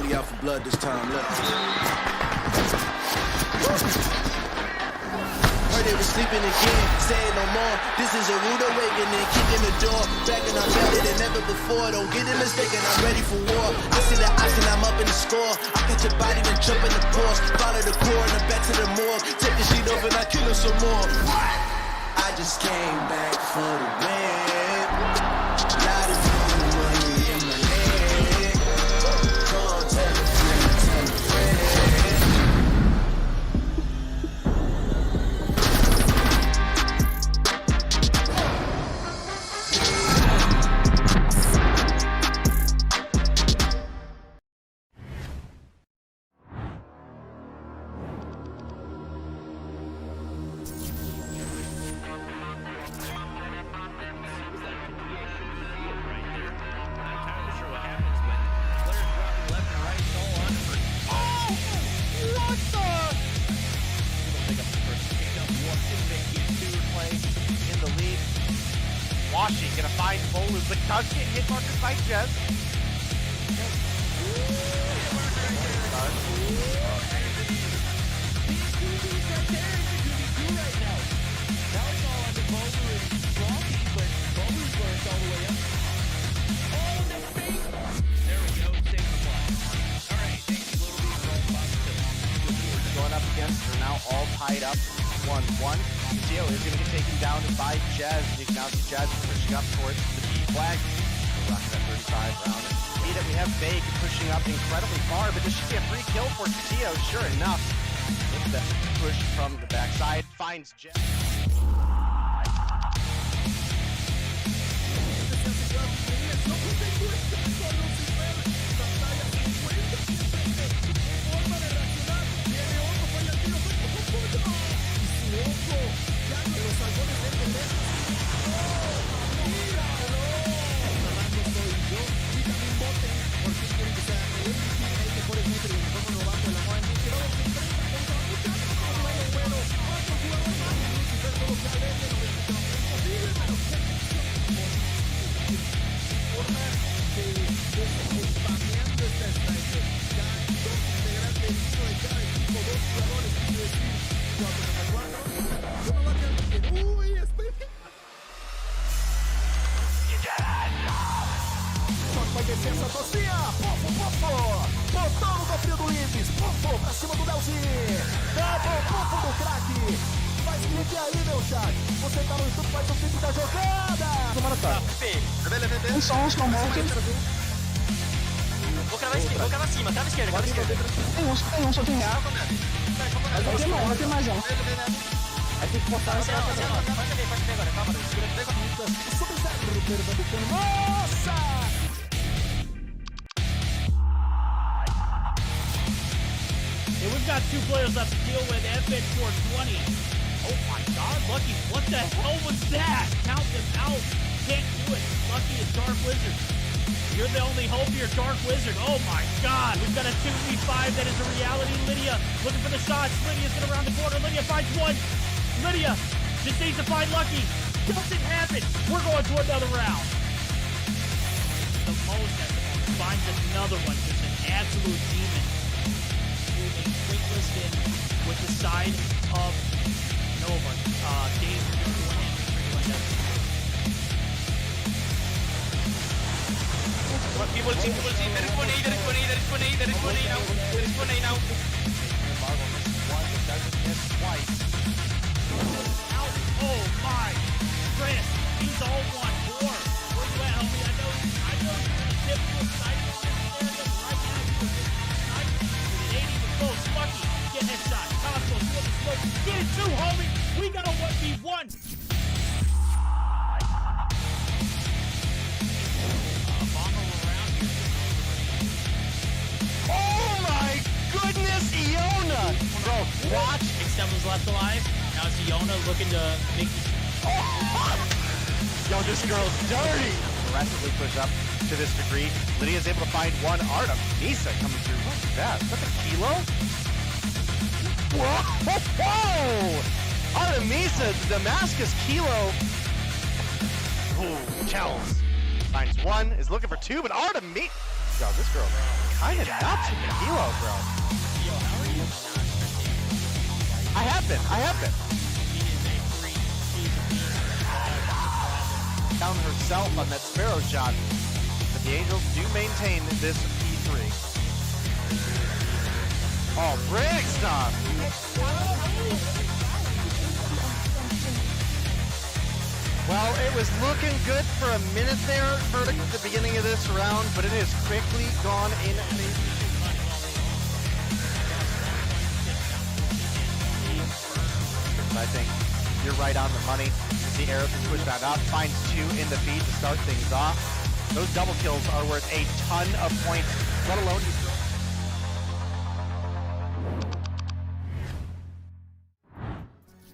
really out for blood this time. Look. Heard they was sleeping again, saying no more. This is a rude awakening, kicking the door. Back and I'm better than ever before. Don't get it mistaken, I'm ready for war. I see the option, I'm up in the score. I catch your body, then jump in the course. Follow the core and back to the morgue. Take the sheet off and I kill her some more. I just came back for the win. Lot of money in my head. Call, tell a friend, tell a friend. Washing, gonna find Bolu, but does get hit markers by Jez. Going up against, they're now all tied up. 1-1. Xitium is going to get taken down by Jez. You can now see Jez pushing up towards the B flag. Rocking that 35 round. See that we have Vague pushing up incredibly far, but this should be a free kill for Xitium. Sure enough, with the push from the backside, finds Jez. Defesa tocinha, Pofo, botão no cofre do Ibis, Pofo pra cima do Delzinho, double Pofo do craque, faz clique aí meu chat, você tá no YouTube, faz o clique da jogada. Um som morto. Vou cavar acima, tá na esquerda, tá na esquerda. Tem um, só tem ar. Não tem mais um. Aí tem que botar essa pode ver agora, calma, Nossa! And we've got two players left to deal with. FN 420. Oh my god, Lucky, what the hell was that? Count them out. Can't do it. Lucky is Dark Wizard. You're the only hope here, Dark Wizard. Oh my god. We've got a 2v5 that is a reality. Lydia looking for the shots. Lydia's gonna round the corner. Lydia finds one. Lydia just needs to find Lucky. Doesn't happen. We're going to another round. The most at the moment finds another one. Just an absolute demon. Moving Limitless in with the side of Nova. Dave, you're going to win it. People see, there is one A now. Marvel misses one, but doesn't miss twice. Out. Oh my, Chris, he's all 1-4. Where you at, homie? I know you're in a typical sniper area right now. You're sniper. It ain't even close. Lucky, get headshot. Cosmo, you want the smoke? Get it too, homie. We got a 1v1. Goodness, Iona! Bro, watch. X7 was left alive. Now it's Iona looking to make the... Yo, this girl's dirty! Aggressively push up to this degree. Lydia's able to find one. Artemisa coming through. What's that? Is that the kilo? Whoa! Artemisa, the Damascus kilo. Ooh, Kells finds one, is looking for two, but Artemisa... Yo, this girl kind of nuts with the kilo, bro. I have been. Down herself on that Sparrow shot. But the Angels do maintain this P3. Oh, brick stuff! Well, it was looking good for a minute there, Verdict, at the beginning of this round, but it has quickly gone in. I think you're right on the money. The arrow can push that up, finds 2 in the feed to start things off. Those double kills are worth a ton of points, let alone.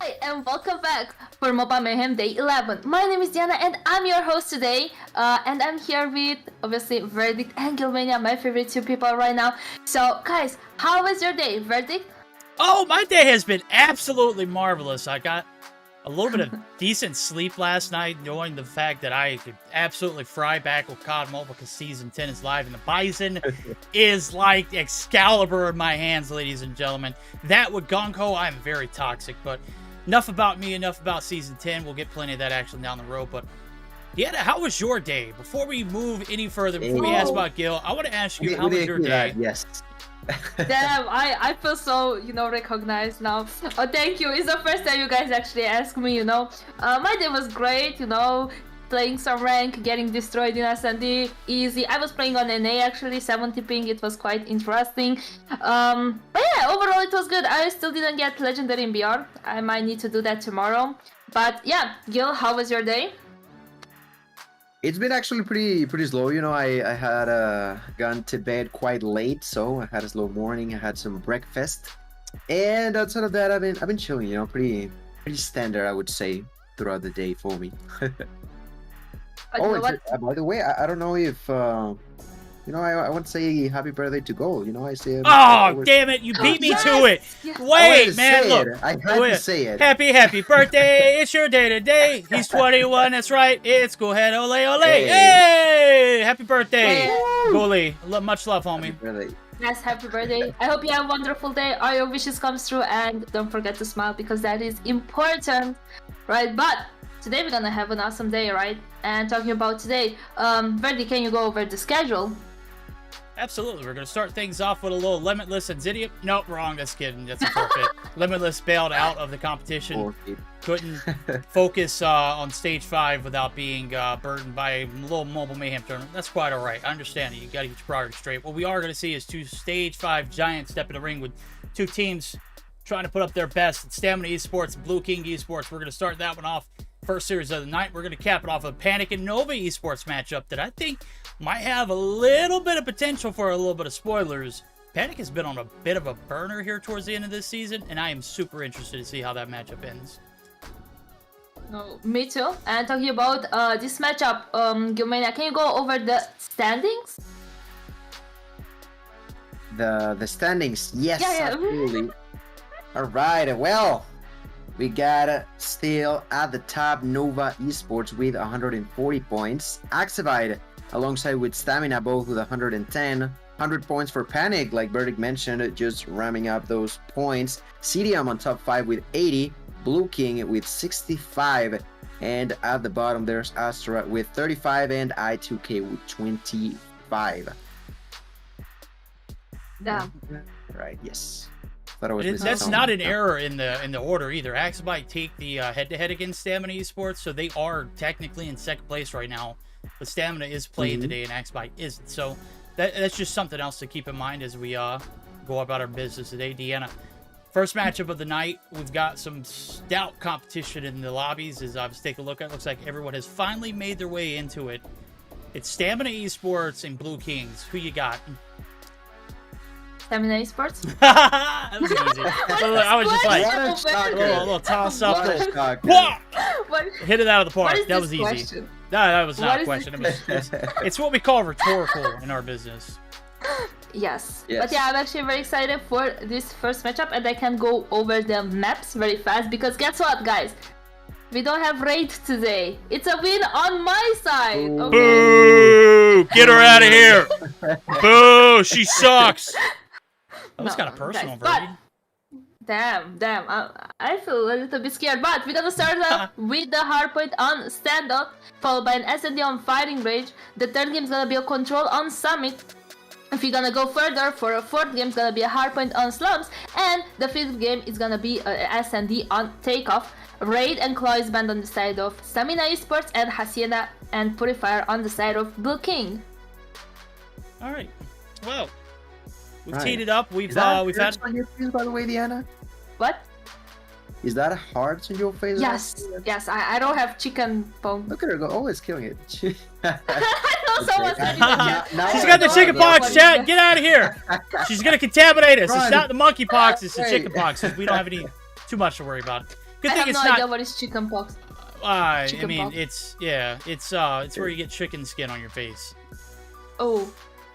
Hi, and welcome back for Mobile Mayhem Day 11. My name is Diana, and I'm your host today. And I'm here with, obviously, Verdict and Gilmania, my favorite 2 people right now. So, guys, how was your day, Verdict? Oh, my day has been absolutely marvelous. I got a little bit of decent sleep last night, knowing the fact that I could absolutely fry back with COD Mobile because Season 10 is live, and the Bison is like Excalibur in my hands, ladies and gentlemen. That with Gonko, I'm very toxic, but enough about me, enough about Season 10. We'll get plenty of that action down the road, but Deanna, how was your day? Before we move any further, before we ask about Gil, I want to ask you, how was your day? Yes. Damn, I feel so, recognized now. Oh, thank you. It's the first time you guys actually ask me, My day was great, playing some rank, getting destroyed in S&D, easy. I was playing on NA actually, 70 ping, it was quite interesting. But yeah, overall it was good. I still didn't get Legendary in BR. I might need to do that tomorrow. But yeah, Gil, how was your day? It's been actually pretty slow. I had gone to bed quite late, so I had a slow morning. I had some breakfast, and outside of that, I've been chilling. Pretty standard, I would say, throughout the day for me. By the way, I don't know if I want to say happy birthday to Gold. I say. Oh, damn it! You beat me to it. Yes. Wait, man, look. I had to say it. Happy birthday! It's your day today. He's 21. That's right. It's go ahead, ole ole. Hey. Hey, happy birthday, Hey. Goalie. Much love, homie. Happy birthday. Yes, happy birthday. I hope you have a wonderful day. All your wishes come true, and don't forget to smile because that is important, right? But today we're gonna have an awesome day, right? And talking about today, Verdi, can you go over the schedule? Absolutely. We're going to start things off with a little Limitless and Xitium. Nope, wrong. That's kidding. That's a forfeit. Limitless bailed out of the competition. Couldn't focus on Stage 5 without being burdened by a little Mobile Mayhem tournament. That's quite all right. I understand it. You got to get your priorities straight. What we are going to see is 2 Stage 5 giants step in the ring with 2 teams trying to put up their best. It's Stamina Esports and Blue King Esports. We're going to start that one off. First series of the night. We're going to cap it off with Panic and Nova Esports matchup that I think might have a little bit of potential for a little bit of spoilers. Panic has been on a bit of a burner here towards the end of this season, and I am super interested to see how that matchup ends. No, me too. And talking about this matchup, Gilmania, can you go over the standings? The standings, yes, Yeah. absolutely. All right, well, we got still at the top Nova Esports with 140 points. Axabite alongside with Stamina both with 110. 100 points for Panic, like Burdick mentioned, just ramming up those points. Xitium on top 5 with 80. Blue King with 65. And at the bottom there's Astra with 35 and I2K with 25. Yeah. Right, yes. That's not an error in the order either. Axabite take the head-to-head against Stamina Esports, so they are technically in second place right now. But Stamina is playing today and Axabite isn't. So that's just something else to keep in mind as we go about our business today. Deanna, first matchup of the night. We've got some stout competition in the lobbies. As I was taking a look at, it looks like everyone has finally made their way into it. It's Stamina Esports and Blue Kings. Who you got? Stamina Esports? That was easy. I was just like, a little toss up. Hit it out of the park. That was easy. Question? That was not a question. It's what we call rhetorical in our business. Yes. But yeah, I'm actually very excited for this first matchup, and I can go over the maps very fast because guess what, guys? We don't have raid today. It's a win on my side. Okay. Boo! Get her out of here! Boo! She sucks! That was No, kind of personal, guys, Birdie. Damn. I feel a little bit scared, but we're gonna start off with the hardpoint on standoff, followed by an S&D on fighting rage. The third game is gonna be a control on summit. If you're gonna go further, for a fourth game is gonna be a hardpoint on slums, and the fifth game is gonna be a S&D on takeoff. Raid and Claw is banned on the side of Stamina Esports, and Hacienda and Purifier on the side of Blue King. All right. Well, we've Right. teed it up. We've Is that we've hurts had. on your face, by the way, Diana? What? Is that a heart in your face? Yes. I don't have chicken bone. Look at her go, always killing it. I know someone said in the chat. Now She's I got the know chicken about pox, it. chat. Get out of here. She's gonna contaminate us. It's Run. not the monkey pox. It's the Wait. chicken pox. We don't have any too much to worry about. Good I thing have it's no idea not. what is chicken pox. I Chicken mean, pox. it's where you get chicken skin on your face. Oh.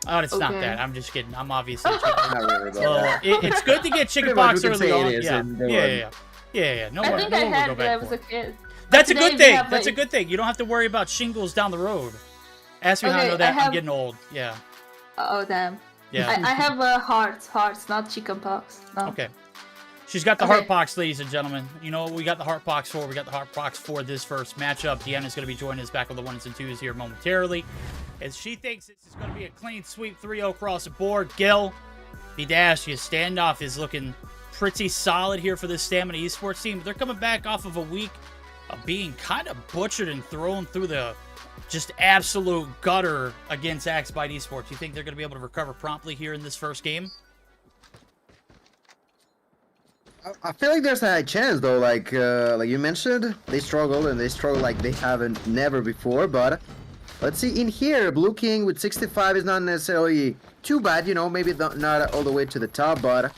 Oh, it's not Okay. that. I'm just kidding. I'm obviously chicken. Not really, but, Well, it's good to get chicken Pretty much pox we can early say it on. is, Yeah. and don't Yeah, worry. yeah, yeah. No I more. think No I one will had go when I back was for a it. kid. That's a Today good we thing. have, That's a like- good thing. You don't have to worry about shingles down the road. Ask me how I Okay, know that. I have- I'm getting old. Yeah. Oh damn. Yeah. I have hearts, not chicken pox. No. Okay. She's got the Okay. heart pox, ladies and gentlemen. You know what we got the heart pox for? We got the heart pox for this first matchup. Deanna's going to be joining us back on the ones and twos here momentarily. As she thinks this is going to be a clean sweep 3-0 across the board. Gil, the dash, your standoff is looking pretty solid here for this Stamina Esports team. They're coming back off of a week of being kind of butchered and thrown through the just absolute gutter against Axbite Esports. You think they're going to be able to recover promptly here in this first game? I feel like there's a high chance though, like you mentioned, they struggled like they haven't never before, but let's see in here, Blue King with 65 is not necessarily too bad, you know, maybe not all the way to the top, but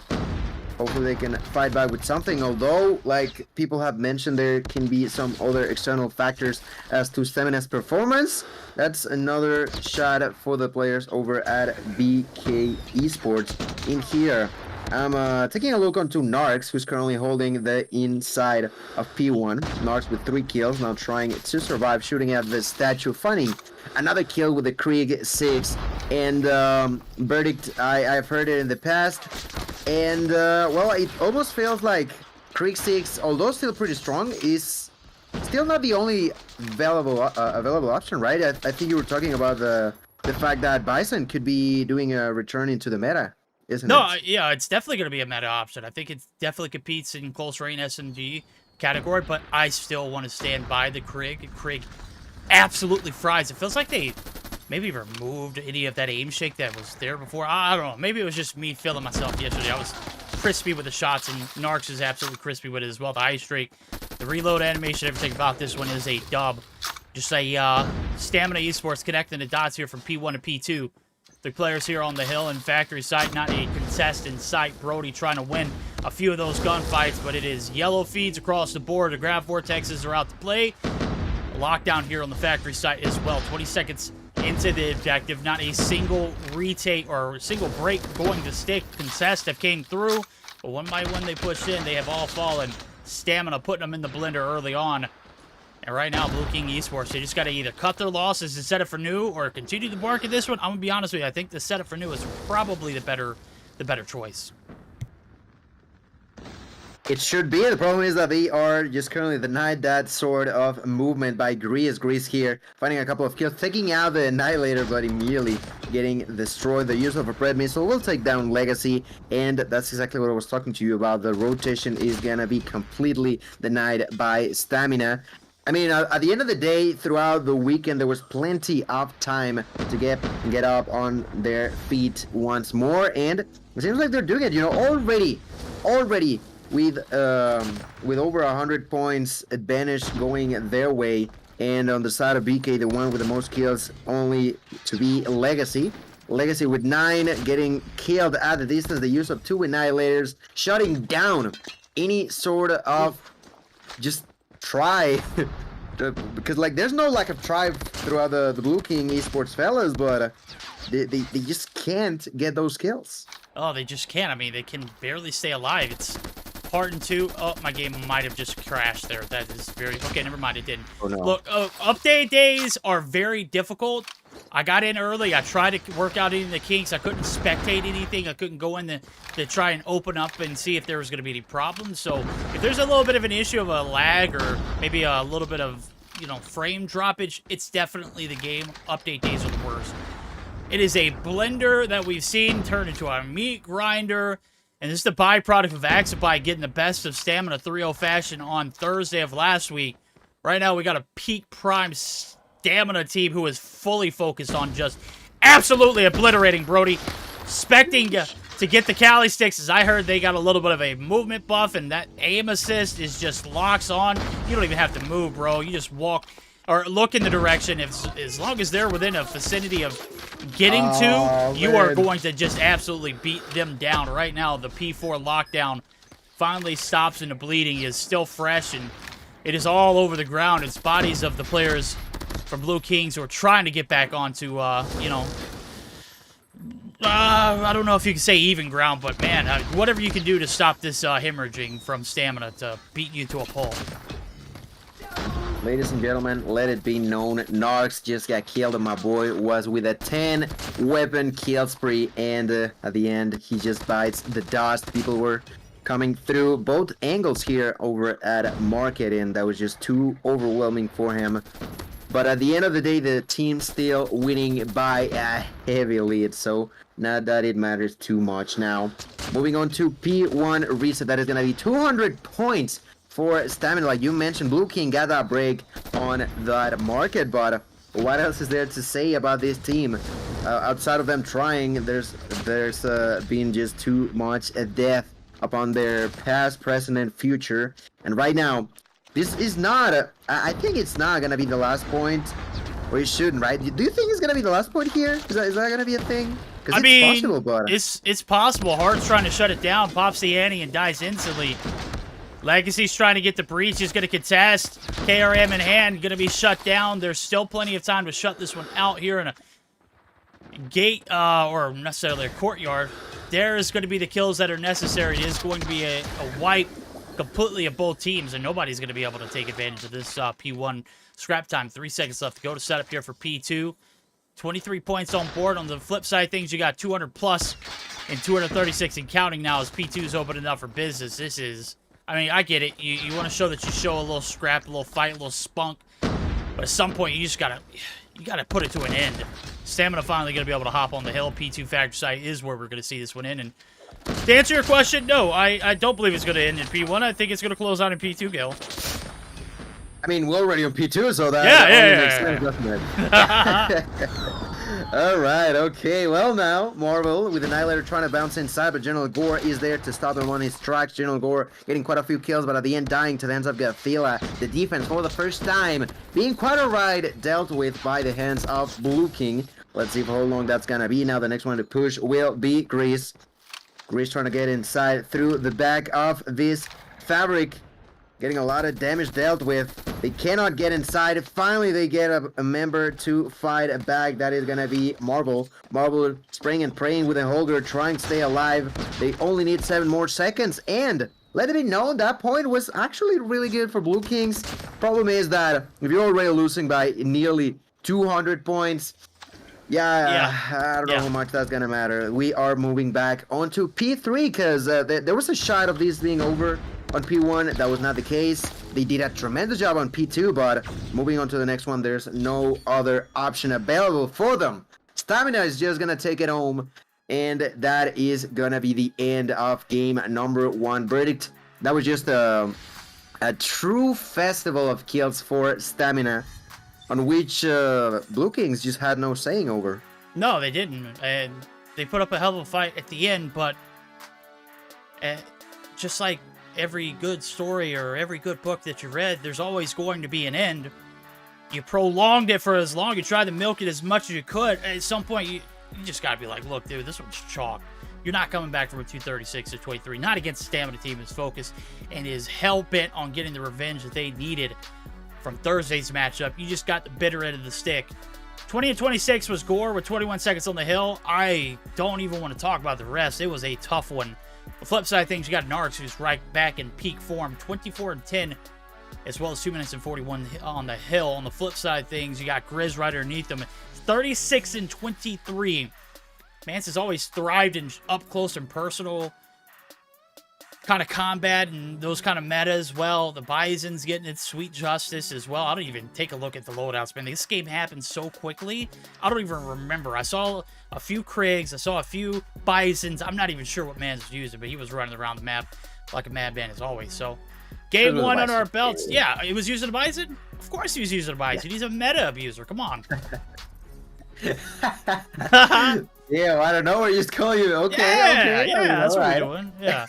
hopefully they can fight back with something, although, like people have mentioned, there can be some other external factors as to Stamina's performance. That's another shot for the players over at BK Esports in here. I'm taking a look onto Narx, who's currently holding the inside of P1. Narx with 3 kills, now trying to survive, shooting at the statue, finding another kill with the Krieg 6. And verdict, I've heard it in the past. And, well, it almost feels like Krieg 6, although still pretty strong, is still not the only available option, right? I think you were talking about the fact that Bison could be doing a return into the meta. No, yeah, it's definitely going to be a meta option. I think it definitely competes in close range SMG category, but I still want to stand by the Krieg. Krieg absolutely fries. It feels like they maybe removed any of that aim shake that was there before. I don't know. Maybe it was just me feeling myself yesterday. I was crispy with the shots, and Narx is absolutely crispy with it as well. The eye streak, the reload animation, everything about this one is a dub. Just a Stamina Esports connecting the dots here from P1 to P2. The players here on the hill and factory site, not a contest in sight. Brody trying to win a few of those gunfights, but it is yellow feeds across the board. The grab vortexes are out to play. A lockdown here on the factory site as well. 20 seconds into the objective. Not a single retake or single break going to stick. Contest have came through, but one by one they pushed in. They have all fallen. Stamina putting them in the blender early on. And right now, Blue King Esports, they just got to either cut their losses and set it for new or continue to bark at this one. I'm going to be honest with you. I think the setup for new is probably the better choice. It should be. The problem is that they are just currently denied that sort of movement by Grease. Grease here finding a couple of kills, taking out the Annihilator, but immediately getting destroyed. The use of a Bread Missile will take down Legacy, and that's exactly what I was talking to you about. The rotation is gonna be completely denied by Stamina. I mean, at the end of the day, throughout the weekend, there was plenty of time to get up on their feet once more, and it seems like they're doing it. You know, already with over 100 points advantage going their way, and on the side of BK, the one with the most kills only to be Legacy. Legacy with 9 getting killed at the distance. The use of 2 Annihilators, shutting down any sort of just try. Because like there's no lack of try throughout the Blue King Esports fellas, but they just can't get those kills. Oh, they just can't. I mean, they can barely stay alive. It's part and 2. Oh, my game might have just crashed there. That is very... Okay, never mind. It didn't. Oh, no. Look, update days are very difficult I got in early. I tried to work out any of the kinks. I couldn't spectate anything. I couldn't go in to try and open up and see if there was going to be any problems. So if there's a little bit of an issue of a lag or maybe a little bit of, frame droppage, it's definitely the game. Update days are the worst. It is a blender that we've seen turn into a meat grinder. And this is the byproduct of Xitium getting the best of Stamina 3-0 fashion on Thursday of last week. Right now, we got a peak prime Stamina team who is fully focused on just absolutely obliterating Brody. Expecting to get the Cali sticks, as I heard they got a little bit of a movement buff, and that aim assist is just locks on. You don't even have to move, bro. You just walk or look in the direction. As long as they're within a vicinity of getting you are going to just absolutely beat them down. Right now, the P4 lockdown finally stops, and the bleeding is still fresh, and it is all over the ground. It's bodies of the players from Blue Kings who are trying to get back onto, I don't know if you can say even ground, but man, whatever you can do to stop this hemorrhaging from Stamina to beat you to a pulp. Ladies and gentlemen, let it be known, Narcs just got killed, and my boy was with a 10-weapon kill spree, and at the end, he just bites the dust. People were coming through both angles here over at Market, and that was just too overwhelming for him. But at the end of the day, the team still winning by a heavy lead, so not that it matters too much now. Moving on to P1 reset, that is going to be 200 points for Stamina. Like you mentioned, Blue King got that break on that Market, but what else is there to say about this team? Outside of them trying, there's been just too much death upon their past, present, and future. And right now, this is not, I think it's not going to be the last point, or it shouldn't, right? Do you think it's going to be the last point here? Is that going to be a thing? I mean, possible, but it's possible. Hard's trying to shut it down, pops the ante, and dies instantly. Legacy's trying to get the breach. He's going to contest. KRM in hand, going to be shut down. There's still plenty of time to shut this one out here in a gate, or necessarily a courtyard. There is going to be the kills that are necessary. It is going to be a wipe completely of both teams, and nobody's going to be able to take advantage of this P1 scrap time. 3 seconds left to go to setup here for P2. 23 points on board. On the flip side of things, you got 200 plus and 236 and counting now as P2's opening up for business. This is, I mean, I get it. You want to show that you show a little scrap, a little fight, a little spunk, but at some point you just gotta put it to an end. Stamina finally going to be able to hop on the hill. P2 factory site is where we're going to see this one in. And to answer your question, no, I don't believe it's going to end in P1. I think it's going to close out in P2, Gil. I mean, we're already on P2, so that makes sense, doesn't it? All right, okay. Well, now, Marvel with Annihilator trying to bounce inside, but General Gore is there to stop him on his tracks. General Gore getting quite a few kills, but at the end dying to the hands of Gafila. The defense for the first time being quite a ride dealt with by the hands of Blue King. Let's see for how long that's going to be. Now the next one to push will be Grease. Grease trying to get inside through the back of this fabric. Getting a lot of damage dealt with. They cannot get inside. Finally, they get a member to fight back. That is going to be Marvel. Marvel spraying and praying with a holder, trying to stay alive. They only need 7 more seconds. And let it be known, that point was actually really good for Blue Kings. Problem is that if you're already losing by nearly 200 points, I don't know how much that's going to matter. We are moving back onto P3 because there was a shot of this being over on P1. That was not the case. They did a tremendous job on P2, but moving on to the next one, there's no other option available for them. Stamina is just going to take it home, and that is going to be the end of game number 1. Verdict, that was just a true festival of kills for Stamina, on which Blue Kings just had no saying over. No, they didn't. And they put up a hell of a fight at the end, but just like every good story or every good book that you read, there's always going to be an end. You prolonged it for as long, you tried to milk it as much as you could. At some point, you just got to be like, look, dude, this one's chalk. You're not coming back from a 236 to 23. Not against Stamina team is focused and is hell-bent on getting the revenge that they needed from Thursday's matchup. You just got the bitter end of the stick. 20 and 26 was Gore with 21 seconds on the hill. I don't even want to talk about the rest. It was a tough one. The flip side of things, you got Narcs, who's right back in peak form, 24 and 10, as well as 2 minutes and 41 on the hill. On the flip side of things, you got Grizz right underneath them. 36 and 23. Mance has always thrived in up close and personal kind of combat and those kind of meta as well. The Bison's getting its sweet justice as well. I don't even take a look at the loadouts, man. This game happened so quickly. I don't even remember. I saw a few Krigs. I saw a few Bisons. I'm not even sure what Mans was using, but he was running around the map like a madman as always. So, game 1 under our belts. Yeah, he was using a Bison? Of course he was using a Bison. Yeah. He's a meta abuser. Come on. Yeah, I don't know what you just call you. Okay, yeah, okay. Yeah, that's what we're doing. Yeah.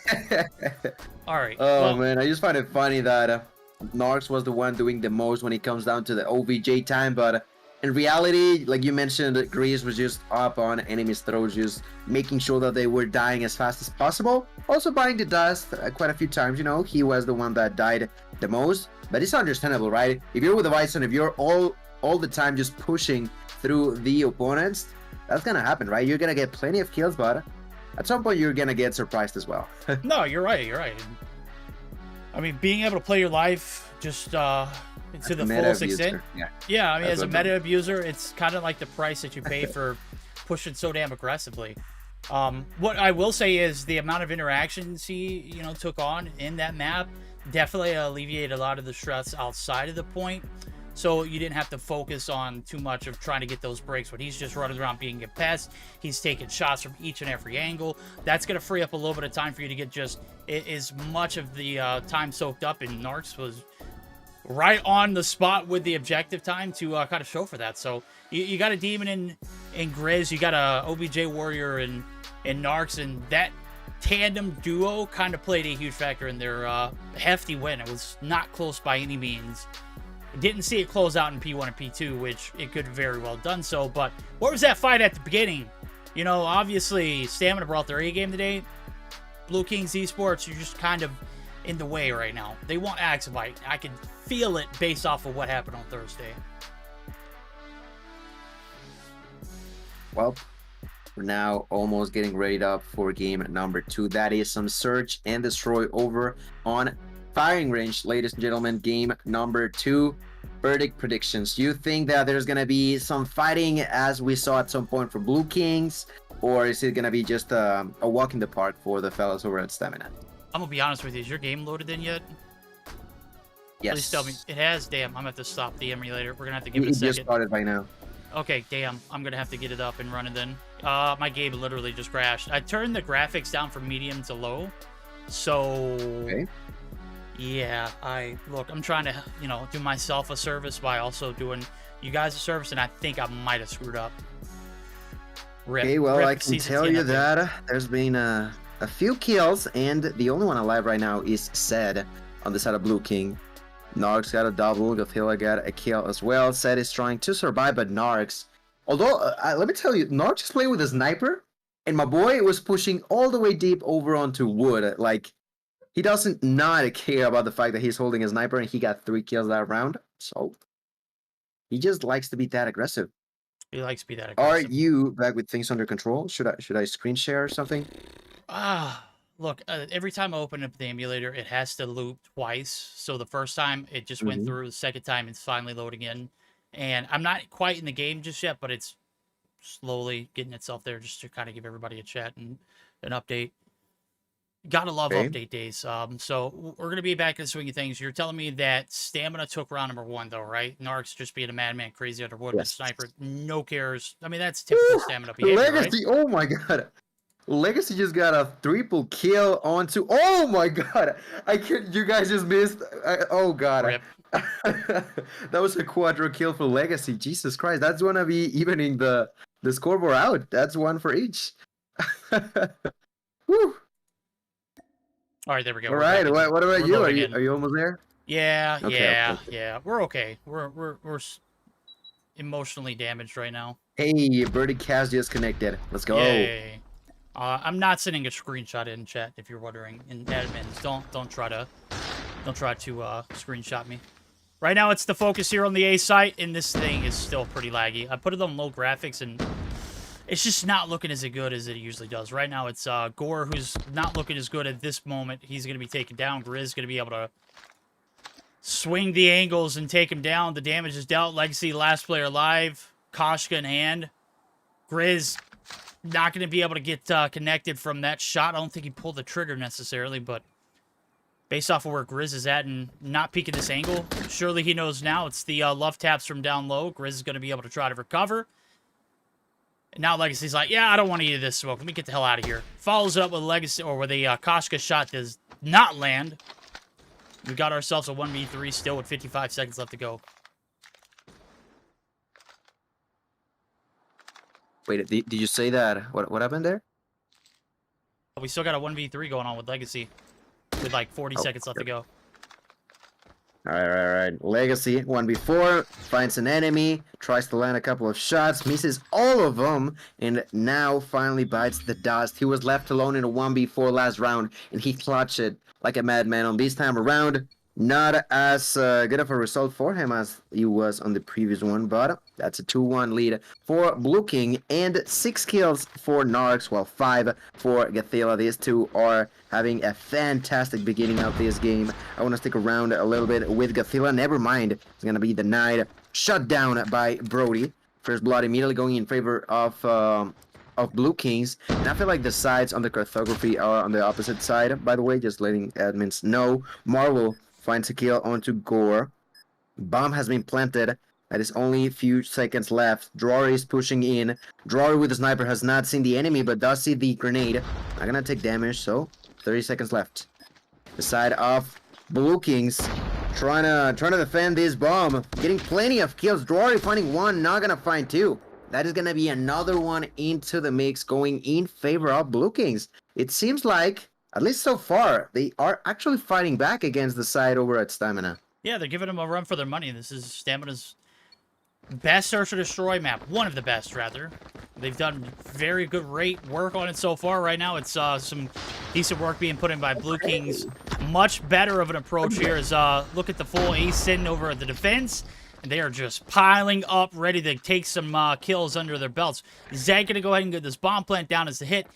All right. Oh, man, I just find it funny that Narcs was the one doing the most when it comes down to the OVJ time, but in reality, like you mentioned, Grease was just up on enemies' throats, just making sure that they were dying as fast as possible. Also buying the dust quite a few times, you know, he was the one that died the most, but it's understandable, right? If you're with the Bison, if you're all the time just pushing through the opponents, that's gonna happen, right? You're gonna get plenty of kills, but at some point you're gonna get surprised as well. No, you're right. You're right. I mean, being able to play your life just to the fullest extent. Yeah. I mean, as a meta abuser, it's kind of like the price that you pay for pushing so damn aggressively. What I will say is the amount of interactions he, took on in that map definitely alleviated a lot of the stress outside of the point. So you didn't have to focus on too much of trying to get those breaks when he's just running around being a pest. He's taking shots from each and every angle. That's going to free up a little bit of time for you to get just as much of the time soaked up. And Narcs was right on the spot with the objective time to kind of show for that. So you got a Demon in Grizz. You got a OBJ Warrior in Narcs. And that tandem duo kind of played a huge factor in their hefty win. It was not close by any means. Didn't see it close out in P1 and P2, which it could very well done so. But what was that fight at the beginning? Obviously, Stamina brought their A game today. Blue Kings Esports, you're just kind of in the way right now. They want Axabite. I can feel it based off of what happened on Thursday. Well, we're now almost getting ready up for game number 2. That is some Search and Destroy over on Firing Range, ladies and gentlemen. Game number 2. Verdict predictions. You think that there's gonna be some fighting as we saw at some point for Blue Kings, or is it gonna be just a walk in the park for the fellas over at Stamina? I'm gonna be honest with you. Is your game loaded in yet? Yes. Please tell me it has. Damn, I'm gonna have to stop the emulator. We're gonna have to give it a second. It just started by now. Okay, damn. I'm gonna have to get it up and running then. My game literally just crashed. I turned the graphics down from medium to low, so. Okay. Yeah, I'm trying to, do myself a service by also doing you guys a service, and I think I might have screwed up. Okay, well, I can tell you that there's been a few kills, and the only one alive right now is Zed on the side of Blue King. Narcs got a double, Gothilla got a kill as well. Zed is trying to survive, but Narcs, although, let me tell you, Narcs is playing with a sniper, and my boy was pushing all the way deep over onto wood, like, he doesn't not care about the fact that he's holding a sniper and he got 3 kills that round. So he just likes to be that aggressive. He likes to be that aggressive. Are you back with things under control? Should I screen share or something? Look, every time I open up the emulator, it has to loop twice. So the first time it just went through. The second time it's finally loading in. And I'm not quite in the game just yet, but it's slowly getting itself there just to kind of give everybody a chat and an update. Gotta love update days. So we're gonna be back in the swing of things. You're telling me that Stamina took round number 1, though, right? Narcs just being a madman, crazy underwood, yes. Sniper, no cares. I mean, that's typical Stamina behavior. Legacy, right? Oh my god, Legacy just got a triple kill onto. Oh my god, I can't. You guys just missed. Oh god, Rip. That was a quadro kill for Legacy. Jesus Christ, that's gonna be evening the scoreboard out. That's 1 for each. Woo. All right, there we go. All right, what about you? Are you almost there? Yeah, okay, yeah. We're okay. We're emotionally damaged right now. Hey, Birdie Cast just connected. Let's go. Yay. I'm not sending a screenshot in chat if you're wondering. In admins, don't try to screenshot me. Right now, it's the focus here on the A site, and this thing is still pretty laggy. I put it on low graphics and. It's just not looking as good as it usually does. Right now, it's Gore, who's not looking as good at this moment. He's going to be taken down. Grizz going to be able to swing the angles and take him down. The damage is dealt. Legacy, last player alive. Koshka in hand. Grizz not going to be able to get connected from that shot. I don't think he pulled the trigger necessarily, but based off of where Grizz is at and not peeking this angle, surely he knows now it's the love taps from down low. Grizz is going to be able to try to recover. And now Legacy's like, yeah, I don't want any of this smoke. Let me get the hell out of here. Follows it up with Legacy, or with a Koshka shot does not land. We got ourselves a 1v3 still with 55 seconds left to go. Wait, did you say that? What happened there? We still got a 1v3 going on with Legacy with like 40 seconds left to go. All right. Legacy, 1v4, finds an enemy, tries to land a couple of shots, misses all of them, and now finally bites the dust. He was left alone in a 1v4 last round, and he clutched it like a madman on this time around. Not as good of a result for him as he was on the previous one, but that's a 2-1 lead for Blue King and 6 kills for Narcs, while 5 for Gathila. These two are having a fantastic beginning of this game. I want to stick around a little bit with Gathila. Never mind, it's going to be denied. Shut down by Brody. First blood immediately going in favor of Blue Kings, and I feel like the sides on the cartography are on the opposite side, by the way, just letting admins know. Marvel finds a kill onto Gore. Bomb has been planted. That is only a few seconds left. Drory is pushing in. Drory with the sniper has not seen the enemy, but does see the grenade. Not gonna take damage, so 30 seconds left. The side of Blue Kings trying to defend this bomb. Getting plenty of kills. Drory finding one, not gonna find two. That is gonna be another one into the mix going in favor of Blue Kings. It seems like, at least so far, they are actually fighting back against the side over at Stamina. Yeah, they're giving them a run for their money. This is Stamina's best Search and Destroy map. One of the best, rather. They've done very good work on it so far. Right now, it's some decent work being put in by Blue Kings. Much better of an approach here is look at the full ace sitting over at the defense. And they are just piling up, ready to take some kills under their belts. Zed going to go ahead and get this bomb plant down as the hit.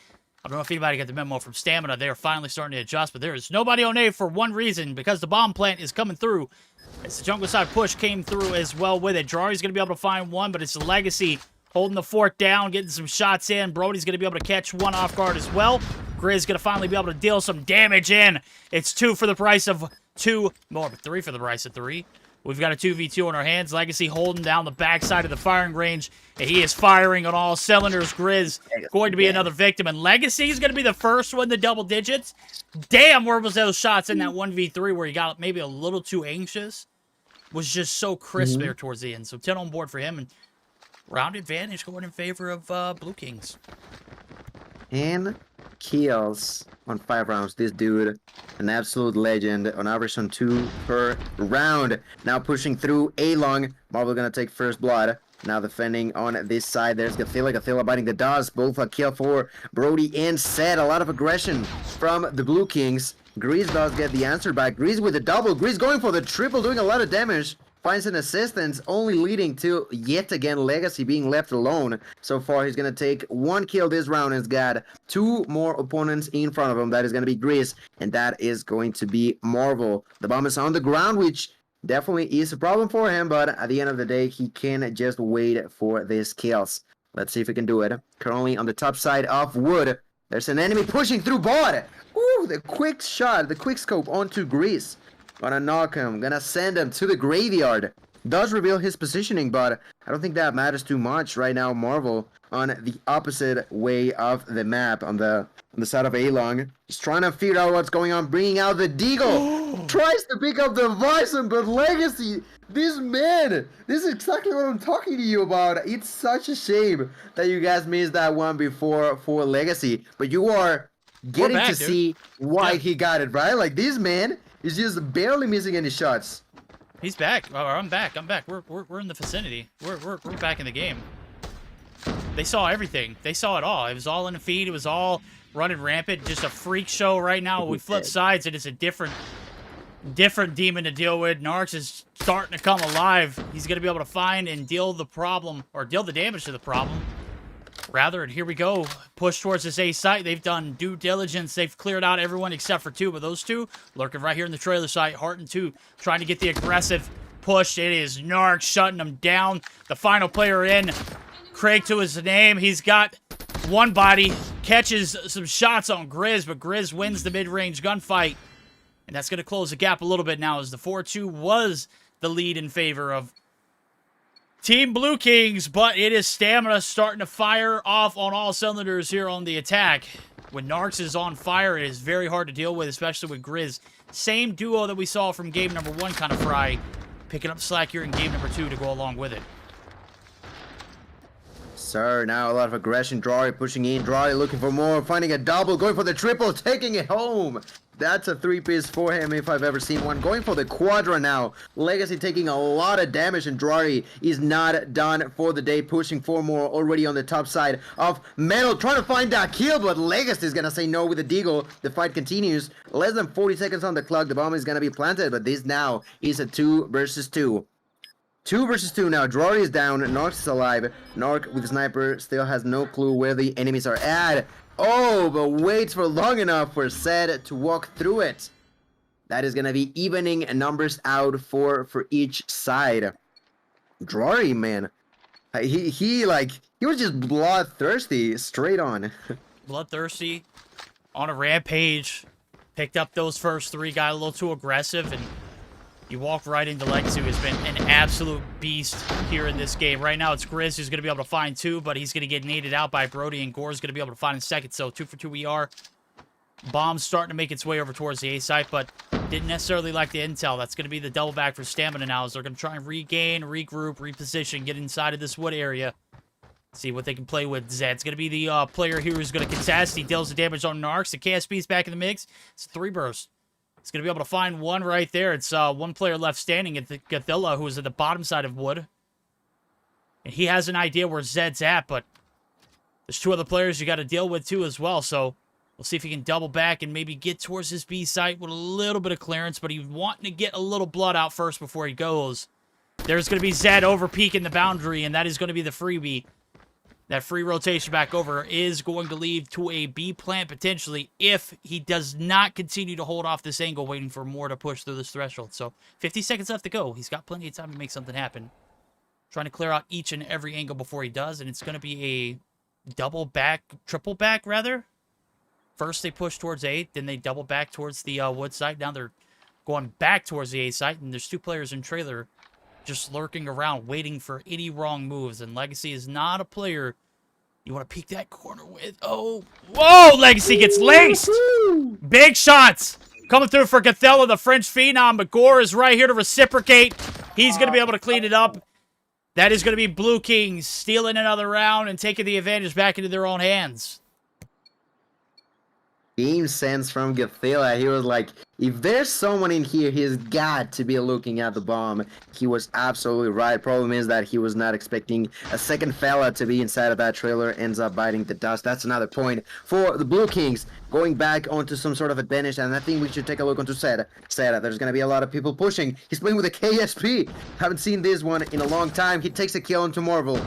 I don't know if anybody got the memo from Stamina. They are finally starting to adjust, but there is nobody on A for one reason, because the bomb plant is coming through. As the jungle side push came through as well with it. Jari's going to be able to find one, but it's Legacy holding the fort down, getting some shots in. Brody's going to be able to catch one off guard as well. Grizz going to finally be able to deal some damage in. It's 2 for the price of 2. More, but 3 for the price of 3. We've got a 2v2 on our hands. Legacy holding down the backside of the firing range. And he is firing on all cylinders. Grizz going to be another victim. And Legacy is going to be the first one to double digits. Damn, where was those shots in that 1v3 where he got maybe a little too anxious? Was just so crisp there towards the end. So 10 on board for him. And round advantage going in favor of Blue Kings. And kills on 5 rounds. This dude, an absolute legend, on average on 2 per round. Now pushing through A-Long. Marvel gonna take first blood. Now defending on this side. There's Gathila. Gathila biting the dust. Both a kill for Brody and Zed. A lot of aggression from the Blue Kings. Grease does get the answer back. Grease with the double. Grease going for the triple, doing a lot of damage. Finds an assistance, only leading to, yet again, Legacy being left alone. So far, he's going to take 1 kill this round and he's got 2 more opponents in front of him. That is going to be Grease, and that is going to be Marvel. The bomb is on the ground, which definitely is a problem for him, but at the end of the day, he can just wait for these kills. Let's see if he can do it. Currently on the top side of Wood, there's an enemy pushing through bot. Ooh, the quick shot, the quick scope onto Grease. Gonna knock him, gonna send him to the graveyard. Does reveal his positioning, but I don't think that matters too much right now. Marvel on the opposite way of the map, on the side of A-Long. He's trying to figure out what's going on, bringing out the Deagle. Tries to pick up the Bison, but Legacy, this man, this is exactly what I'm talking to you about. It's such a shame that you guys missed that one before for Legacy, but you are getting to see why he got it, right? Like, this man is just barely missing any shots. He's back. Oh, I'm back. We're in the vicinity. We're back in the game. They saw everything. They saw it all. It was all in the feed. It was all running rampant. Just a freak show right now. We flip sides, and it's a different demon to deal with. Narcs is starting to come alive. He's going to be able to find and deal the problem, or deal the damage to the problem, rather. And here we go. Push towards this A site. They've done due diligence. They've cleared out everyone except for 2, but those 2 lurking right here in the trailer site. Heart and 2 trying to get the aggressive pushed. It is Narc shutting them down. The final player in, Craig to his name. He's got one body, catches some shots on Grizz, but Grizz wins the mid-range gunfight. And that's going to close the gap a little bit now, as the 4-2 was the lead in favor of Team Blue Kings, but it is Stamina starting to fire off on all cylinders here on the attack. When Narcs is on fire, it is very hard to deal with, especially with Grizz. Same duo that we saw from game number 1 kind of fry, picking up slack here in game number 2 to go along with it. Sir, now a lot of aggression. Drawry pushing in. Drawry looking for more. Finding a double. Going for the triple. Taking it home. That's a 3-piece for him if I've ever seen one. Going for the quadra now. Legacy taking a lot of damage, and Drawry is not done for the day. Pushing 4 more already on the top side of Metal. Trying to find that kill, but Legacy is going to say no with the Deagle. The fight continues. Less than 40 seconds on the clock. The bomb is going to be planted, but this now is a 2 versus 2. 2 versus 2 now. Drawry is down. Narc is alive. Narc with the sniper still has no clue where the enemies are at. Oh, but waits for long enough for Zed to walk through it. That is going to be evening numbers out for each side. Drawry, man. He was just bloodthirsty straight on. Bloodthirsty, on a rampage. Picked up those first 3, got a little too aggressive, and you walk right into Legacy, who's been an absolute beast here in this game. Right now, it's Grizz who's going to be able to find 2, but he's going to get naded out by Brody, and Gore's going to be able to find in second. So 2 for 2 we are. Bomb's starting to make its way over towards the A site, but didn't necessarily like the intel. That's going to be the double back for Stamina now, as they're going to try and regain, regroup, reposition, get inside of this wood area. See what they can play with. Zed's going to be the player here who's going to contest. He deals the damage on Narcs. The KSP's back in the mix. It's a 3 burst. He's going to be able to find one right there. It's 1 player left standing at the Gothilla, who is at the bottom side of wood. And he has an idea where Zed's at, but there's 2 other players you got to deal with too as well. So we'll see if he can double back and maybe get towards his B site with a little bit of clearance, but he's wanting to get a little blood out first before he goes. There's going to be Zed over peeking the boundary, and that is going to be the freebie. That free rotation back over is going to lead to a B plant potentially if he does not continue to hold off this angle, waiting for more to push through this threshold. So 50 seconds left to go. He's got plenty of time to make something happen. Trying to clear out each and every angle before he does, and it's going to be a double back, triple back rather. First they push towards A, then they double back towards the wood site. Now they're going back towards the A site, and there's 2 players in trailer just lurking around, waiting for any wrong moves. And Legacy is not a player you want to peek that corner with. Oh, whoa! Legacy gets laced! Big shots coming through for Gothella, the French phenom, but Gore is right here to reciprocate. He's going to be able to clean it up. That is going to be Blue Kings stealing another round and taking the advantage back into their own hands. Game sense from Gothilla. He was like, if there's someone in here, he's got to be looking at the bomb. He was absolutely right. Problem is that he was not expecting a second fella to be inside of that trailer. Ends up biting the dust. That's another point for the Blue Kings. Going back onto some sort of advantage, and I think we should take a look onto Seda. There's going to be a lot of people pushing. He's playing with a KSP. Haven't seen this one in a long time. He takes a kill onto Marvel.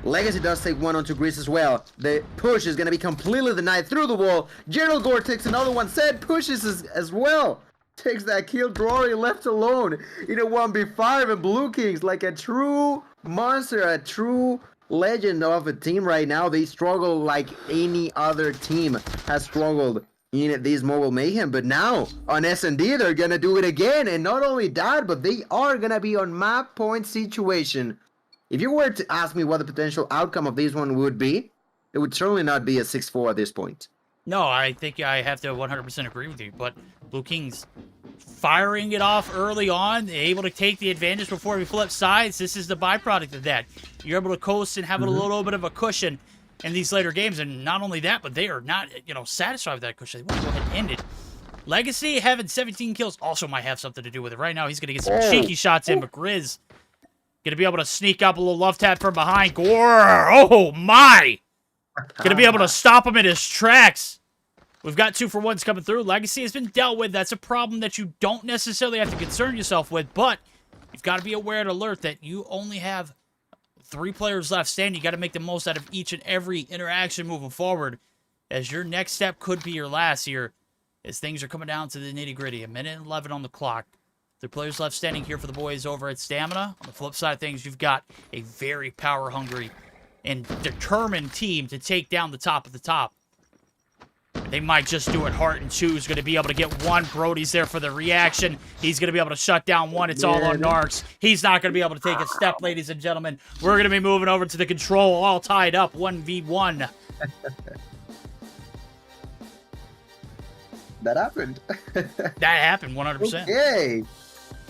Legacy does take one onto Grease as well. The push is going to be completely denied through the wall. General Gore takes another one. Zed pushes as well. Takes that kill. Drawry left alone in a 1v5. And Blue Kings, like a true monster, a true legend of a team right now. They struggle like any other team has struggled in this mobile mayhem. But now on S&D, they're going to do it again. And not only that, but they are going to be on map point situation. If you were to ask me what the potential outcome of this one would be, it would certainly not be a 6-4 at this point. No, I think I have to 100% agree with you, but Blue Kings firing it off early on, able to take the advantage before we flip sides. This is the byproduct of that. You're able to coast and have a little bit of a cushion in these later games, and not only that, but they are not, satisfied with that cushion. They want to go ahead and end it. Legacy having 17 kills also might have something to do with it. Right now, he's going to get some cheeky shots in, but Grizz going to be able to sneak up a little love tap from behind. Gore! Oh, my! Going to be able to stop him in his tracks. We've got 2-for-1s coming through. Legacy has been dealt with. That's a problem that you don't necessarily have to concern yourself with, but you've got to be aware and alert that you only have 3 players left standing. You got to make the most out of each and every interaction moving forward, as your next step could be your last here, as things are coming down to the nitty-gritty. 1:11 on the clock. The players left standing here for the boys over at Stamina. On the flip side of things, you've got a very power-hungry and determined team to take down the top of the top. They might just do it. Heart and Two's going to be able to get one. Brody's there for the reaction. He's going to be able to shut down one. It's all on Narcs. He's not going to be able to take a step, ladies and gentlemen. We're going to be moving over to the control, all tied up, 1v1. That happened. That happened, 100%. Okay.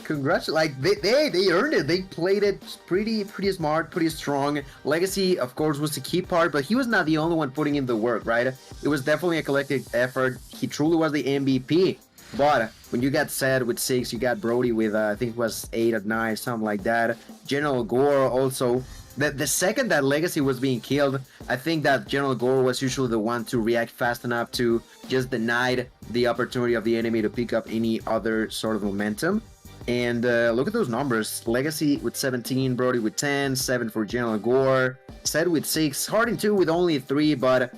Congratulations. Like, they earned it. They played it pretty smart, pretty strong. Legacy, of course, was the key part, but he was not the only one putting in the work, right? It was definitely a collective effort. He truly was the MVP. But when you got Sed with 6, you got Brody with, I think it was 8 or 9, something like that. General Gore also. The second that Legacy was being killed, I think that General Gore was usually the one to react fast enough to just deny the opportunity of the enemy to pick up any other sort of momentum. And look at those numbers. Legacy with 17, Brody with 10, 7 for General Gore, Sed with 6, Harding 2 with only 3, but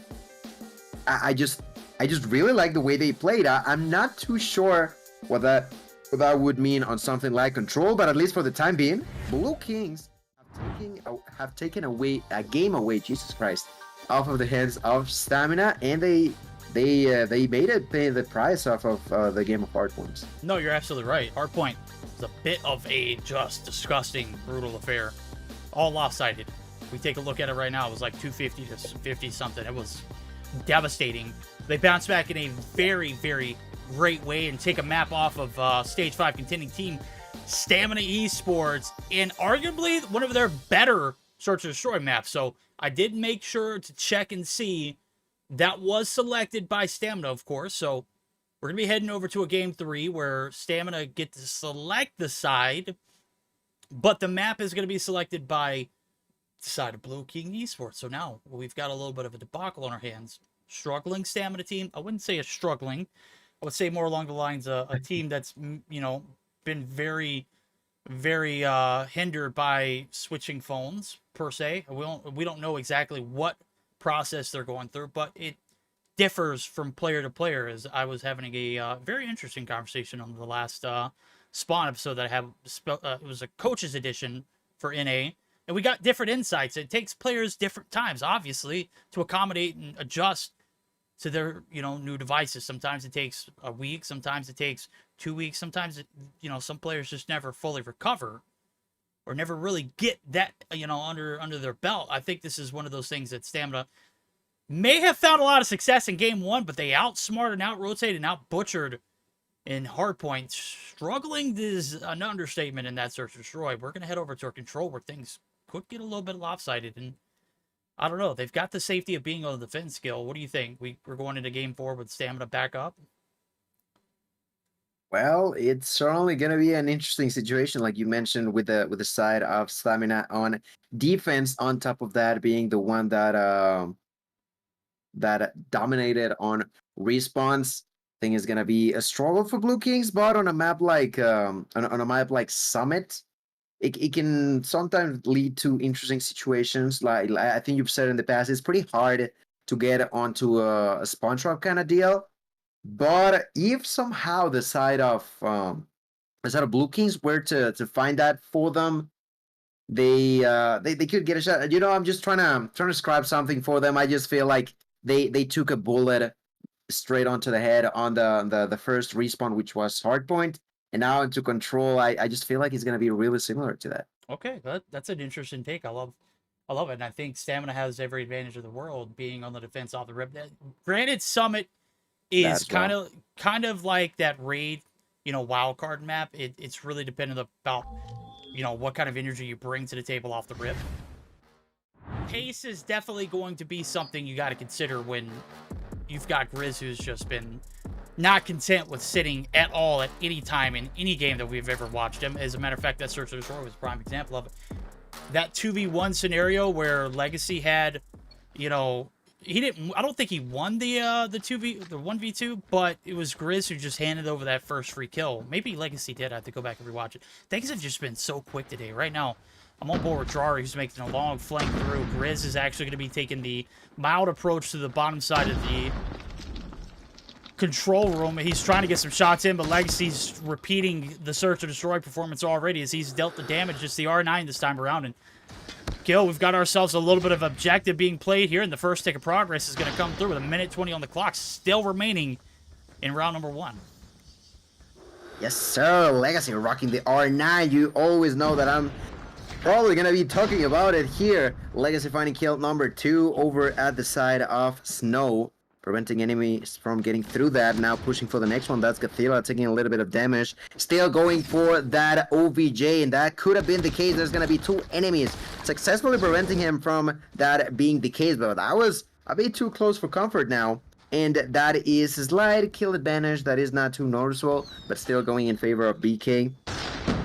I just really like the way they played. I'm not too sure what that would mean on something like Control, but at least for the time being, Blue Kings have taken away a game away, Jesus Christ, off of the hands of Stamina, and they made it pay the price off of the game of Hardpoints. No, you're absolutely right. Hardpoint is a bit of a just disgusting, brutal affair. All lopsided. We take a look at it right now. It was like 250 to 50 something. It was devastating. They bounced back in a very, very great way and take a map off of Stage 5 contending team Stamina Esports, and arguably one of their better Search and Destroy maps. So I did make sure to check and see that was selected by Stamina, of course. So we're going to be heading over to a game 3 where Stamina get to select the side, but the map is going to be selected by the side of Blue King Esports. So now we've got a little bit of a debacle on our hands. Struggling Stamina team. I wouldn't say a struggling. I would say more along the lines of a team that's, you know, been very, very hindered by switching phones, per se. We don't know exactly what process they're going through, but it differs from player to player. As I was having a very interesting conversation on the last Spawn episode that I have. It was a coach's edition for NA, and we got different insights. It takes players different times, obviously, to accommodate and adjust to their, you know, new devices. Sometimes it takes a week, sometimes it takes 2 weeks, sometimes it, you know, some players just never fully recover or never really get that, you know, under their belt. I think this is one of those things that Stamina may have found a lot of success in game 1, but they outsmarted and out-rotated and out-butchered in Hardpoint. Struggling is an understatement in that Search and Destroy. We're going to head over to our Control where things could get a little bit lopsided, and I don't know. They've got the safety of being on the defense skill. What do you think? We're going into game 4 with Stamina back up? Well, it's certainly going to be an interesting situation, like you mentioned, with the side of Stamina on defense. On top of that, being the one that dominated on respawns, I think is going to be a struggle for Blue Kings. But on a map like on a map like Summit, it can sometimes lead to interesting situations. Like I think you've said in the past, it's pretty hard to get onto a spawn trap kind of deal. But if somehow the side of Blue Kings were to find that for them, they could get a shot. You know, I'm just trying to describe something for them. I just feel like they took a bullet straight onto the head on the first respawn, which was Hardpoint. And now into Control, I just feel like it's going to be really similar to that. Okay, that's an interesting take. I love it. And I think Stamina has every advantage of the world being on the defense off the rip. Granted, Summit is kind of like that raid, you know, wild card map. It's really dependent about, you know, what kind of energy you bring to the table off the rip. Pace is definitely going to be something you got to consider when you've got Grizz, who's just been not content with sitting at all at any time in any game that we've ever watched him. As a matter of fact, that Search and Destroy was a prime example of it. That 2v1 scenario where Legacy had, you know, I don't think he won the 1v2, but it was Grizz who just handed over that first free kill. Maybe Legacy did. I have to go back and rewatch it. Things have just been so quick today. Right now, I'm on board with Drari, who's making a long flank through. Grizz is actually going to be taking the mild approach to the bottom side of the control room. He's trying to get some shots in, but Legacy's repeating the search and destroy performance already as he's dealt the damage. Just the R9 this time around. And Gil, we've got ourselves a little bit of objective being played here, and the first tick of progress is going to come through with 1:20 on the clock still remaining in round number 1. Yes, sir. Legacy rocking the R9. You always know that I'm probably going to be talking about it here. Legacy finding kill number 2 over at the side of Snow, preventing enemies from getting through that. Now pushing for the next one. That's Gathila taking a little bit of damage. Still going for that OVJ, and that could have been the case. There's going to be 2 enemies successfully preventing him from that being the case, but that was a bit too close for comfort now. And that is a slight kill advantage that is not too noticeable, but still going in favor of BK.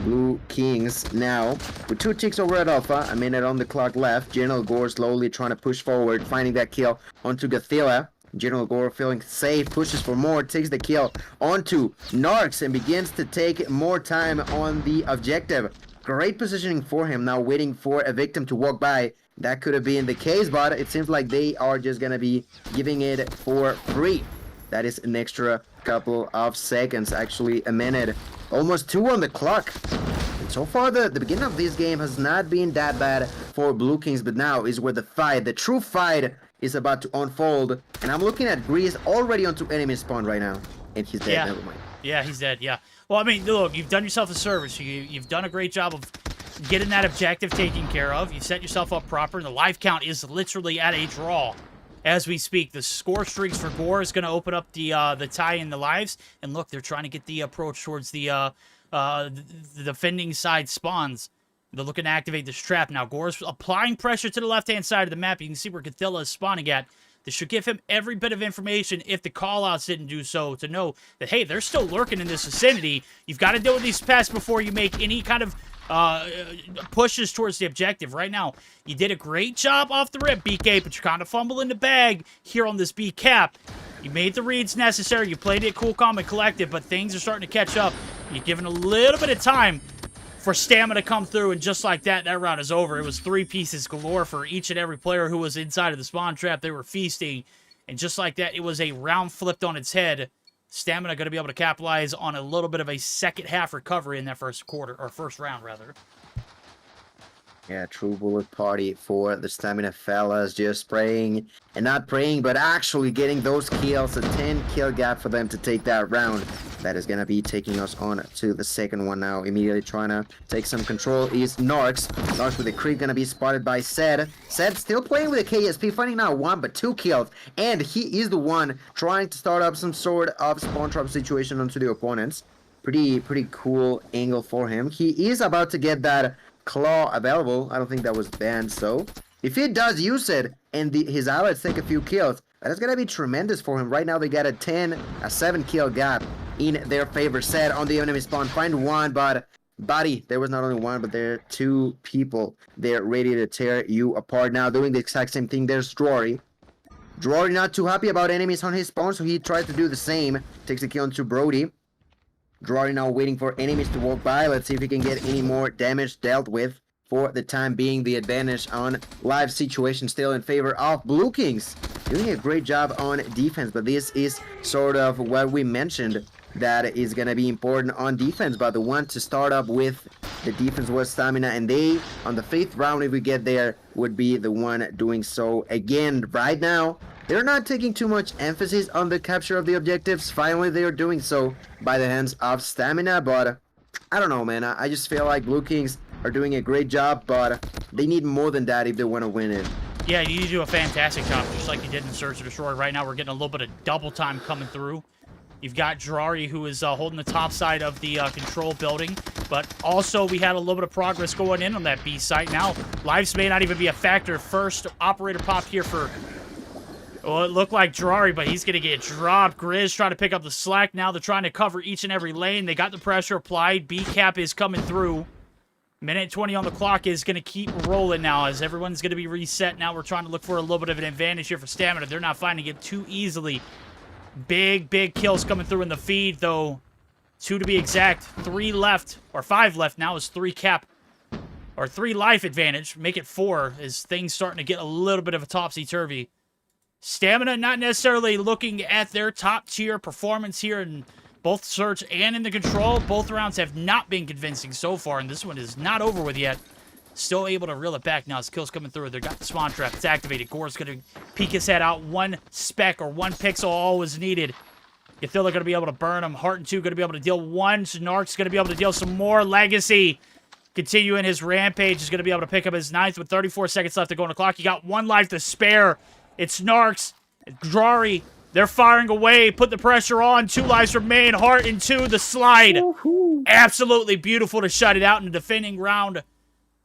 Blue Kings now with 2 ticks over at Alpha. A minute on the clock left. General Gore slowly trying to push forward, finding that kill onto Gathila. General Gore feeling safe, pushes for more, takes the kill onto Narcs and begins to take more time on the objective. Great positioning for him, now waiting for a victim to walk by. That could have been the case, but it seems like they are just gonna be giving it for free. That is an extra couple of seconds, actually a minute. Almost 2 on the clock. And so far, the beginning of this game has not been that bad for Blue Kings, but now is where the fight, the true fight, is about to unfold. And I'm looking at Grease already onto enemy spawn right now. And he's dead, never mind. Yeah, he's dead, yeah. Well, I mean, look, you've done yourself a service. You've done a great job of getting that objective taken care of. You set yourself up proper, and the life count is literally at a draw as we speak. The score streaks for Gore is going to open up the tie in the lives. And look, they're trying to get the approach towards the defending side spawns. They're looking to activate this trap. Now, Gore's applying pressure to the left-hand side of the map. You can see where Gathila is spawning at. This should give him every bit of information, if the callouts didn't do so, to know that, hey, they're still lurking in this vicinity. You've got to deal with these pests before you make any kind of pushes towards the objective. Right now, you did a great job off the rip, BK, but you're kind of fumbling the bag here on this B cap. You made the reads necessary. You played it cool, calm, and collected, but things are starting to catch up. You're given a little bit of time for stamina to come through, and just like that, that round is over. It was 3 pieces galore for each and every player who was inside of the spawn trap. They were feasting, and just like that, it was a round flipped on its head. Stamina going to be able to capitalize on a little bit of a second half recovery in that first quarter, or first round, rather. Yeah, true bullet party for the Stamina fellas, just praying, and not praying, but actually getting those kills. A 10 kill gap for them to take that round. That is going to be taking us on to the second one now. Immediately trying to take some control is Narcs. Narcs with the creep going to be spotted by Zed. Zed still playing with a KSP, finding now 1 but 2 kills. And he is the one trying to start up some sort of spawn trap situation onto the opponents. Pretty cool angle for him. He is about to get that claw available. I don't think that was banned, so if he does use it and his allies take a few kills, that is going to be tremendous for him. Right now they got a 7 kill gap in their favor. Zed on the enemy spawn, find 1, but buddy, there was not only 1, but there are 2 people. They're ready to tear you apart. Now doing the exact same thing, there's Drory. Drory not too happy about enemies on his spawn, so he tries to do the same. Takes a kill onto Brody. Drory now waiting for enemies to walk by. Let's see if he can get any more damage dealt with. For the time being, the advantage on live situation still in favor of Blue Kings. Doing a great job on defense, but this is sort of what we mentioned that is going to be important on defense. But the one to start up with the defense was Stamina, and they, on the 5th round, if we get there, would be the one doing so again. Right now, they're not taking too much emphasis on the capture of the objectives. Finally, they are doing so by the hands of Stamina, but I don't know, man. I just feel like Blue Kings are doing a great job, but they need more than that if they want to win it. Yeah, you need to do a fantastic job, just like you did in Search and Destroy. Right now, we're getting a little bit of double time coming through. You've got Drari, who is holding the top side of the control building, but also we had a little bit of progress going in on that B site. Now, lives may not even be a factor. First operator pop here for, well, it looked like Drari, but he's going to get dropped. Grizz trying to pick up the slack. Now they're trying to cover each and every lane. They got the pressure applied. B-cap is coming through. 1:20 on the clock is going to keep rolling now as everyone's going to be reset. Now we're trying to look for a little bit of an advantage here for Stamina. They're not finding it too easily. Big kills coming through in the feed, though. 2 to be exact. 3 left, or 5 left now is 3 cap, or 3 life advantage. Make it 4 as things starting to get a little bit of a topsy-turvy. Stamina not necessarily looking at their top tier performance here in both search and in the control. Both rounds have not been convincing so far, and this one is not over with yet. Still able to reel it back now as kills coming through. They've got the spawn trap. It's activated. Gore's going to peek his head out. 1 speck or 1 pixel all was needed. You feel they're going to be able to burn him. Heart and 2 going to be able to deal 1. Snark's going to be able to deal some more. Legacy continuing his rampage is going to be able to pick up his 9th with 34 seconds left to go on the clock. He got 1 life to spare. It's Snarks. Drari. They're firing away. Put the pressure on. 2 lives remain. Heart and 2. The slide. Absolutely beautiful to shut it out in the defending round.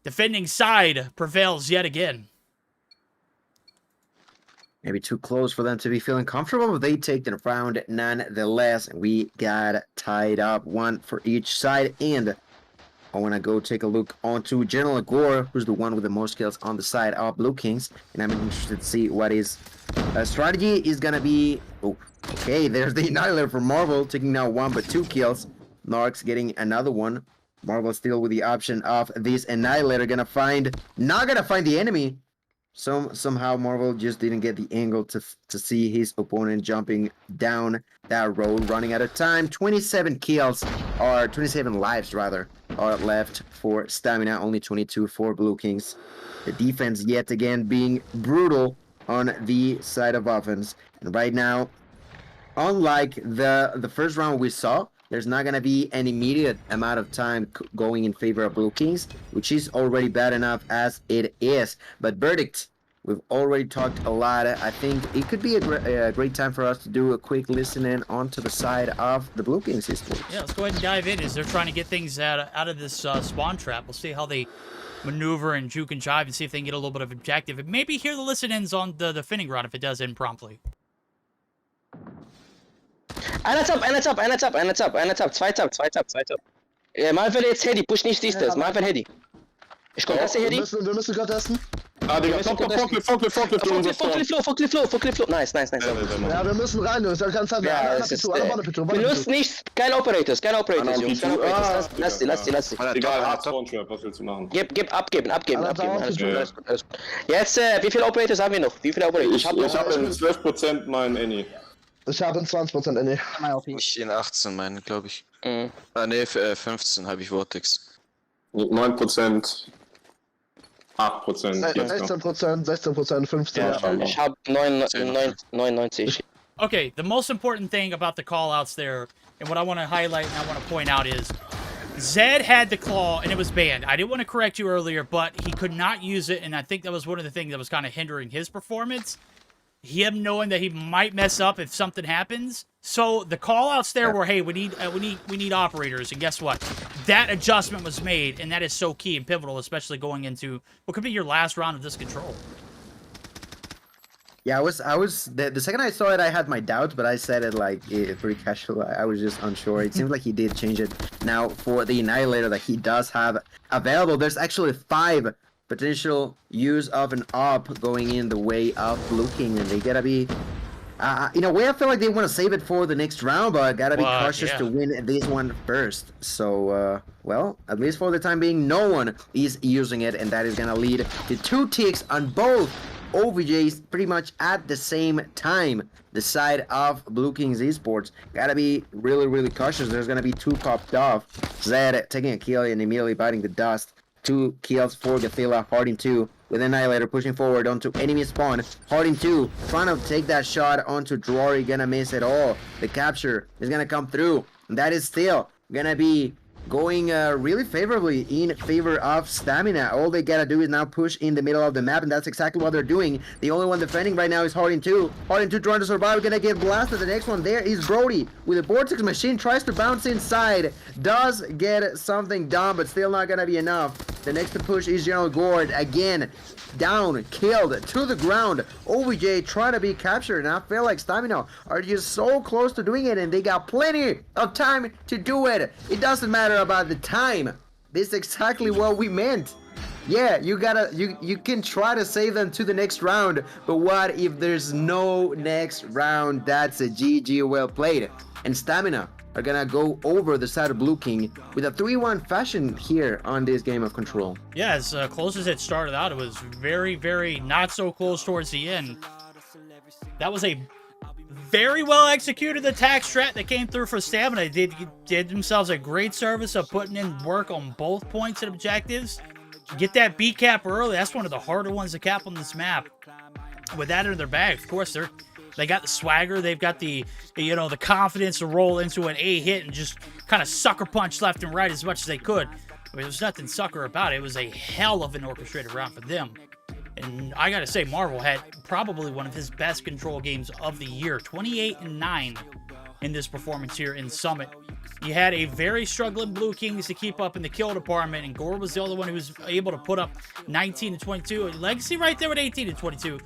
Defending side prevails yet again. Maybe too close for them to be feeling comfortable, but they take the round nonetheless. We got tied up, 1 for each side, and I want to go take a look onto General Gore, who's the one with the most kills on the side of Blue Kings, and I'm interested to see what his strategy is going to be. Oh, okay, there's the Annihilator for Marvel, taking now 1 but 2 kills. Narcs getting another one. Marvel still with the option of this Annihilator not gonna find the enemy. Somehow Marvel just didn't get the angle to see his opponent jumping down that road, running out of time. 27 kills, or 27 lives rather, are left for Stamina, only 22 for Blue Kings. The defense yet again being brutal on the side of offense. And right now, unlike the first round we saw, there's not going to be an immediate amount of time going in favor of Blue Kings, which is already bad enough as it is. But verdict, we've already talked a lot. I think it could be a great time for us to do a quick listening onto the side of the Blue Kings esports. Yeah, let's go ahead and dive in as they're trying to get things out of this spawn trap. We'll see how they maneuver and juke and jive and see if they can get a little bit of objective. And maybe hear the listen-ins on the defending round if it does end promptly. Einer top, 2 top. Mal will jetzt Hedy, push nicht das, mal will Hedy. Ich komm, das ist Hedy. Wir müssen gerade testen. Forklift, nice. Ja, wir müssen rein, Jungs. Kannst halt Ja, es ist, benutzt nicht, keine Operators, Jungs, keine Operators. Lass die. Egal, hart Spawn-Trap, was willst du machen? Abgeben. Alles gut. Jetzt, wie viele Operators haben wir noch? Wie viele Operators? Ich hab in 12% meinen Any. Ich habe in 20% NE. Ich in 18, meine, glaube ich. Ne, 15 habe ich Vortex. 9%. 8%. 16%, 15%. Ja, ich habe 99. Okay, the most important thing about the call-outs there, and what I want to highlight and I want to point out is, Zed had the claw, and it was banned. I didn't want to correct you earlier, but he could not use it, and I think that was one of the things that was kind of hindering his performance. Him knowing that he might mess up if something happens. So the call-outs there were, hey, we need operators, and guess what? That adjustment was made, and that is so key and pivotal, especially going into what could be your last round of this control. Yeah, I was the second I saw it, I had my doubts, but I said it like pretty casual. I was just unsure. It seems like he did change it now for the Annihilator that he does have available. There's actually 5 potential use of an op going in the way of Blue King, and they gotta be in a way I feel like they want to save it for the next round, but gotta be cautious to win this one first. So well, at least for the time being, no one is using it, and that is gonna lead to 2 ticks on both OVJs pretty much at the same time. The side of Blue Kings Esports gotta be really cautious. There's gonna be 2 popped off. Zed taking a kill and immediately biting the dust. 2 kills for Gothilla, Harding 2 with Annihilator pushing forward onto enemy spawn. Harding 2 trying to take that shot onto Drory, gonna miss it all. The capture is gonna come through, and that is still gonna be going really favorably in favor of Stamina. All they gotta do is now push in the middle of the map, and that's exactly what they're doing. The only one defending right now is Harding 2. Harding 2 trying to survive, gonna get blasted. The next one there is Brody with a Vortex Machine, tries to bounce inside, does get something done, but still not gonna be enough. The next to push is General Gord, again down, killed to the ground. OVJ trying to be captured, and I feel like Stamina are just so close to doing it, and they got plenty of time to do it. It doesn't matter about the time. This is exactly what we meant. Yeah, you can try to save them to the next round, but what if there's no next round? That's a GG well played. And Stamina are gonna go over the side of Blue King with a 3-1 fashion here on this game of Control. Yeah, as close as it started out, it was very not so close towards the end. That was a very well executed attack strat that came through for Stamina. They did themselves a great service of putting in work on both points and objectives. Get that B cap early. That's one of the harder ones to cap on this map. With that in their bag, of course, they got the swagger. They've got the confidence to roll into an A hit and just kind of sucker punch left and right as much as they could. I mean, there's nothing sucker about it. It was a hell of an orchestrated round for them. And I gotta say, Marvel had probably one of his best control games of the year. 28-9 in this performance here in Summit. You had a very struggling Blue Kings to keep up in the kill department, and Gore was the only one who was able to put up 19-22. Legacy right there with 18-22,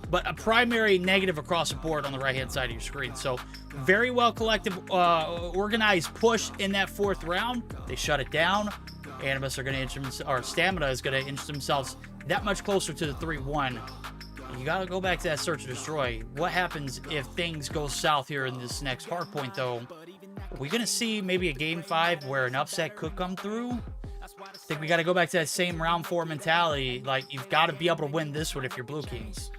but a primary negative across the board on the right-hand side of your screen. So very well collective, organized push in that fourth round. They shut it down. Animus are going to inch, or Stamina is going to inch themselves that much closer to the 3-1. You got to go back to that search and destroy. What happens if things go south here in this next hard point, though? Are we going to see maybe a game 5 where an upset could come through? I think we got to go back to that same round 4 mentality. Like, you've got to be able to win this one if you're Blue Kings.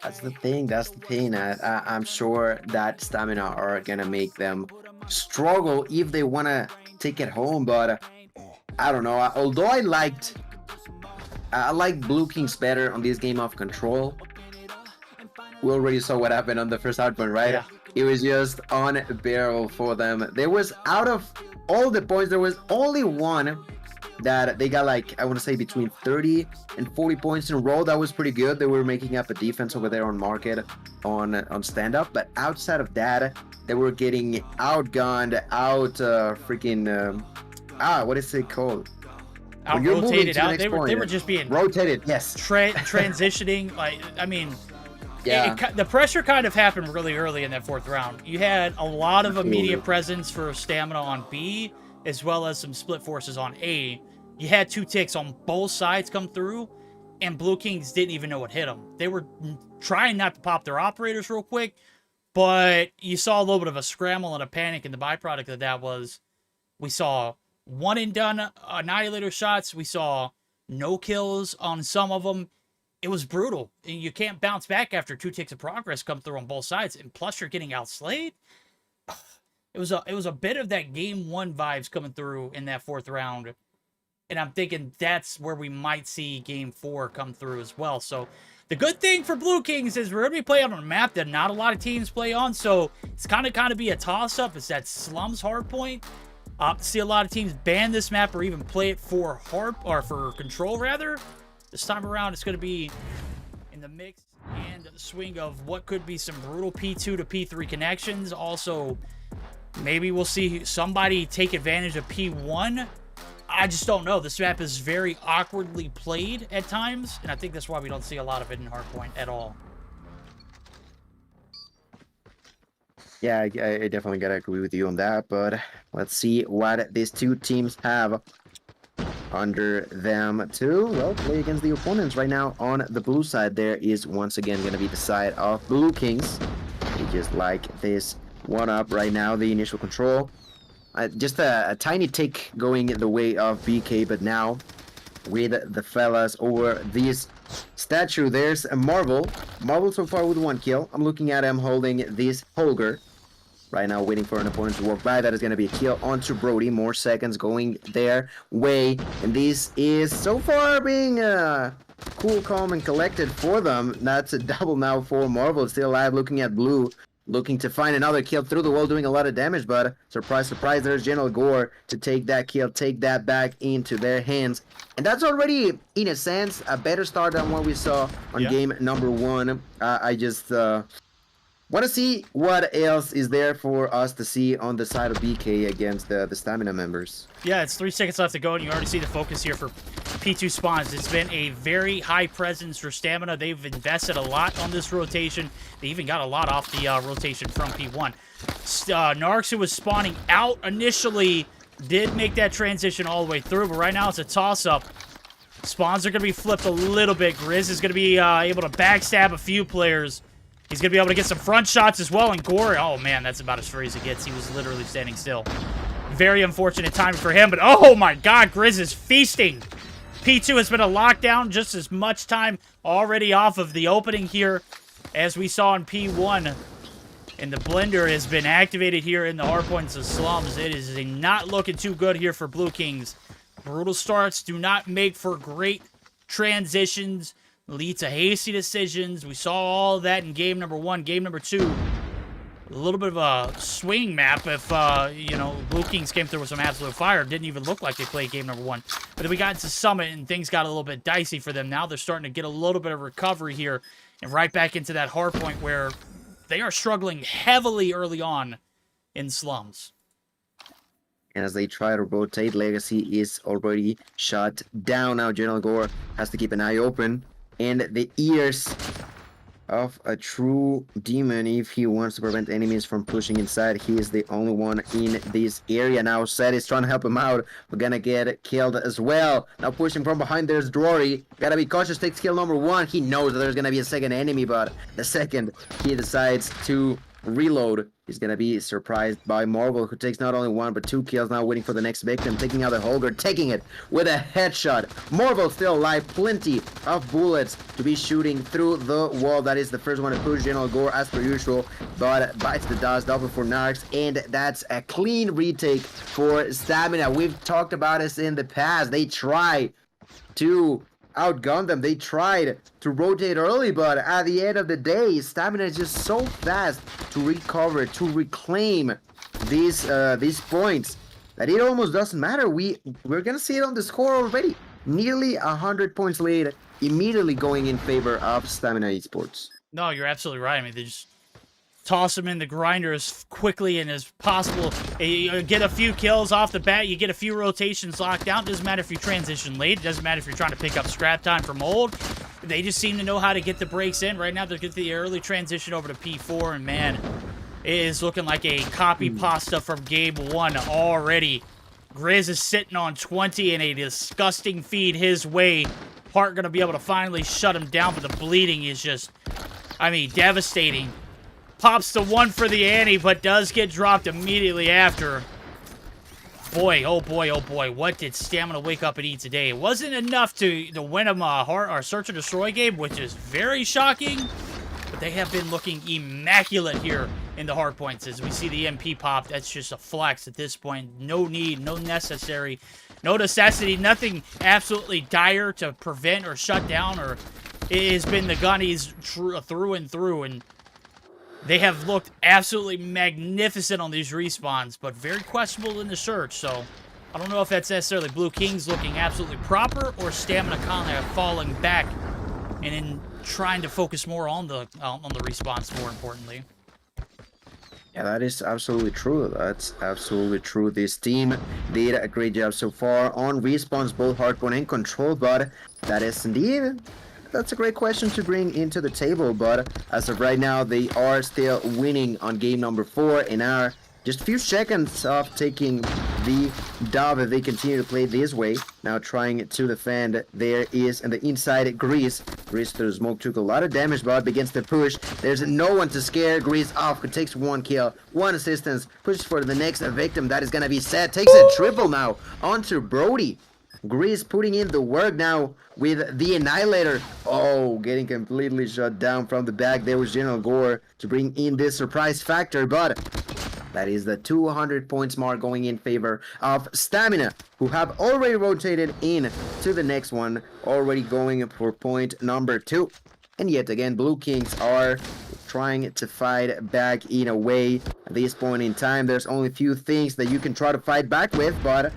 That's the thing. That's the thing. I'm sure that Stamina are going to make them struggle if they want to take it home. But I don't know. Although I like Blue Kings better on this game of control. We already saw what happened on the first hardpoint, right? Yeah. It was just unbearable for them. There was, out of all the points, there was only one that they got, like, I want to say between 30 and 40 points in a row. That was pretty good. They were making up a defense over there on market, on stand-up. But outside of that, they were getting outgunned, what is it called? Out-rotated out. They were just being rotated, yes. Transitioning. Like, I mean, yeah. The pressure kind of happened really early in that fourth round. You had a lot of immediate presence for Stamina on B, as well as some split forces on A. You had 2 ticks on both sides come through, and Blue Kings didn't even know what hit them. They were trying not to pop their operators real quick, but you saw a little bit of a scramble and a panic, and the byproduct of that was we saw one and done annihilator shots. We saw no kills on some of them. It was brutal. You can't bounce back after 2 ticks of progress come through on both sides, and plus you're getting outslayed. It was a bit of that game 1 vibes coming through in that fourth round, and I'm thinking that's where we might see game 4 come through as well. So the good thing for Blue Kings is we're going to be playing on a map that not a lot of teams play on, so it's kind of be a toss-up. It's that Slums hardpoint. See a lot of teams ban this map or even play it for for control rather. This time around, it's going to be in the mix and swing of what could be some brutal P2 to P3 connections. Also, maybe we'll see somebody take advantage of P1. I just don't know. This map is very awkwardly played at times, and I think that's why we don't see a lot of it in hardpoint at all. Yeah, I definitely gotta agree with you on that, but let's see what these 2 teams have under them to, well, play against the opponents. Right now on the blue side, there is once again going to be the side of Blue Kings. They just like this one up right now, the initial control. Just a tiny tick going the way of BK, but now with the fellas over this statue, there's a Marvel. Marvel so far with 1 kill. I'm looking at him holding this Holger. Right now, waiting for an opponent to walk by. That is going to be a kill onto Brody. More seconds going their way. And this is so far being cool, calm, and collected for them. That's a double now for Marvel. Still alive, looking at Blue. Looking to find another kill through the wall, doing a lot of damage. But surprise, surprise, there's General Gore to take that kill, take that back into their hands. And that's already, in a sense, a better start than what we saw on game number 1. I just... want to see what else is there for us to see on the side of BK against the Stamina members. Yeah, it's 3 seconds left to go, and you already see the focus here for P2 spawns. It's been a very high presence for Stamina. They've invested a lot on this rotation. They even got a lot off the rotation from P1. Narcs, who was spawning out initially, did make that transition all the way through, but right now it's a toss-up. Spawns are going to be flipped a little bit. Grizz is going to be able to backstab a few players. He's going to be able to get some front shots as well, and Gore, oh man, that's about as free as it gets. He was literally standing still. Very unfortunate timing for him, but oh my god, Grizz is feasting. P2 has been a lockdown, just as much time already off of the opening here. as we saw in P1, and the blender has been activated here in the hardpoints of slums. It is not looking too good here for Blue Kings. Brutal starts do not make for great transitions, lead to hasty decisions. We saw all of that in game number 1. Game number 2, a little bit of a swing map if, you know, Blue Kings came through with some absolute fire. Didn't even look like they played game number 1. But then we got into Summit, and things got a little bit dicey for them. Now they're starting to get a little bit of recovery here, and right back into that hard point where they are struggling heavily early on in slums. And as they try to rotate, Legacy is already shut down. Now General Gore has to keep an eye open. And the ears of a true demon, if he wants to prevent enemies from pushing inside, he is the only one in this area. Now Seth is trying to help him out. We're gonna get killed as well. Now pushing from behind, there's Drory. Gotta be cautious, takes kill number 1. He knows that there's gonna be a second enemy, but the second he decides to reload, he's gonna be surprised by Marvel, who takes not only 1 but 2 kills. Now waiting for the next victim, taking out the Holger, taking it with a headshot. Marvel still alive, plenty of bullets to be shooting through the wall. That is the first one to push General Gore as per usual, but bites the dust. Double for Narcs, and that's a clean retake for Stamina. We've talked about this in the past. They try to outgun them. They tried to rotate early, but at the end of the day, Stamina is just so fast to recover, to reclaim these points, that it almost doesn't matter. We're gonna see it on the score already. Nearly 100 points lead, immediately going in favor of Stamina Esports. No, you're absolutely right. I mean, they just toss them in the grinder as quickly and as possible. You get a few kills off the bat. You get a few rotations locked down. Doesn't matter if you transition late. It doesn't matter if you're trying to pick up scrap time from old. They just seem to know how to get the breaks in. Right now, they're getting the early transition over to P4, and man, it is looking like a copy pasta from game 1 already. Grizz is sitting on 20 and a disgusting feed his way. Hart going to be able to finally shut him down, but the bleeding is just, I mean, devastating. Pops the 1 for the Annie, but does get dropped immediately after. Boy, oh boy, oh boy. What did Stamina wake up and eat today? It wasn't enough to win him our Search and Destroy game, which is very shocking. But they have been looking immaculate here in the hard points. As we see the MP pop, that's just a flex at this point. No need, no necessary, no necessity, nothing absolutely dire to prevent or shut down. Or it has been the gunnies through and through, and they have looked absolutely magnificent on these respawns, but very questionable in the search. So I don't know if that's necessarily Blue Kings looking absolutely proper, or Stamina kind of falling back and in trying to focus more on the respawns, more importantly. Yeah, that is absolutely true. That's absolutely true. This team did a great job so far on respawns, both hardpoint and control, but that is indeed... That's a great question to bring into the table, but as of right now, they are still winning on game number 4 and are just a few seconds off taking the dub if they continue to play this way. Now trying to defend, there is on the inside Grease. Grease through smoke took a lot of damage, but begins to push. There's no one to scare Grease off. It takes 1 kill, 1 assistance, pushes for the next victim. That is gonna be Seth. Takes a triple now onto Brody. Grease putting in the work now with the Annihilator. Oh, getting completely shut down from the back. There was General Gore to bring in this surprise factor, but that is the 200 points mark going in favor of Stamina, who have already rotated in to the next one, already going for point number 2. And yet again, Blue Kings are trying to fight back in a way. At this point in time, there's only a few things that you can try to fight back with, but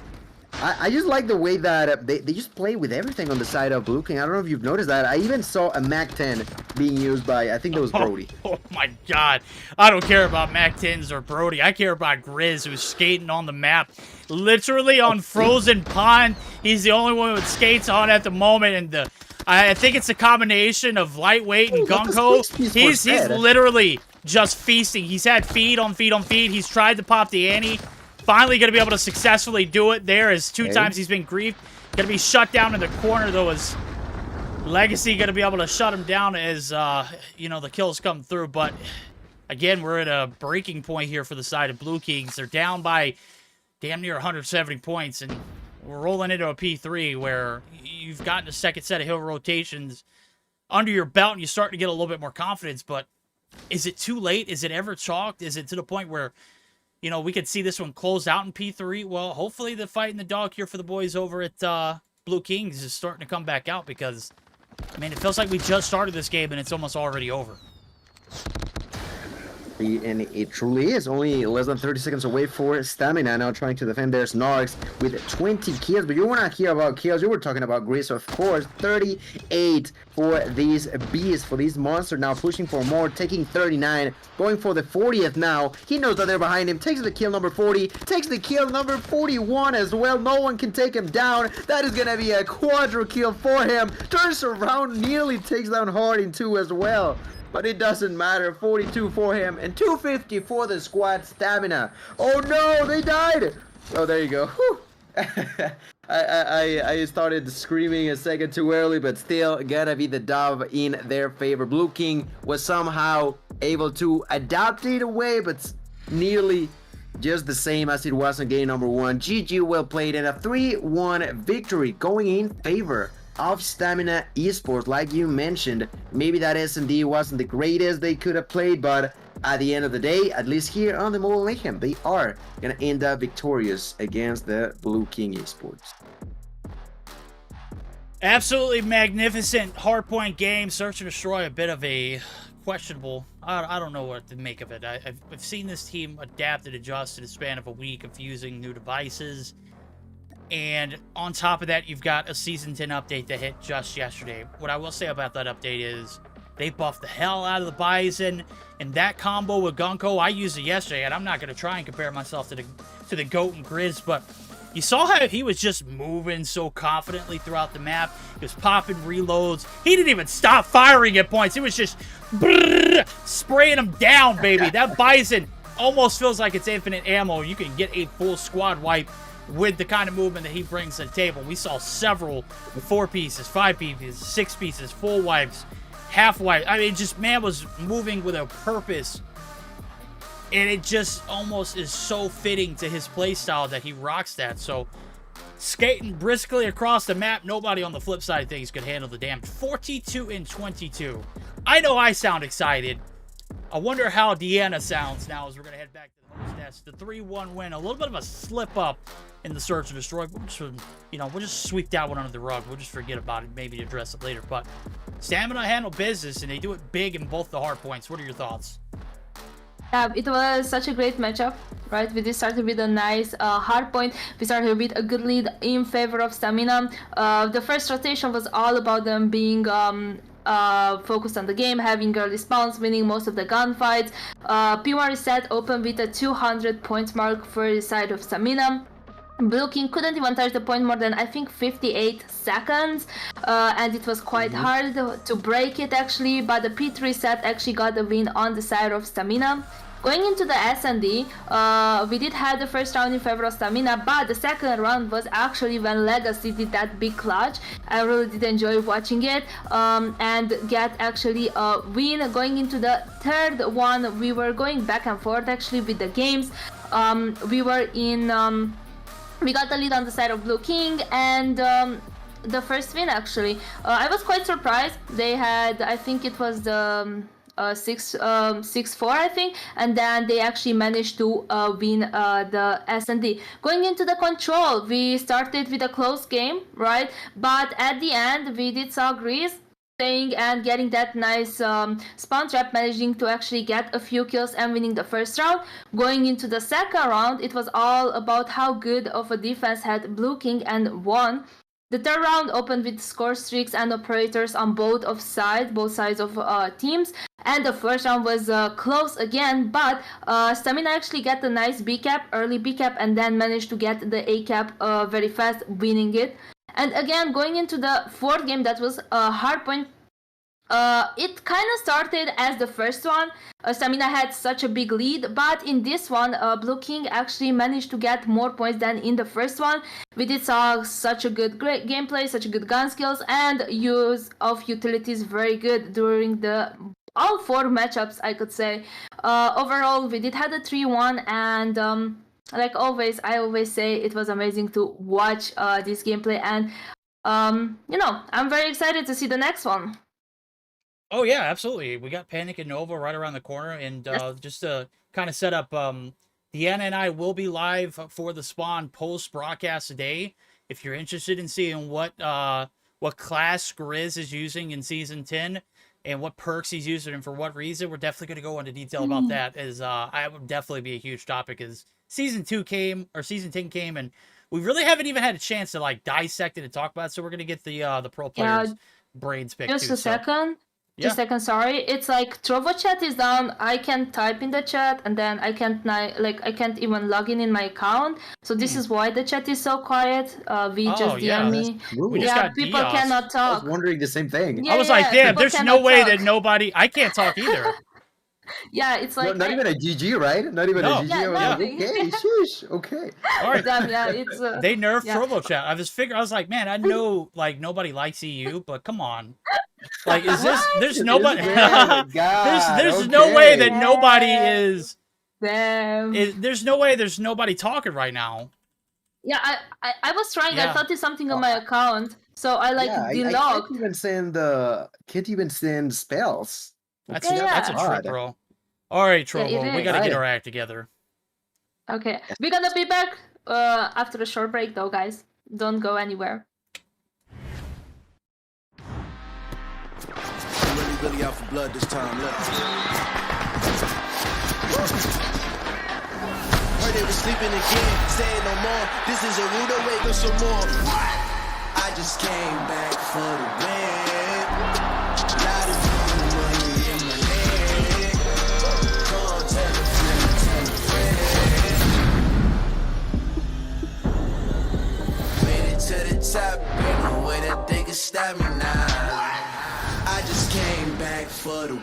I just like the way that they just play with everything on the side of Blue King. I don't know if you've noticed that. I even saw a MAC-10 being used by, I think it was Brody. Oh my god. I don't care about MAC-10s or Brody. I care about Grizz, who's skating on the map. Literally on Frozen Pond. He's the only one with skates on at the moment, and I think it's a combination of lightweight and gung-ho. He's literally just feasting. He's had feed on feed on feed. He's tried to pop the Annie. Finally going to be able to successfully do it there, as 2 times he's been griefed. Going to be shut down in the corner, though, as Legacy going to be able to shut him down as, you know, the kills come through. But, again, we're at a breaking point here for the side of Blue Kings. They're down by damn near 170 points, and we're rolling into a P3 where you've gotten a second set of hill rotations. under your belt and you start to get a little bit more confidence. But is it too late? Is it ever chalked? Is it to the point where, you know, we could see this one close out in P3? Well, hopefully the fight in the dog here for the boys over at Blue Kings is starting to come back out, because, I mean, it feels like we just started this game and it's almost already over. And it truly is. Only less than 30 seconds away for Stamina now trying to defend. There's Narx with 20 kills, but you were not here about kills. You were talking about Grease, of course. 38 for these beasts, for these monsters now pushing for more, taking 39, going for the 40th now. He knows that they're behind him, takes the kill number 40, takes the kill number 41 as well. No one can take him down. That is going to be a quadra kill for him. Turns around, nearly takes down Hard in 2 as well. But it doesn't matter. 42 for him and 250 for the squad. Stamina. Oh no, they died. Oh, there you go. I started screaming a second too early, but still gotta be the dove in their favor. Blue King was somehow able to adapt it away, but nearly just the same as it was in game number 1. GG, well played, and a 3-1 victory going in favor of Stamina Esports. Like you mentioned, maybe that S&D wasn't the greatest they could have played, but at the end of the day, at least here on the Mobile Mayhem, they are gonna end up victorious against the Blue King Esports. Absolutely magnificent hardpoint game. Search and Destroy, a bit of a questionable. I don't know what to make of it. I've seen this team adapt and adjust in a span of a week of using new devices. And on top of that, you've got a Season 10 update that hit just yesterday. What I will say about that update is they buffed the hell out of the Bison, and that combo with Gunko, I used it yesterday, and I'm not going to try and compare myself to the GOAT and Grizz, but you saw how he was just moving so confidently throughout the map. He was popping reloads. He didn't even stop firing at points. It was just spraying them down, baby. That Bison almost feels like it's infinite ammo. You can get a full squad wipe with the kind of movement that he brings to the table. We saw several 4 pieces, 5 pieces, 6 pieces, full wipes, half wipes. I mean, just man was moving with a purpose. And it just almost is so fitting to his playstyle that he rocks that. So, skating briskly across the map, nobody on the flip side of things could handle the damage. 42 and 22. I know I sound excited. I wonder how Deanna sounds now as we're going to head back to the hostess. The 3-1 win. A little bit of a slip up in the Search and Destroy. We'll just sweep that one under the rug. We'll just forget about it, maybe address it later. But Stamina handle business, and they do it big in both the hard points. What are your thoughts? It was such a great matchup, right? We did start with a nice hard point. We started with a good lead in favor of Stamina. The first rotation was all about them being focused on the game, having early spawns, winning most of the gunfights. P1 reset opened with a 200 point mark for the side of Stamina. Blue King couldn't even touch the point more than, I think, 58 seconds, and it was quite hard to break it actually, but the P3 set actually got the win on the side of Stamina. Going into the S&D, we did have the first round in favor of Stamina, but the second round was actually when Legacy did that big clutch. I really did enjoy watching it, and get actually a win. Going into the third one, we were going back and forth actually with the games. We got the lead on the side of Blue King, and the first win actually. I was quite surprised. They had, I think it was the 6-4, I think, and then they actually managed to win the S&D. Going into the control, we started with a close game, right? But at the end, we did saw Grease staying and getting that nice spawn trap, managing to actually get a few kills and winning the first round. Going into the second round, it was all about how good of a defense had Blue King and won. The third round opened with score streaks and operators on both sides of teams, and the first round was close again, but Stamina actually got a nice B cap, early B cap, and then managed to get the A cap very fast, winning it. And again, going into the fourth game, that was a hard point. It kind of started as the first one. Stamina had such a big lead, but in this one, Blue King actually managed to get more points than in the first one. We did saw such a great gameplay, such a good gun skills, and use of utilities very good during all 4 matchups, I could say. Overall, we did have the 3-1, and like always, I always say it was amazing to watch this gameplay, and I'm very excited to see the next one. Oh yeah, absolutely. We got Panic and Nova right around the corner, and just to kind of set up, Deanna and I will be live for the Spawn post broadcast today. If you're interested in seeing what class Grizz is using in season 10 and what perks he's using and for what reason, we're definitely going to go into detail about that. As I would definitely be a huge topic as season 10 came, and we really haven't even had a chance to like dissect it and talk about it. So we're going to get the pro players' brains picked. Just too, a second. Just a second, sorry. It's like Trovo chat is down. I can type in the chat, and then I can't even log in my account. So this is why the chat is so quiet. We just DM me. We just got people Dios. cannot I was talk. wondering the same thing. Yeah, I was like, damn, people there's no cannot way talk. that nobody. I can't talk either. Yeah, it's like Not even a GG, right? Not even No. a GG. Yeah, I was like, nothing. okay, sheesh, okay. All right. Damn, yeah, it's They nerfed yeah. Trovo chat. I was like, man, I know like nobody likes EU, but come on. Like, is this? There's nobody. There's no way that nobody is. Damn. There's no way there's nobody talking right now. Yeah, I was trying. Yeah. I thought it's something on my account, so I like I delogged. can't even send spells. That's Yeah, that's a yeah. trip, bro. All right, Trovo, it we is. gotta get Right. our act together. Okay, we're gonna be back after a short break, though, guys. Don't go anywhere. Really out for blood this time. Look. Heard they was sleeping again, saying no more. This is a rude awakening some more. I just came back for the win. Lot of money in my head. Come on, tell a friend. Made it to the top, ain't no way that they can stop me now. I just came back for the win.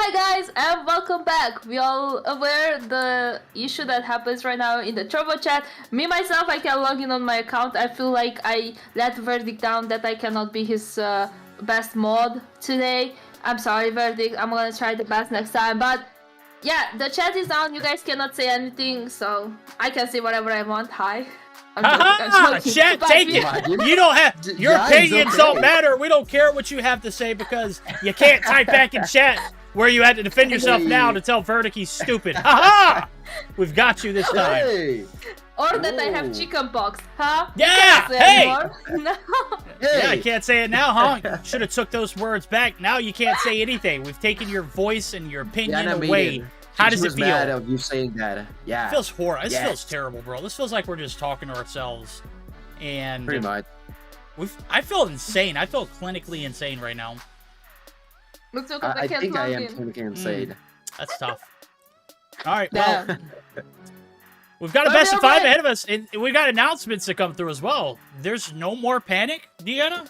Hi guys, and welcome back. We all aware the issue that happens right now in the turbo chat. Me myself, I can log in on my account. I feel like I let Verdict down that I cannot be his best mod today. I'm sorry, Verdict. I'm gonna try the best next time. But yeah, the chat is down. You guys cannot say anything, so I can say whatever I want. Hi. Ha chat, take it. You don't have your opinions don't matter. We don't care what you have to say because you can't type back in chat where you had to defend yourself now to tell Verdict he's stupid. Ha! We've got you this time. Hey. Or that I have chicken pox, huh? Yeah! Hey! No. Yeah, I can't say it now, huh? Should have took those words back. Now you can't say anything. We've taken your voice and your opinion away. How does it feel? Mad of you saying that. Yeah. It feels horrible. This feels terrible, bro. This feels like we're just talking to ourselves. And Pretty much. I feel insane. I feel clinically insane right now. I think I am clinically insane. That's tough. All right, well, we've got a best of 5 ahead of us, and we've got announcements to come through as well. There's no more panic, Deanna?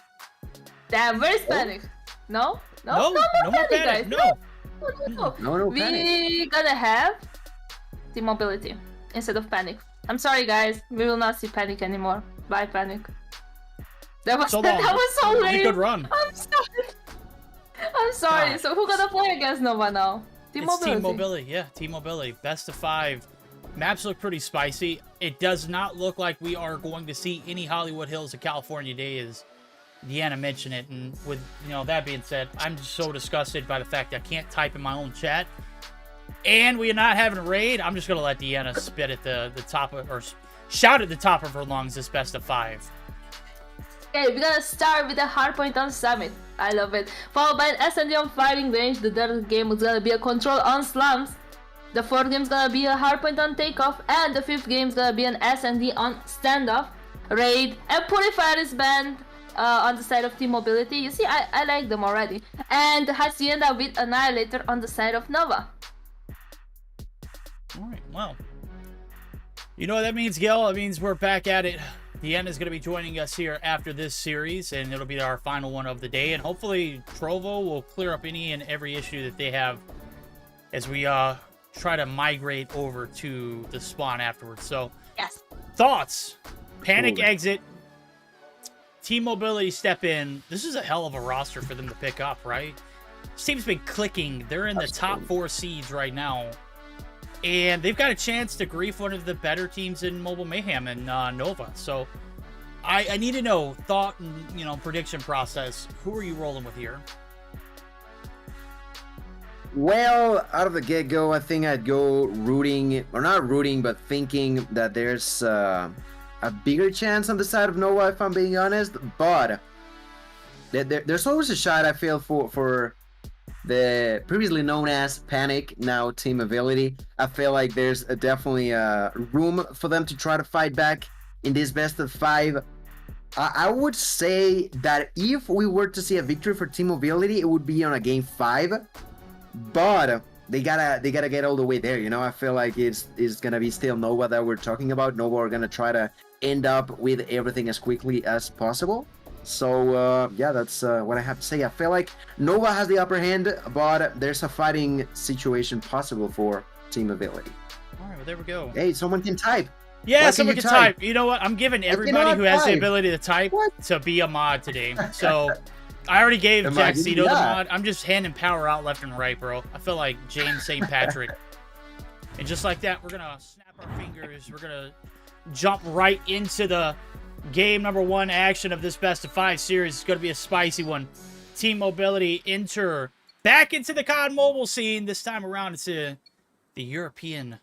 Damn, where's panic? No more panic, guys. No we panic. gonna have the mobility instead of panic. I'm sorry, guys. We will not see panic anymore. Bye, panic. That was so lame. Good run. I'm sorry. Gosh. So who gonna play against Nova now? Team Mobility. Yeah, Team Mobility. Best of 5. Maps look pretty spicy. It does not look like we are going to see any Hollywood Hills of California Day, as Deanna mentioned it. And with that being said, I'm just so disgusted by the fact that I can't type in my own chat. And we are not having a raid. I'm just gonna let Deanna spit at the top of, or shout at the top of her lungs this best of 5. Okay, we're gonna start with a hardpoint on Summit. I love it. Followed by an S&D on firing range. The third game is gonna be a control on slums. The fourth game is gonna be a hardpoint on takeoff, and the fifth game is gonna be an S&D on standoff. Raid and Purifier is banned on the side of Team Mobility. You see, I like them already. And Hacienda with Annihilator on the side of Nova. Alright, well. You know what that means, Gil? It means we're back at it. Deanna is going to be joining us here after this series, and it'll be our final one of the day. And hopefully, Trovo will clear up any and every issue that they have as we try to migrate over to the spawn afterwards. So, yes. Thoughts? Panic exit. Team Mobility step in. This is a hell of a roster for them to pick up, right? This team's been clicking. They're in the top 4 seeds right now. And they've got a chance to grief one of the better teams in Mobile Mayhem and Nova. So I need to know thought and prediction process. Who are you rolling with here? Well, out of the get-go, I think I'd go rooting, or not rooting, but thinking that there's a bigger chance on the side of Nova, if I'm being honest. But there's always a shot, I feel, for the previously known as Panic, now Team Ability. I feel like there's definitely room for them to try to fight back in this best of 5. I would say that if we were to see a victory for Team Mobility, it would be on a game 5. But they gotta get all the way there. I feel like it's gonna be still Nova that we're talking about. Nova are gonna try to end up with everything as quickly as possible. So, yeah, that's what I have to say. I feel like Nova has the upper hand, but there's a fighting situation possible for Team Ability. All right, well, there we go. Hey, someone can type. Yeah, someone can type. You know what? I'm giving everybody who has the ability to type to be a mod today. So, I already gave Jack Cito the mod. I'm just handing power out left and right, bro. I feel like James St. Patrick. And just like that, we're going to snap our fingers. We're going to jump right into the game number 1 action of this best of 5 series. It's going to be a spicy one. Team Mobility enter back into the COD Mobile scene. This time around, it's the European,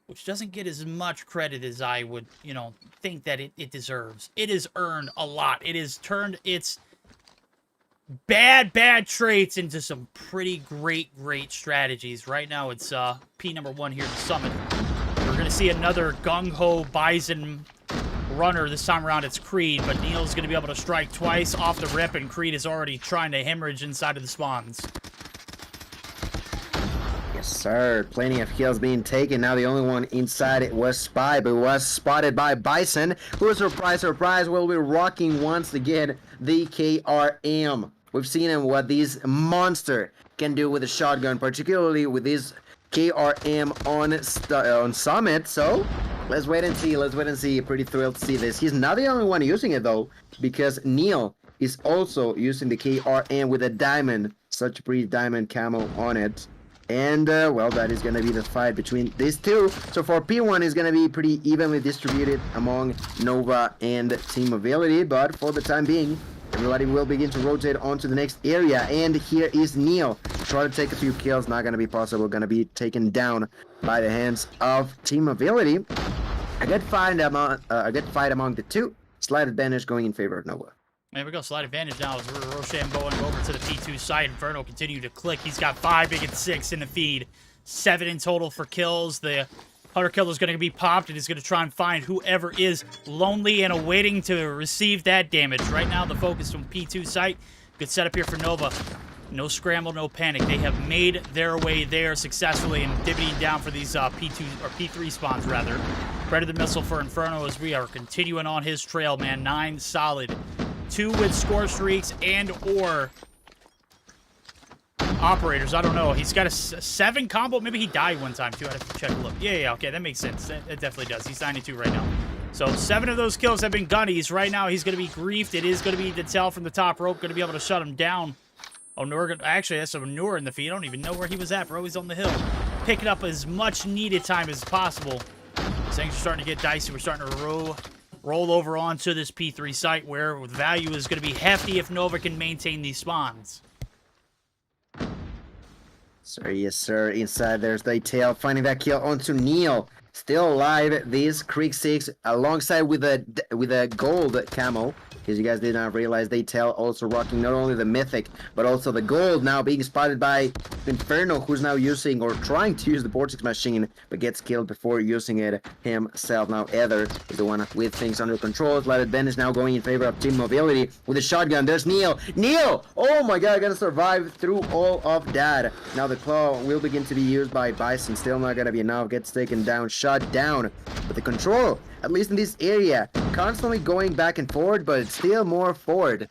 which doesn't get as much credit as I would, think that it deserves. It has earned a lot. It has turned its bad traits into some pretty great strategies. Right now, it's P number 1 here to Summit. We're going to see another gung-ho Bison runner. This time around it's Creed, but Neil's going to be able to strike twice off the rip, and Creed is already trying to hemorrhage inside of the spawns. Yes, sir. Plenty of kills being taken. Now the only one inside it was Spy, but was spotted by Bison, who, surprise, will be rocking once again the KRM. We've seen him what these monster can do with a shotgun, particularly with his KRM on Summit. So let's wait and see. Let's wait and see. Pretty thrilled to see this. He's not the only one using it though, because Neil is also using the KRM with a diamond, such a pretty diamond camo on it. And, well, that is going to be the fight between these two. So for P1, it's going to be pretty evenly distributed among Nova and Team Mobility. But for the time being, everybody will begin to rotate onto the next area. And here is Neil. Try to take a few kills. Not going to be possible. Going to be taken down by the hands of Team Mobility. A good fight among the two. Slight advantage going in favor of Nova. There we go, slight advantage now as Rochambeau over to the P2 side. Inferno continue to click. He's got 5, making 6 in the feed. 7 in total for kills. The Hunter Killer is going to be popped, and he's going to try and find whoever is lonely and awaiting to receive that damage. Right now, the focus from P2 site. Good setup here for Nova. No scramble, no panic. They have made their way there successfully and divvying down for these P2 or P3 spawns, rather. Predator missile for Inferno as we are continuing on his trail, man. 9 solid. 2 with score streaks and or operators. I don't know. He's got a 7 combo. Maybe he died one time, too. I'd have to check a look. Yeah, okay. That makes sense. It definitely does. He's 92 right now. So 7 of those kills have been gunnies. Right now, he's going to be griefed. It is going to be Detel from the top rope. Going to be able to shut him down. Oh, actually, that's a Noor in the feed. I don't even know where he was at, bro. He's on the hill. Picking up as much needed time as possible. Things are starting to get dicey. We're starting to roll over onto this P3 site where the value is going to be hefty if Nova can maintain these spawns. Sir, yes, sir. Inside there's the tail, finding that kill onto Neil. Still alive. This Creek 6 alongside with a gold camo. Because you guys did not realize, they tell also rocking not only the mythic but also the gold, now being spotted by Inferno, who's now using or trying to use the Vortex machine but gets killed before using it himself. Now Ether is the one with things under control. Slight advantage now going in favor of Team Mobility with a shotgun. There's Neil. Oh my god, gonna survive through all of that. Now the claw will begin to be used by Bison. Still not gonna be enough. Gets taken down, shot down. But the control, at least in this area, constantly going back and forward, but it's still more forward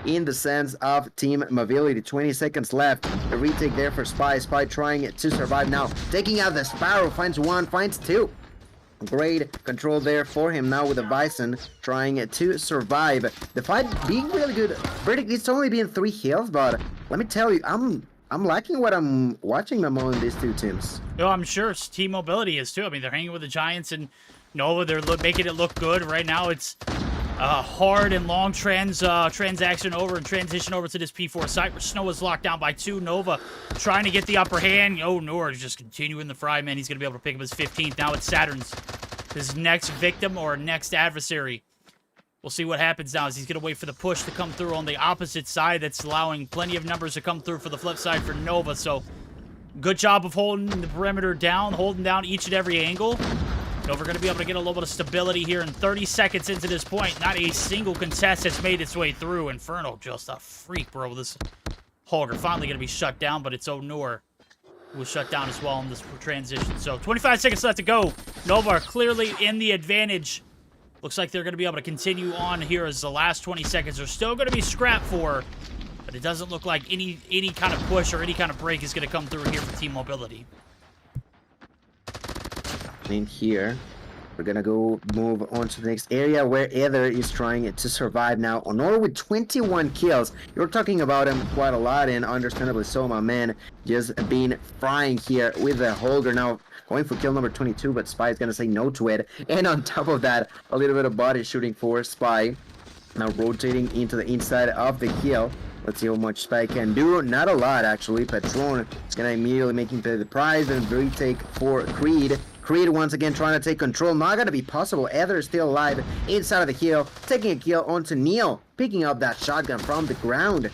in the sense of Team Mobility. 20 seconds left. A retake there for Spy. Spy trying to survive now. Taking out the Sparrow. Finds 1, finds 2. Great control there for him now with the Bison trying to survive. The fight being really good. Verdict, it's only been 3 kills, but let me tell you, I'm liking what I'm watching among these two teams. No, I'm sure Team Mobility is too. I mean, they're hanging with the Giants and Nova. They're making it look good. Right now, it's a hard and long transition over to this P4 site where Snow is locked down by 2. Nova trying to get the upper hand. Oh, Noor is just continuing the fry, man. He's going to be able to pick up his 15th. Now it's Saturn's, his next victim or next adversary. We'll see what happens now as he's going to wait for the push to come through on the opposite side. That's allowing plenty of numbers to come through for the flip side for Nova. So, good job of holding the perimeter down, holding down each and every angle. Nova going to be able to get a little bit of stability here in 30 seconds into this point. Not a single contest has made its way through. Inferno, just a freak, bro. This Holger finally going to be shut down, but it's Onur who was shut down as well in this transition. So, 25 seconds left to go. Nova are clearly in the advantage. Looks like they're going to be able to continue on here as the last 20 seconds are still going to be scrapped for. But it doesn't look like any kind of push or any kind of break is going to come through here for Team Mobility. In here, we're going to go move on to the next area where Ether is trying to survive now. Honor with 21 kills. You're talking about him quite a lot, and understandably so, my man. Just been frying here with the Holger now. Going for kill number 22, but Spy is going to say no to it. And on top of that, a little bit of body shooting for Spy. Now rotating into the inside of the kill. Let's see how much Spy can do. Not a lot, actually. Patron is going to immediately making the prize and retake for Creed. Creed once again trying to take control. Not going to be possible. Ether is still alive inside of the kill. Taking a kill onto Neil. Picking up that shotgun from the ground.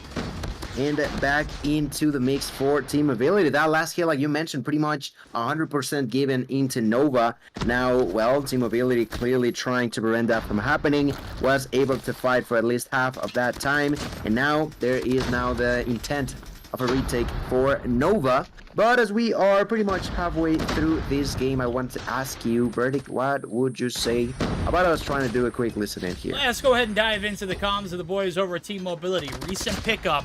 And back into the mix for Team Mobility. That last kill, like you mentioned, pretty much 100% given into Nova. Now, well, Team Mobility clearly trying to prevent that from happening. Was able to fight for at least half of that time. And now, there is now the intent of a retake for Nova. But as we are pretty much halfway through this game, I want to ask you, Verdict, what would you say about us trying to do a quick listen in here? Let's go ahead and dive into the comms of the boys over at Team Mobility. Recent pickup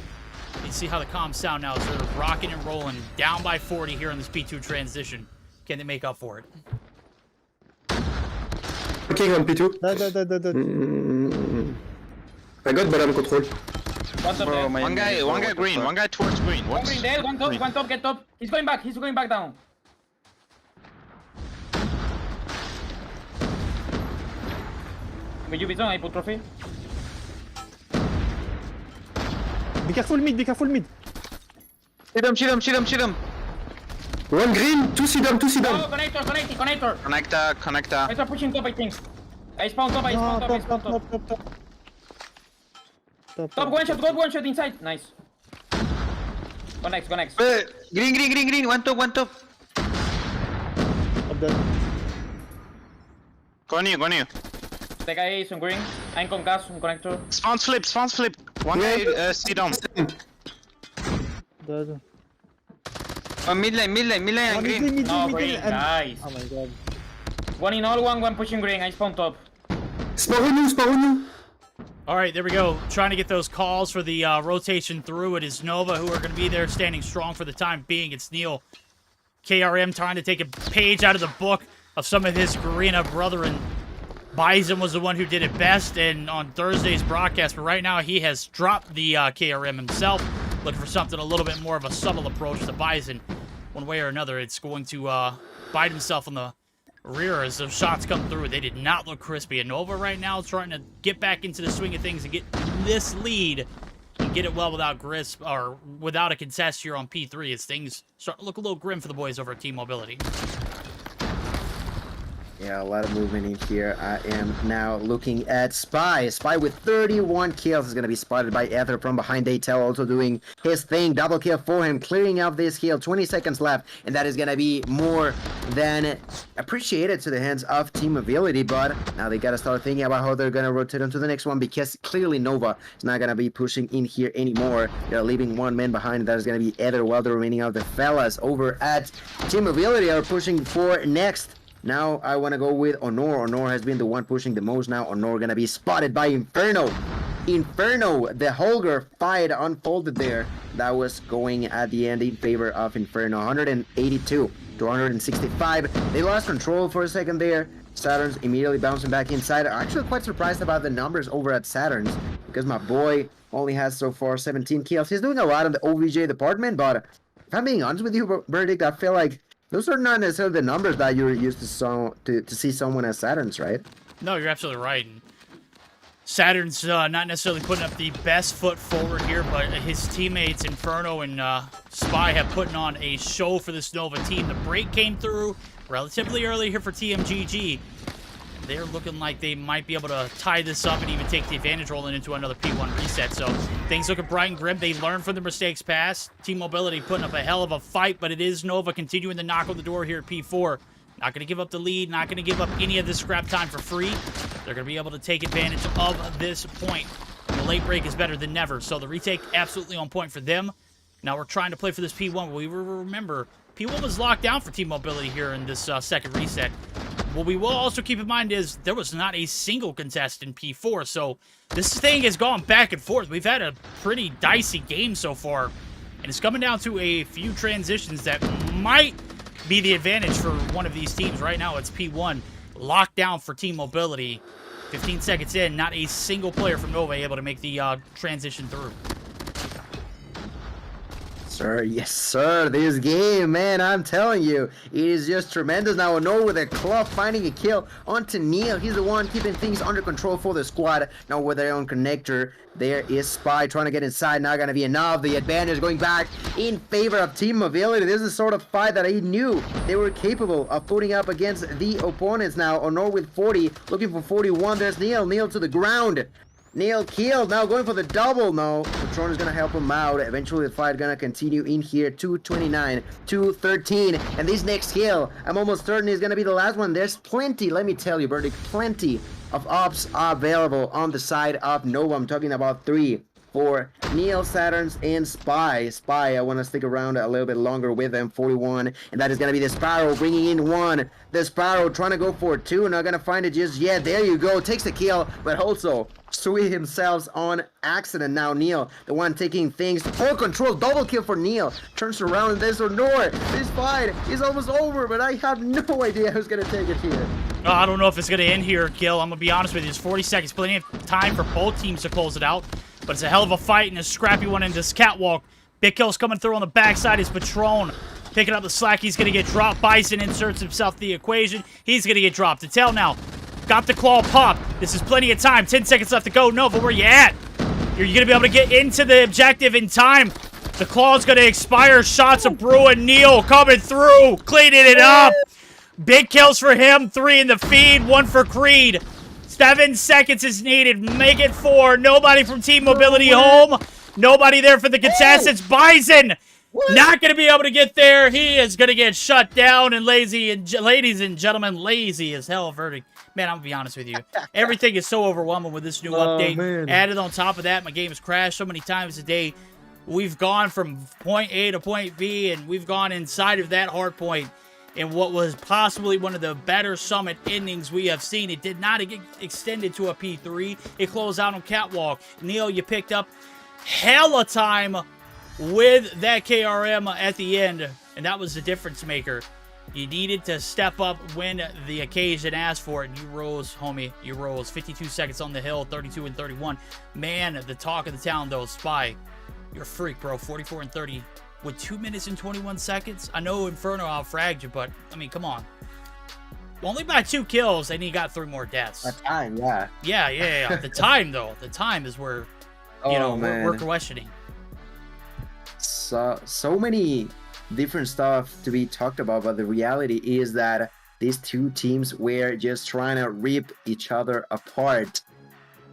You see how the comms sound now as they're rocking and rolling, down by 40 here in this P2 transition. Can they make up for it? Okay, on P2. Dead. I got bottom control. Bro, one guy green, one guy towards green. One green dead, one top, get top. He's going back down. Will you be done? I put trophy. Be careful mid. Shoot him. One green, two Xitium. Oh, connector. Connector. Connector pushing top, I think. I spawn top. Top, one shot inside. Nice. Go next. Green, one top. I'm dead. Go on you. The guy is on green. I'm con gas, on connector. Spawns flip. One guy, stay down. Dead. Mid lane and green. Mid No, lane, green, and... nice. Oh my god. One in all, one pushing green. I spawn top. Spawn on you. All right, there we go. Trying to get those calls for the rotation through. It is Nova who are going to be there standing strong for the time being. It's Neil. KRM trying to take a page out of the book of some of his Garena brethren. Bison was the one who did it best and on Thursday's broadcast, but right now he has dropped the KRM himself, looking for something a little bit more of a subtle approach to Bison. One way or another, it's going to bite himself on the rear as those shots come through. They did not look crispy. And Nova right now is trying to get back into the swing of things and get this lead and get it well without or without a contest here on P3 as things start to look a little grim for the boys over at Team Mobility. Yeah, a lot of movement in here. I am now looking at Spy. Spy with 31 kills is going to be spotted by Ether from behind Daytel, also doing his thing. Double kill for him, clearing out this kill. 20 seconds left, and that is going to be more than appreciated to the hands of Team Mobility. But now they got to start thinking about how they're going to rotate on to the next one, because clearly Nova is not going to be pushing in here anymore. They're leaving one man behind, and that is going to be Ether, while the remaining of the fellas over at Team Mobility are pushing for next. Now I want to go with Honor. Honor has been the one pushing the most now. Honor going to be spotted by Inferno. Inferno, the Holger fight unfolded there. That was going at the end in favor of Inferno. 182 to 165. They lost control for a second there. Saturn's immediately bouncing back inside. I'm actually quite surprised about the numbers over at Saturn's, because my boy only has so far 17 kills. He's doing a lot in the OVJ department, but if I'm being honest with you, Verdict, I feel like those are not necessarily the numbers that you're used to see someone as Saturn's, right? No, you're absolutely right. And Saturn's not necessarily putting up the best foot forward here, but his teammates Inferno and Spy have put on a show for this Nova team. The break came through relatively early here for TMGG. They're looking like they might be able to tie this up and even take the advantage rolling into another P1 reset. So things looking bright and grim. They learned from the mistakes past. Team Mobility putting up a hell of a fight, but it is Nova continuing to knock on the door here at P4. Not going to give up the lead, not going to give up any of this scrap time for free. They're going to be able to take advantage of this point. The late break is better than never, so the retake absolutely on point for them. Now we're trying to play for this P1. We remember, P1 was locked down for Team Mobility here in this second reset. What we will also keep in mind is there was not a single contest in P4, so this thing has gone back and forth. We've had a pretty dicey game so far, and it's coming down to a few transitions that might be the advantage for one of these teams. Right now, it's P1 locked down for Team Mobility. 15 seconds in, not a single player from Nova able to make the transition through. Sir, yes, sir. This game, man, I'm telling you, it is just tremendous. Now, Honor with a club finding a kill onto Neil. He's the one keeping things under control for the squad. Now, with their own connector, there is Spy trying to get inside. Not going to be enough. The advantage going back in favor of Team Mobility. This is the sort of fight that he knew they were capable of putting up against the opponents. Now, Honor with 40, looking for 41. There's Neil. Neil to the ground. Neil killed. Now going for the double. No, Patron is going to help him out. Eventually the fight going to continue in here. 229, 213. And this next kill, I'm almost certain is going to be the last one. There's plenty, let me tell you, Verdict, plenty of ops are available on the side of Nova. I'm talking about 3, for Neil, Saturns, and Spy. Spy, I want to stick around a little bit longer with them, 41, and that is going to be the Sparrow bringing in 1. The Sparrow trying to go for 2, not going to find it just yet. There you go, takes the kill, but also sweet himself on accident. Now Neil, the one taking things full control, double kill for Neil, turns around and there's Nor. This fight is almost over, but I have no idea who's going to take it here. I don't know if it's going to end here, Gil. I'm going to be honest with you. There's 40 seconds, plenty of time for both teams to close it out. But it's a hell of a fight and a scrappy one in this catwalk. Big Kill's coming through on the backside. His Patron picking up the slack. He's going to get dropped. Bison inserts himself in the equation. He's going to get dropped. To tell now. Got the claw pop. This is plenty of time. 10 seconds left to go. Nova, where you at? You're going to be able to get into the objective in time. The claw's going to expire. Shots of Brew and Neil coming through. Cleaning it up. Big kills for him. 3 in the feed. 1 for Creed. 7 seconds is needed. Make it 4. Nobody from Team Mobility home. Nobody there for the contestants. Bison not going to be able to get there. He is going to get shut down. And ladies and gentlemen, lazy as hell verdict. Man, I'm going to be honest with you. Everything is so overwhelming with this new update. Man. Added on top of that, my game has crashed so many times a day. We've gone from point A to point B, and we've gone inside of that hard point. In what was possibly one of the better Summit endings we have seen. It did not get extended to a P3. It closed out on Catwalk. Neil, you picked up hella time with that KRM at the end, and that was the difference maker. You needed to step up when the occasion asked for it, and you rose, homie. You rose. 52 seconds on the hill, 32 and 31. Man, the talk of the town, though, Spy. You're a freak, bro. 44 and 30. With 2 minutes and 21 seconds? I know Inferno outfragged you, but, I mean, come on. Only by 2 kills, and he got 3 more deaths. A time, yeah. Yeah. The time, though. The time is where, you know, we're questioning. So many different stuff to be talked about, but the reality is that these two teams were just trying to rip each other apart.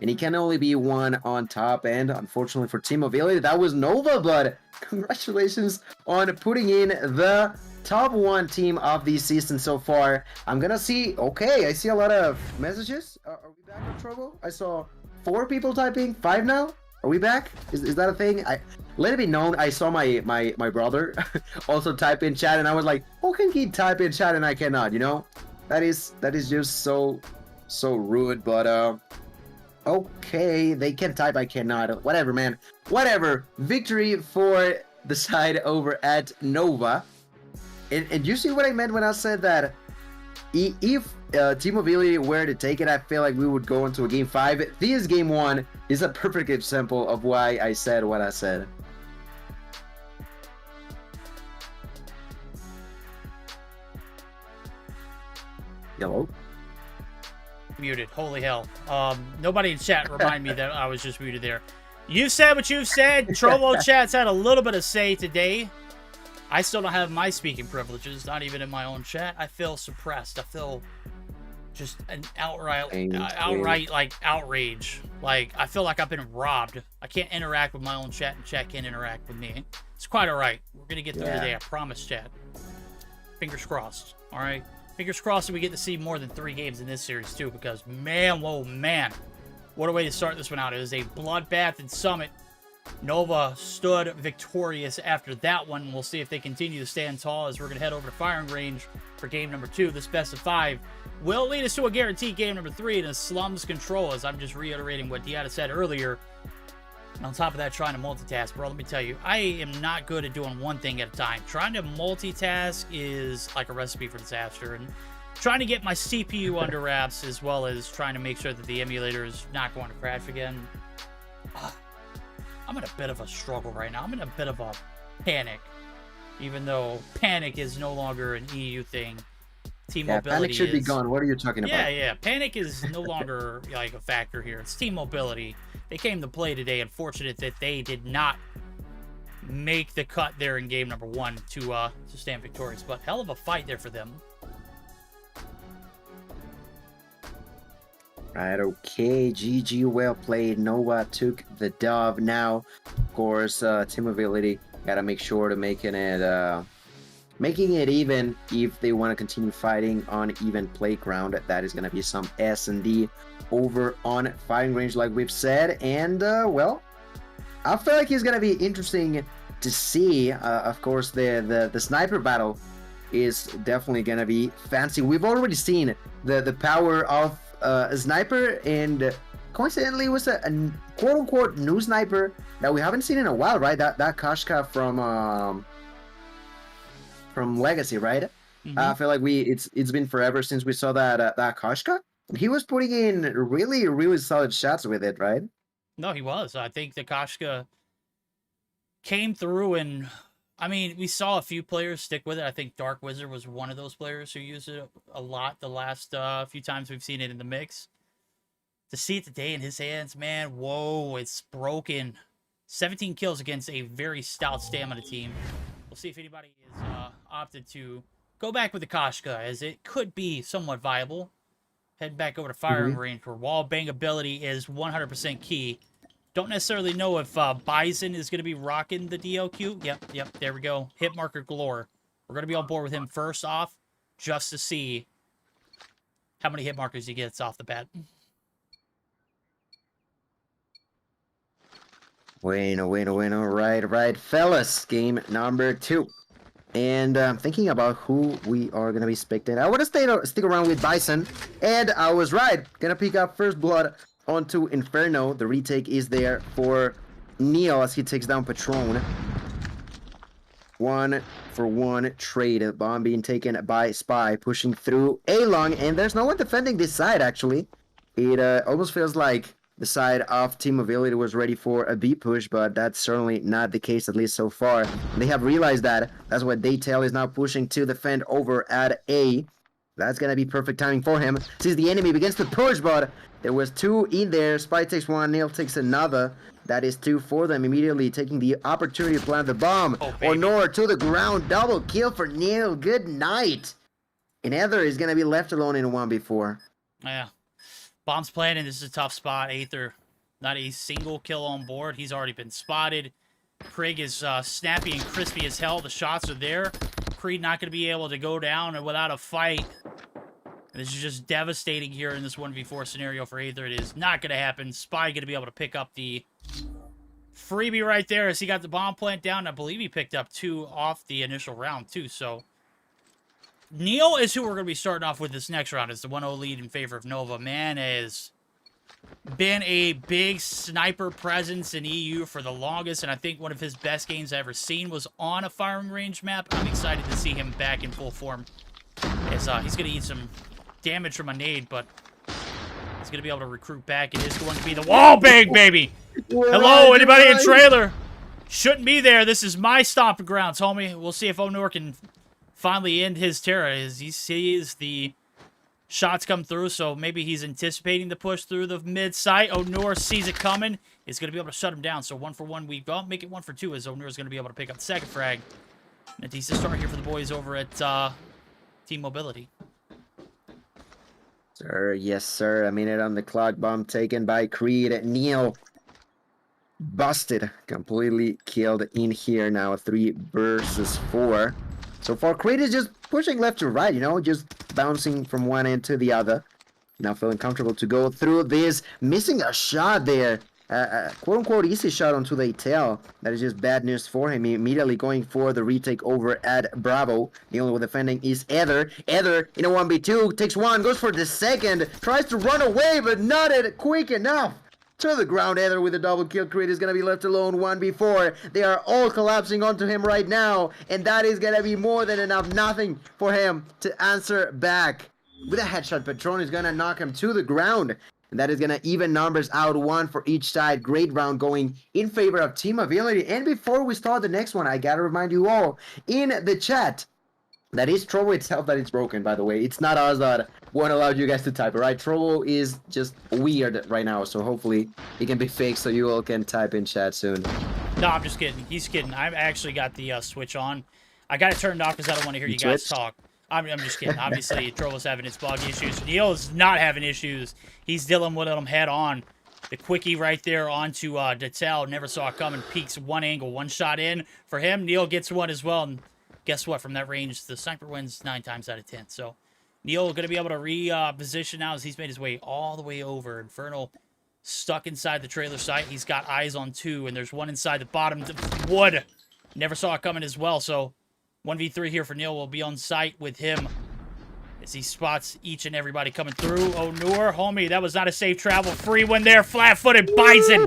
And it can only be one on top, and unfortunately for Team Mobility, that was Nova, but congratulations on putting in the top 1 team of the season so far. I'm gonna see, okay, I see a lot of messages. Are we back in trouble? I saw 4 people typing, 5 now? Are we back? Is that a thing? Let it be known, I saw my brother also type in chat, and I was like, how can he type in chat and I cannot, you know? That is just so rude, but okay, they can type, I cannot. Whatever, man. Whatever. Victory for the side over at Nova. And you see what I meant when I said that if Team Mobility were to take it, I feel like we would go into a Game 5. This Game 1 is a perfect example of why I said what I said. Hello? Muted. Holy hell. Nobody in chat remind me that I was just muted there. You said what you've said. Trovo chat's had a little bit of say today. I still don't have my speaking privileges, not even in my own chat. I feel suppressed. I feel just an outright like outrage. Like I feel like I've been robbed. I can't interact with my own chat, and chat can't interact with me. It's quite all right. We're gonna get through today. I promise, chat. Fingers crossed. All right. Fingers crossed that we get to see more than 3 games in this series, too, because, man, whoa, man. What a way to start this one out. It was a bloodbath in Summit. Nova stood victorious after that one. We'll see if they continue to stand tall as we're going to head over to firing range for game number 2. This best of 5 will lead us to a guaranteed game number 3 in a slums control, as I'm just reiterating what Diata said earlier. And on top of that, trying to multitask. Bro, let me tell you, I am not good at doing one thing at a time. Trying to multitask is like a recipe for disaster. And trying to get my CPU under wraps, as well as trying to make sure that the emulator is not going to crash again. I'm in a bit of a struggle right now. I'm in a bit of a panic. Even though panic is no longer an EU thing. Team Mobility panic should be gone. What are you talking about? Yeah. Panic is no longer like a factor here. It's Team Mobility. They came to play today. Unfortunate that they did not make the cut there in game number 1 to stand victorious. But hell of a fight there for them. Right, okay. GG, well played. Nova took the dub. Now, of course, Team Mobility got to make sure to making it even if they want to continue fighting on even playground. That is going to be some S&D over on firing range, like we've said. And, well, I feel like it's gonna be interesting to see. Of course, the sniper battle is definitely gonna be fancy. We've already seen the power of a sniper, and coincidentally, it was a quote unquote new sniper that we haven't seen in a while, right? That Kashka from Legacy, right? I feel like it's been forever since we saw that Kashka. He was putting in really solid shots with it, right? No, he was. I think the Kashka came through, and I mean, we saw a few players stick with it. I think Dark Wizard was one of those players who used it a lot the last few times we've seen it in the mix. To see it today in his hands, man, whoa, it's broken. 17 kills against a very stout stamina team. We'll see if anybody is opted to go back with the Kashka, as it could be somewhat viable. Heading back over to firing range, where wall bang ability is 100% key. Don't necessarily know if Bison is going to be rocking the DLQ. Yep, there we go. Hit marker galore. We're going to be on board with him first off, just to see how many hit markers he gets off the bat. Bueno. Right, fellas. Game number 2. And I'm thinking about who we are going to be spectating. I want to stick around with Bison. And I was right. Going to pick up First Blood onto Inferno. The retake is there for Neo as he takes down Patron. 1-for-1 trade. Bomb being taken by Spy. Pushing through A-Long. And there's no one defending this side, actually. It almost feels like the side of Team Mobility was ready for a B push, but that's certainly not the case, at least so far. They have realized that. That's what Daytail is now pushing to defend over at A. That's going to be perfect timing for him. Since the enemy begins to push, but there was 2 in there. Spy takes 1, Neil takes another. That is 2 for them, immediately taking the opportunity to plant the bomb. Honor to the ground. Double kill for Neil. Good night. And Ether is going to be left alone in a 1v4. Yeah. Bomb's planted. This is a tough spot. Aether, not a single kill on board. He's already been spotted. Krieg is snappy and crispy as hell. The shots are there. Creed not going to be able to go down without a fight. And this is just devastating here in this 1v4 scenario for Aether. It is not going to happen. Spy going to be able to pick up the freebie right there as he got the bomb plant down. I believe he picked up 2 off the initial round too. So Neil is who we're going to be starting off with this next round. It's the 1-0 lead in favor of Nova. Man has been a big sniper presence in EU for the longest, and I think one of his best games I've ever seen was on a firing range map. I'm excited to see him back in full form, as he's going to eat some damage from a nade, but he's going to be able to recruit back. It is going to be the wall bang, baby! Hello, anybody in trailer? Shouldn't be there. This is my stomping grounds, homie. We'll see if Onur can finally end his terror as he sees the shots come through, so maybe he's anticipating the push through the mid site. Onur sees it coming. He's going to be able to shut him down. So 1-for-1 we go. Make it 1-for-2 as Onur is going to be able to pick up the second frag. And a decent start here for the boys over at Team Mobility. Sir, yes, sir. A minute on the clock. Bomb taken by Creed. Neil busted. Completely killed in here now. 3 versus 4. So far, Creed is just pushing left to right, you know, just bouncing from one end to the other. Now feeling comfortable to go through this. Missing a shot there. Quote-unquote easy shot onto the tail. That is just bad news for him. Immediately going for the retake over at Bravo. The only one defending is Ether. Ether in a 1v2. Takes 1, goes for the second. Tries to run away, but not quick enough. To the ground, Ether with a double kill. Creed is going to be left alone 1v4. They are all collapsing onto him right now, and that is going to be more than enough. Nothing for him to answer back. With a headshot, Patron is going to knock him to the ground, and that is going to even numbers out, 1 for each side. Great round going in favor of Team Mobility. And before we start the next one, I got to remind you all in the chat, that is Trovo itself that is broken, by the way. It's not us that won't allow you guys to type, right? Trovo is just weird right now, so hopefully it can be fixed so you all can type in chat soon. No, I'm just kidding. He's kidding. I've actually got the switch on. I got it turned off because I don't want to hear you guys talk. I'm just kidding. Obviously, Trovo's having his bug issues. Neil's not having issues. He's dealing with them head on. The quickie right there onto Detel. Never saw it coming. Peeks one angle, 1 shot in. For him, Neil gets 1 as well. And guess what? From that range, the sniper wins 9 times out of 10. So Neil going to be able to reposition now as he's made his way all the way over. Infernal stuck inside the trailer site. He's got eyes on 2, and there's one inside the bottom wood. Never saw it coming as well, so 1v3 here for Neil will be on site with him as he spots each and everybody coming through. Oh, Noor, homie, that was not a safe travel. Free one there, flat-footed Bison.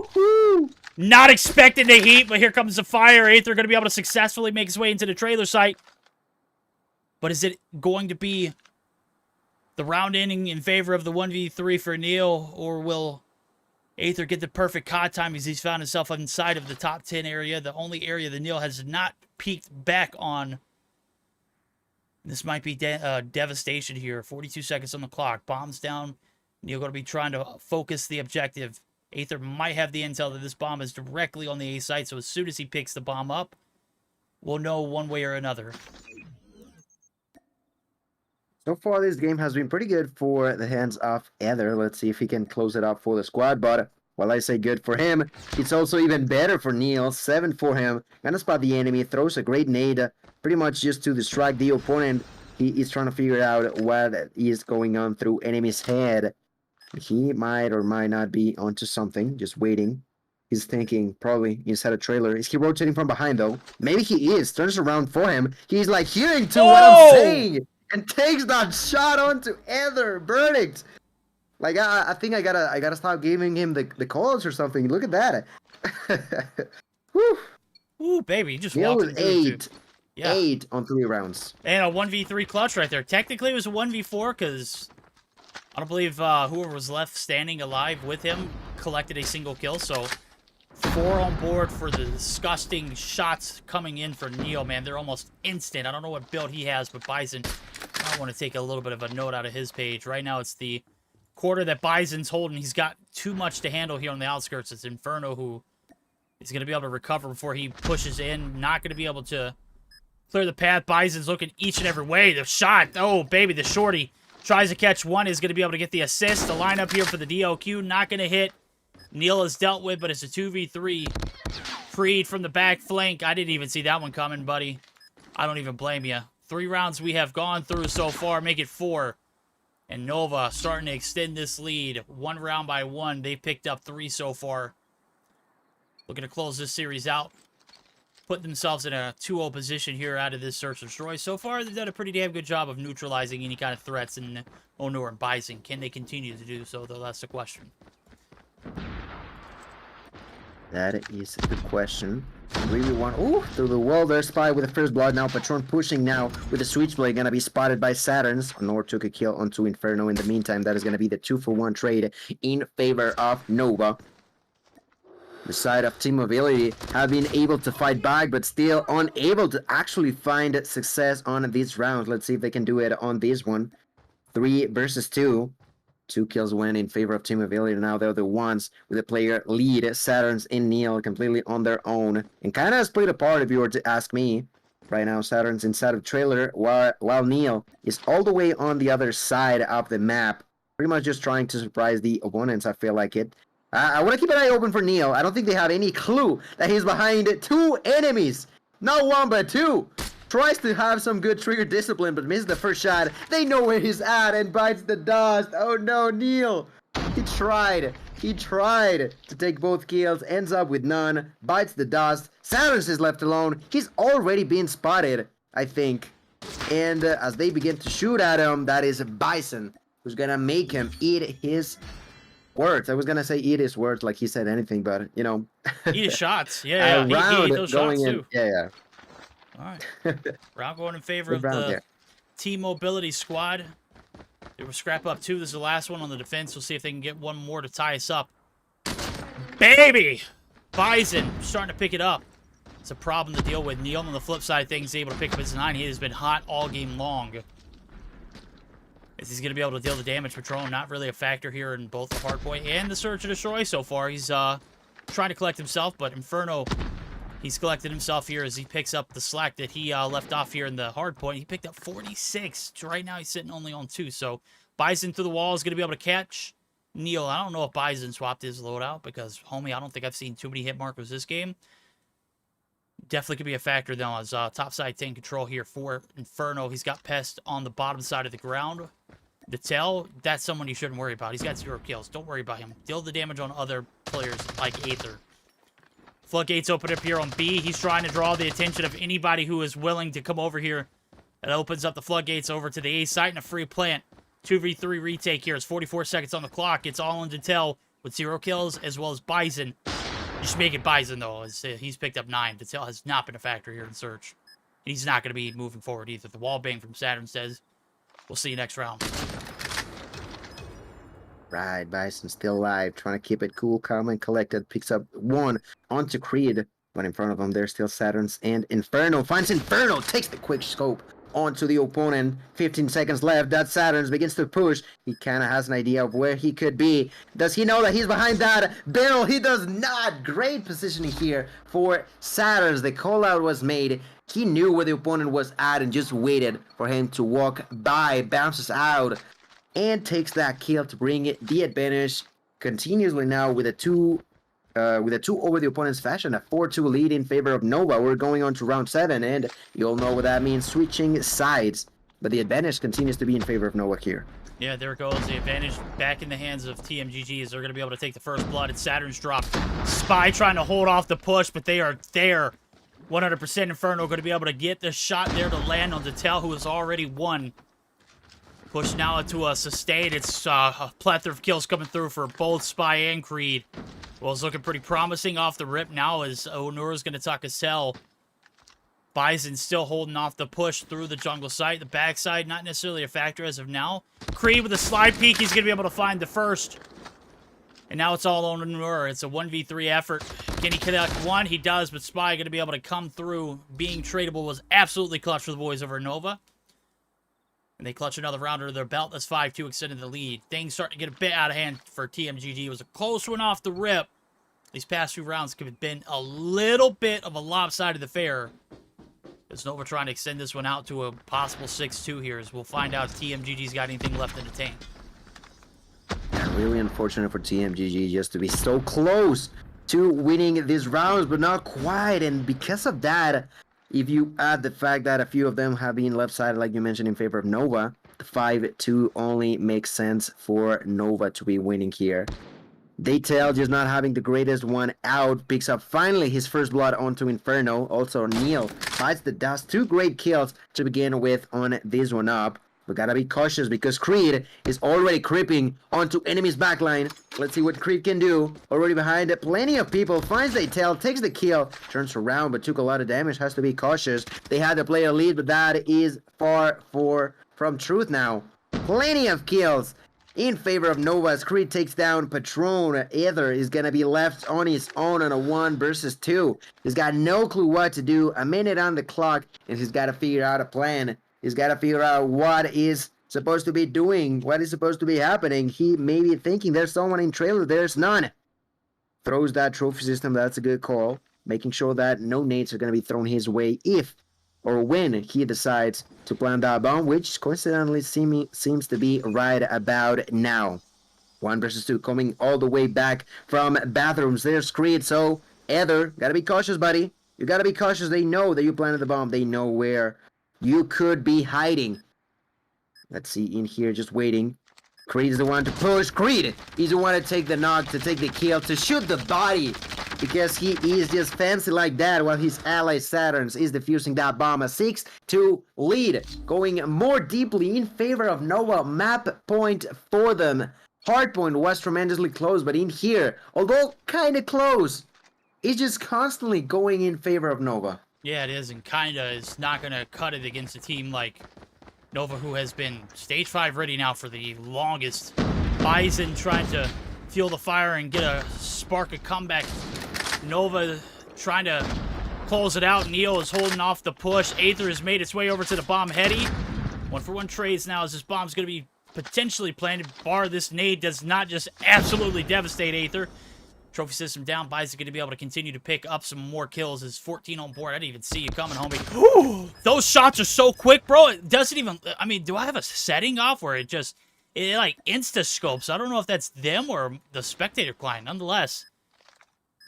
Not expecting the heat, but here comes the fire. Aether going to be able to successfully make his way into the trailer site. But is it going to be the round ending in favor of the 1v3 for Neil, or will Aether get the perfect COD time as he's found himself inside of the top 10 area, the only area that Neil has not peeked back on? This might be devastation here. 42 seconds on the clock. Bombs down. Neil going to be trying to focus the objective. Aether might have the intel that this bomb is directly on the A site, so as soon as he picks the bomb up, we'll know one way or another. So far, this game has been pretty good for the hands of Aether. Let's see if he can close it up for the squad. But while I say good for him, it's also even better for Neil. 7 for him. Gonna spot the enemy. Throws a great nade. Pretty much just to distract the opponent. He is trying to figure out what is going on through enemy's head. He might or might not be onto something. Just waiting. He's thinking probably inside a trailer. Is he rotating from behind though? Maybe he is. Turns around for him. He's like hearing to what I'm saying. And takes that shot onto Aether. Verdict. Like I think I gotta stop giving him the calls or something. Look at that. Whew. Ooh, baby, you just Neil walked with through 8. Yeah. 8 on 3 rounds. And a 1v3 clutch right there. Technically, it was a 1v4 because I don't believe whoever was left standing alive with him collected a single kill. So 4 on board for the disgusting shots coming in for Neil, man. They're almost instant. I don't know what build he has, but Bison, I want to take a little bit of a note out of his page. Right now, it's the quarter that Bison's holding. He's got too much to handle here on the outskirts. It's Inferno who is going to be able to recover before he pushes in. Not going to be able to clear the path. Bison's looking each and every way. The shot. Oh, baby, the shorty tries to catch one. Is going to be able to get the assist. The lineup here for the DLQ. Not going to hit. Neil is dealt with, but it's a 2v3. Freed from the back flank. I didn't even see that one coming, buddy. I don't even blame you. 3 rounds we have gone through so far. Make it 4. And Nova starting to extend this lead. 1 round by 1. They picked up 3 so far. Looking to close this series out. Put themselves in a 2-0 position here out of this search and destroy. So far, they've done a pretty damn good job of neutralizing any kind of threats in Onur and Bison. Can they continue to do so, though? That's the question. That is the question. Really want... Ooh, through the wall there. Spy with the first blood now. Patron pushing now with the Switchblade. Gonna be spotted by Saturns. Nor took a kill onto Inferno in the meantime. That is gonna be the 2-for-1 trade in favor of Nova. The side of Team Mobility have been able to fight back, but still unable to actually find success on these rounds. Let's see if they can do it on this one. 3 versus 2. 2 kills went in favor of Team Mobility. Now they're the ones with the player lead. Saturns and Neil completely on their own. And kind of split apart if you were to ask me. Right now, Saturn's inside of trailer, while Neil is all the way on the other side of the map. Pretty much just trying to surprise the opponents, I feel like it. I want to keep an eye open for Neil. I don't think they have any clue that he's behind 2 enemies. Not 1, but 2. Tries to have some good trigger discipline, but misses the first shot. They know where he's at and bites the dust. Oh no, Neil. He tried. He tried to take both kills. Ends up with none. Bites the dust. Saturns is left alone. He's already been spotted, I think. And as they begin to shoot at him, that is Bison, who's going to make him eat his... words. I was gonna say eat his words like he said anything, but you know. Eat his shots. Yeah, he ate those shots too. Yeah. All right. Round going in favor of the Team Mobility squad. They were scrap up 2. This is the last one on the defense. We'll see if they can get one more to tie us up. Baby! Bison starting to pick it up. It's a problem to deal with. Neil on the flip side of things able to pick up his 9. He has been hot all game long. As he's going to be able to deal the damage. Patron not really a factor here in both the hardpoint and the search and destroy so far. He's trying to collect himself, but Inferno, he's collected himself here as he picks up the slack that he left off here in the hardpoint. He picked up 46. Right now he's sitting only on 2. So Bison through the wall is going to be able to catch Neil. I don't know if Bison swapped his loadout because, homie, I don't think I've seen too many hit markers this game. Definitely could be a factor, though, as top side 10 control here for Inferno. He's got Pest on the bottom side of the ground. Detel, that's someone you shouldn't worry about. He's got 0 kills. Don't worry about him. Deal the damage on other players like Aether. Floodgates open up here on B. He's trying to draw the attention of anybody who is willing to come over here. That opens up the floodgates over to the A site and a free plant. 2v3 retake here. It's 44 seconds on the clock. It's all on Detel with 0 kills as well as Bison. Just make it Bison, though, as he's picked up 9. Detel has not been a factor here in Search. And he's not going to be moving forward either. The wall bang from Saturn says, we'll see you next round. Right, Bison still alive, trying to keep it cool, calm, and collected. Picks up 1 onto Creed, but in front of him there's still Saturns and Inferno. Finds Inferno, takes the quick scope onto the opponent. 15 seconds left. That Saturns begins to push. He kind of has an idea of where he could be. Does he know that he's behind that barrel? He does not. Great positioning here for Saturns. The call out was made. He knew where the opponent was at and just waited for him to walk by. Bounces out and takes that kill to bring it the advantage continuously now with a 2 over the opponent's fashion, a 4-2 lead in favor of Nova. We're going on to round 7, and you all know what that means, switching sides. But the advantage continues to be in favor of Nova here. Yeah, there it goes. The advantage back in the hands of TMGG as they're going to be able to take the first blood. It's Saturn's drop. Spy trying to hold off the push, but they are there. 100% Inferno going to be able to get the shot there to land on Detel, who has already won. Push now into a sustain. It's a plethora of kills coming through for both Spy and Creed. Well, it's looking pretty promising off the rip now as Onura's going to tuck a cell. Bison still holding off the push through the jungle site. The backside, not necessarily a factor as of now. Creed with a slide peek. He's going to be able to find the first. And now it's all on Onura. It's a 1v3 effort. Can he collect 1? He does, but Spy going to be able to come through. Being tradable was absolutely clutch for the boys over Nova. And they clutch another round under their belt. That's 5-2 extending the lead. Things starting to get a bit out of hand for TMGG. It was a close one off the rip. These past 2 rounds could have been a little bit of a lopsided affair. As Nova trying to extend this one out to a possible 6-2 here, as we'll find out if TMGG's got anything left in the tank. Really unfortunate for TMGG just to be so close to winning these rounds, but not quite. And because of that, if you add the fact that a few of them have been left-sided, like you mentioned, in favor of Nova, the 5-2 only makes sense for Nova to be winning here. Detel, just not having the greatest one out, picks up finally his first blood onto Inferno. Also, Neil fights the dust. 2 great kills to begin with on this one up. We gotta be cautious because Creed is already creeping onto enemy's backline. Let's see what Creed can do. Already behind it, plenty of people. Finds Detel, takes the kill, turns around, but took a lot of damage. Has to be cautious. They had to play a lead, but that is far from truth now. Plenty of kills in favor of Nova's. Creed takes down Patron. Aether is gonna be left on his own on a 1 versus 2. He's got no clue what to do. A minute on the clock, and he's gotta figure out a plan. He's got to figure out what is supposed to be doing, what is supposed to be happening. He may be thinking there's someone in trailer. There's none. Throws that trophy system. That's a good call. Making sure that no nades are going to be thrown his way if or when he decides to plant that bomb, which coincidentally seems to be right about now. 1 versus 2 coming all the way back from bathrooms. There's Creed. So, Aether, got to be cautious, buddy. You got to be cautious. They know that you planted the bomb. They know where you could be hiding. Let's see in here, just waiting. Creed is the one to push. Creed is the one to take the knock, to take the kill, to shoot the body. Because he is just fancy like that while his ally Saturns is defusing that bomb. A 6-2 lead. Going more deeply in favor of Nova. Map point for them. Hardpoint was tremendously close, but in here, although kind of close, it's just constantly going in favor of Nova. Yeah, it is, and kinda is not gonna cut it against a team like Nova, who has been stage 5 ready now for the longest. Bison trying to fuel the fire and get a spark of comeback. Nova trying to close it out. Neil is holding off the push. Aether has made its way over to the bomb heady. 1-for-1 trades now as this bomb's gonna be potentially planted. Bar this nade does not just absolutely devastate Aether. Trophy system down. Bison going to be able to continue to pick up some more kills. Is 14 on board. I didn't even see you coming, homie. Ooh, those shots are so quick, bro. It doesn't even... I mean, do I have a setting off where it like insta-scopes? I don't know if that's them or the spectator client. Nonetheless.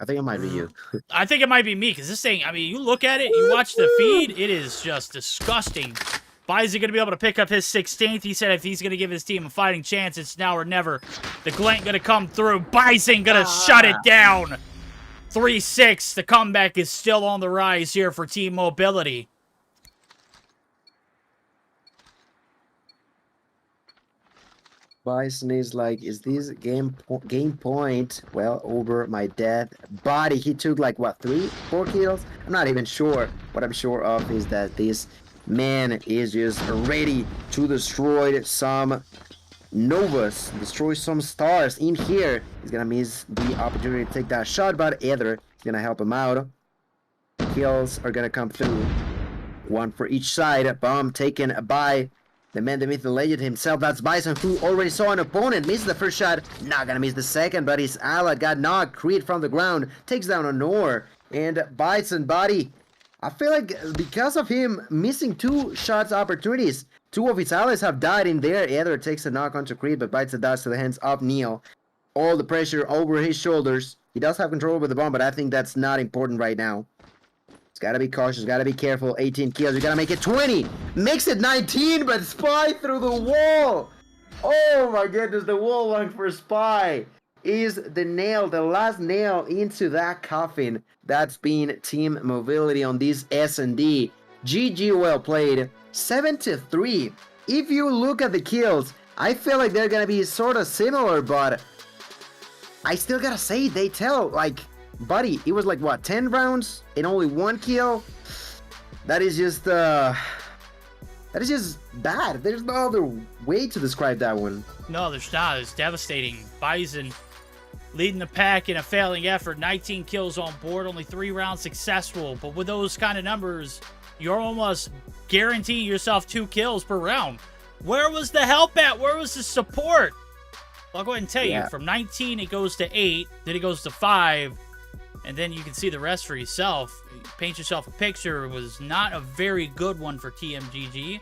I think it might be you. I think it might be me, because this thing... I mean, you look at it, you watch the feed, it is just disgusting. Bison going to be able to pick up his 16th. He said if he's going to give his team a fighting chance, it's now or never. The Glint going to come through. Bison going to shut it down. 3-6. The comeback is still on the rise here for Team Mobility. Bison is like, is this game point well over my dead body? He took like what, 3-4 kills? I'm not even sure. What I'm sure of is that this man is just ready to destroy some Novas, destroy some stars in here. He's gonna miss the opportunity to take that shot, but Ether is gonna help him out. Kills are gonna come through. One for each side. Bomb taken by the man, the myth, the legend himself. That's Bison, who already saw an opponent. Misses the first shot. Not gonna miss the second, but his ally got knocked. Creed from the ground. Takes down a Nor. And Bison, buddy, I feel like because of him missing 2 shots opportunities, 2 of his allies have died in there. Either takes a knock onto Creed, but bites the dust to the hands of Neil. All the pressure over his shoulders. He does have control over the bomb, but I think that's not important right now. Gotta be cautious, gotta be careful. 18 kills, you gotta make it 20. Makes it 19, but Spy through the wall. Oh my goodness, the wall lock for Spy is the nail, the last nail into that coffin. That's been Team Mobility on this S&D. GG, well played. 7-3. If you look at the kills, I feel like they're gonna be sort of similar, but I still gotta say, they tell, like, buddy, it was like, what, 10 rounds and only 1 kill? That is just bad. There's no other way to describe that one. No, there's not. It's devastating. Bison leading the pack in a failing effort. 19 kills on board, only 3 rounds successful. But with those kind of numbers, you're almost guaranteeing yourself 2 kills per round. Where was the help at? Where was the support? I'll go ahead and tell you. From 19, it goes to 8. Then it goes to 5. And then you can see the rest for yourself. Paint yourself a picture. It was not a very good one for TMGG.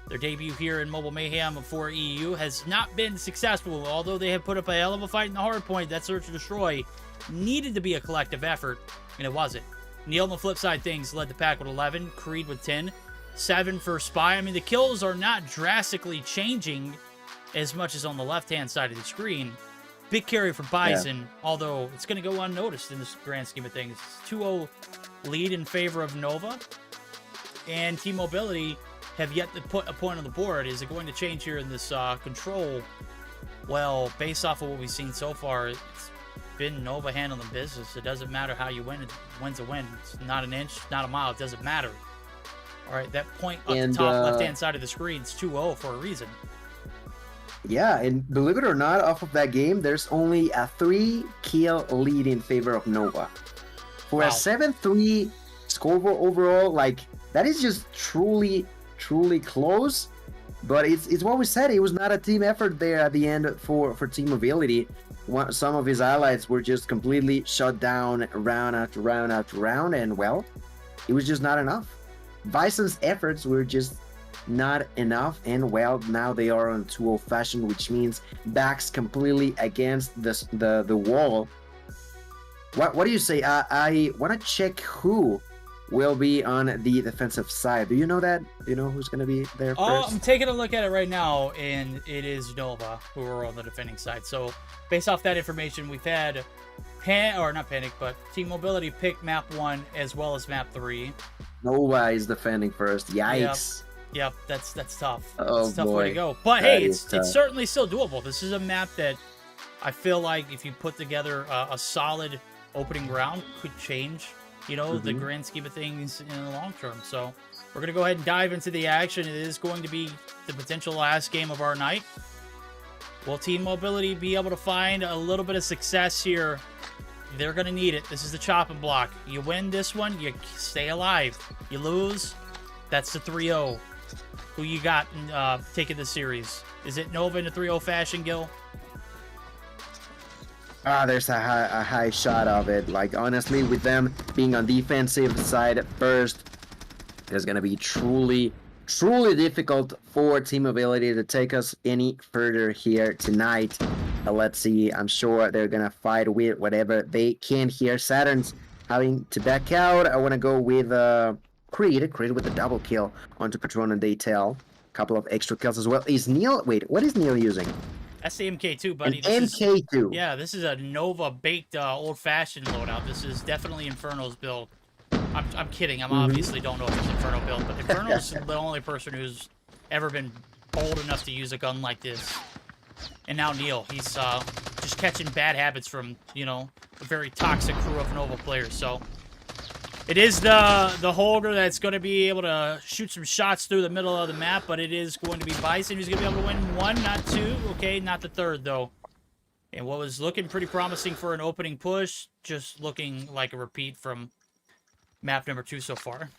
Their debut here in Mobile Mayhem for EU has not been successful. Although they have put up a hell of a fight in the hard point, that Search and Destroy needed to be a collective effort, and it wasn't. Neil on the flip side things led the pack with 11. Creed with 10. 7 for Spy. I mean, the kills are not drastically changing as much as on the left-hand side of the screen. Big carry for Bison, although it's going to go unnoticed in this grand scheme of things. 2-0 lead in favor of Nova. And Team Mobility have yet to put a point on the board. Is it going to change here in this control? Well, based off of what we've seen so far, it's been Nova handling business. It doesn't matter how you win. Win's a win. It's not an inch, not a mile. It doesn't matter. All right, that point up the top left-hand side of the screen is 2-0 for a reason. Yeah, and believe it or not, off of that game, there's only a 3-kill lead in favor of Nova. For a 7-3 scoreboard overall, like, that is just truly close. But it's what we said. It was not a team effort there at the end for Team Mobility. Some of his allies were just completely shut down round after round after round, and, well, it was just not enough. Bison's efforts were just not enough, and, well, now they are on 2-0 fashion, which means backs completely against the wall. What do you say? I want to check who will be on the defensive side. Do you know that? Do you know who's going to be there first? I'm taking a look at it right now, and it is Nova who are on the defending side. So based off that information, we've had Team Mobility pick map 1 as well as map 3. Nova is defending first. Yikes. Yep, that's tough. Oh, that's a tough boy. way to go. But hey, it's certainly still doable. This is a map that I feel like if you put together a solid opening round, could change, the grand scheme of things in the long term. So we're going to go ahead and dive into the action. It is going to be the potential last game of our night. Will Team Mobility be able to find a little bit of success here? They're going to need it. This is the chopping block. You win this one, you stay alive. You lose, that's the 3-0. Who you got taking this series? Is it Nova in a 3-0 fashion, Gil? There's a high shot of it. Like, honestly, with them being on defensive side first, it's going to be truly difficult for Team Mobility to take us any further here tonight. Let's see. I'm sure they're going to fight with whatever they can here. Saturn's having to back out. I want to go with Creed with the double kill onto Patron and Daytel. Couple of extra kills as well. Is Neil... Wait, what is Neil using? That's the MK2, buddy. An MK2. Yeah, this is a Nova baked old-fashioned loadout. This is definitely Inferno's build. I'm kidding. I'm obviously don't know if it's Inferno build, but Inferno's the only person who's ever been bold enough to use a gun like this. And now Neil, he's just catching bad habits from, you know, a very toxic crew of Nova players. So it is the Holger that's going to be able to shoot some shots through the middle of the map, but it is going to be Bison who's going to be able to win one, not two. Okay, not the third, though. And what was looking pretty promising for an opening push, just looking like a repeat from map number 2 so far.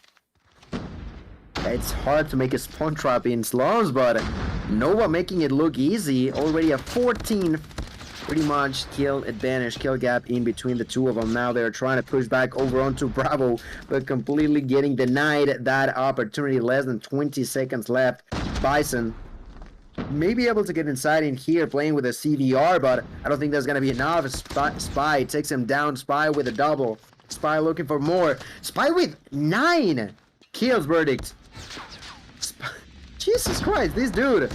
It's hard to make a spawn trap in slums, but Nova making it look easy. Already a 14 pretty much kill advantage, kill gap in between the two of them. Now they're trying to push back over onto Bravo, but completely getting denied that opportunity. Less than 20 seconds left. Bison may be able to get inside in here playing with a CVR, but I don't think that's going to be enough. Spy takes him down. Spy with a double. Spy looking for more. Spy with 9 kills. Verdict. Jesus Christ, this dude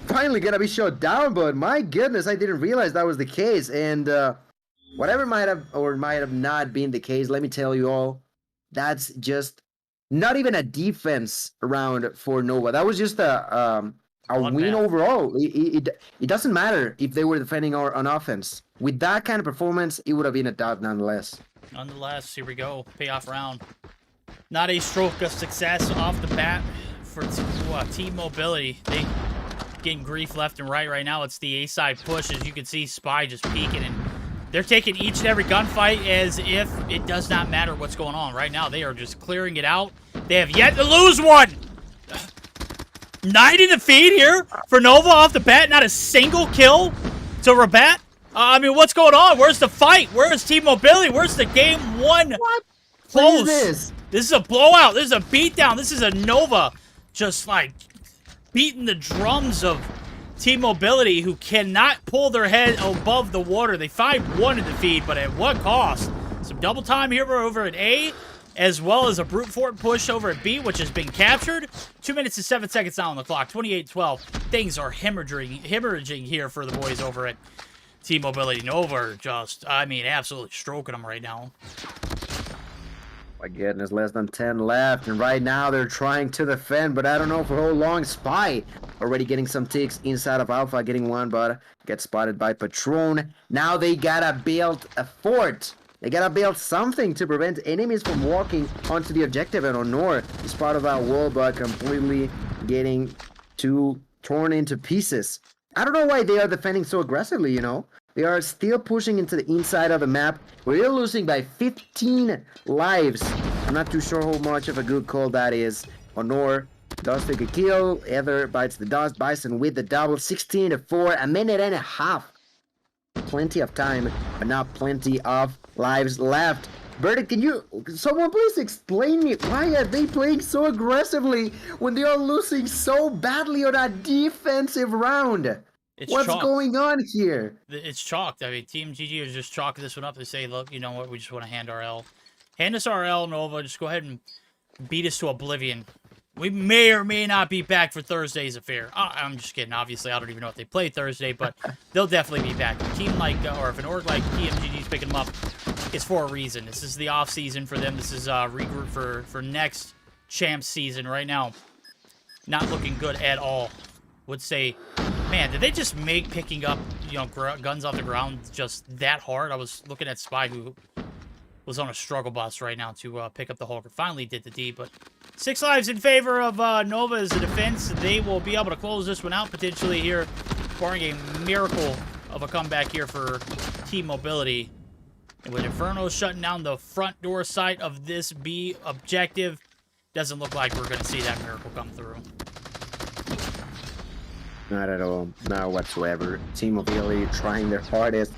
finally gonna be shot down, but my goodness, I didn't realize that was the case. And whatever might have or might have not been the case, let me tell you all, that's just not even a defense round for Nova. That was just a win overall. It doesn't matter if they were defending or on offense. With that kind of performance, it would have been a dub nonetheless. Nonetheless, here we go. Payoff round. Not a stroke of success off the bat for Team Mobility. They getting grief left and right now. It's the A-side push. As you can see, Spy just peeking, and they're taking each and every gunfight as if it does not matter what's going on. Right now, they are just clearing it out. They have yet to lose one. 9 in the feed here for Nova off the bat. Not a single kill to Rabat. I mean, what's going on? Where's the fight? Where's Team Mobility? Where's the game 1 What? close? What is this? This is a blowout. This is a beatdown. This is a Nova just like beating the drums of Team Mobility, who cannot pull their head above the water. They 5-1 in the feed, but at what cost? Some double time here over at A, as well as a brute force push over at B, which has been captured. 2 minutes and 7 seconds now on the clock. 28-12. Things are hemorrhaging here for the boys over at Team Mobility. Nova are just, I mean, absolutely stroking them right now. My goodness, less than 10 left, and right now they're trying to defend, but I don't know for how long. Spy already getting some ticks inside of Alpha, getting one, but gets spotted by Patron. Now they gotta build a fort. They gotta build something to prevent enemies from walking onto the objective, and Honor is part of that wall, but completely getting torn into pieces. I don't know why they are defending so aggressively, you know? They are still pushing into the inside of the map. We're losing by 15 lives. I'm not too sure how much of a good call that is. Honor does take a kill. Heather bites the dust. Bison with the double. 16-4. A minute and a half. Plenty of time, but not plenty of lives left. Verdict, someone please explain me, why are they playing so aggressively when they are losing so badly on a defensive round? What's going on here? It's chalked. I mean, Team GG is just chalking this one up. They say, look, you know what? We just want to hand our L. Hand us our L, Nova. Just go ahead and beat us to oblivion. We may or may not be back for Thursday's affair. I'm just kidding. Obviously, I don't even know if they play Thursday, but they'll definitely be back. A team like, or if an org like TMGG's picking them up, it's for a reason. This is the off season for them. This is regroup for next champ season. Right now, not looking good at all. Would say, man, did they just make picking up, you know, guns off the ground just that hard? I was looking at Spy, who was on a struggle bus right now to pick up the Hulker. Finally did the D, but 6 lives in favor of Nova as a defense. They will be able to close this one out potentially here, barring a miracle of a comeback here for Team Mobility. And with Inferno shutting down the front door side of this B objective, doesn't look like we're going to see that miracle come through. Not at all. Not whatsoever. Team Mobility trying their hardest.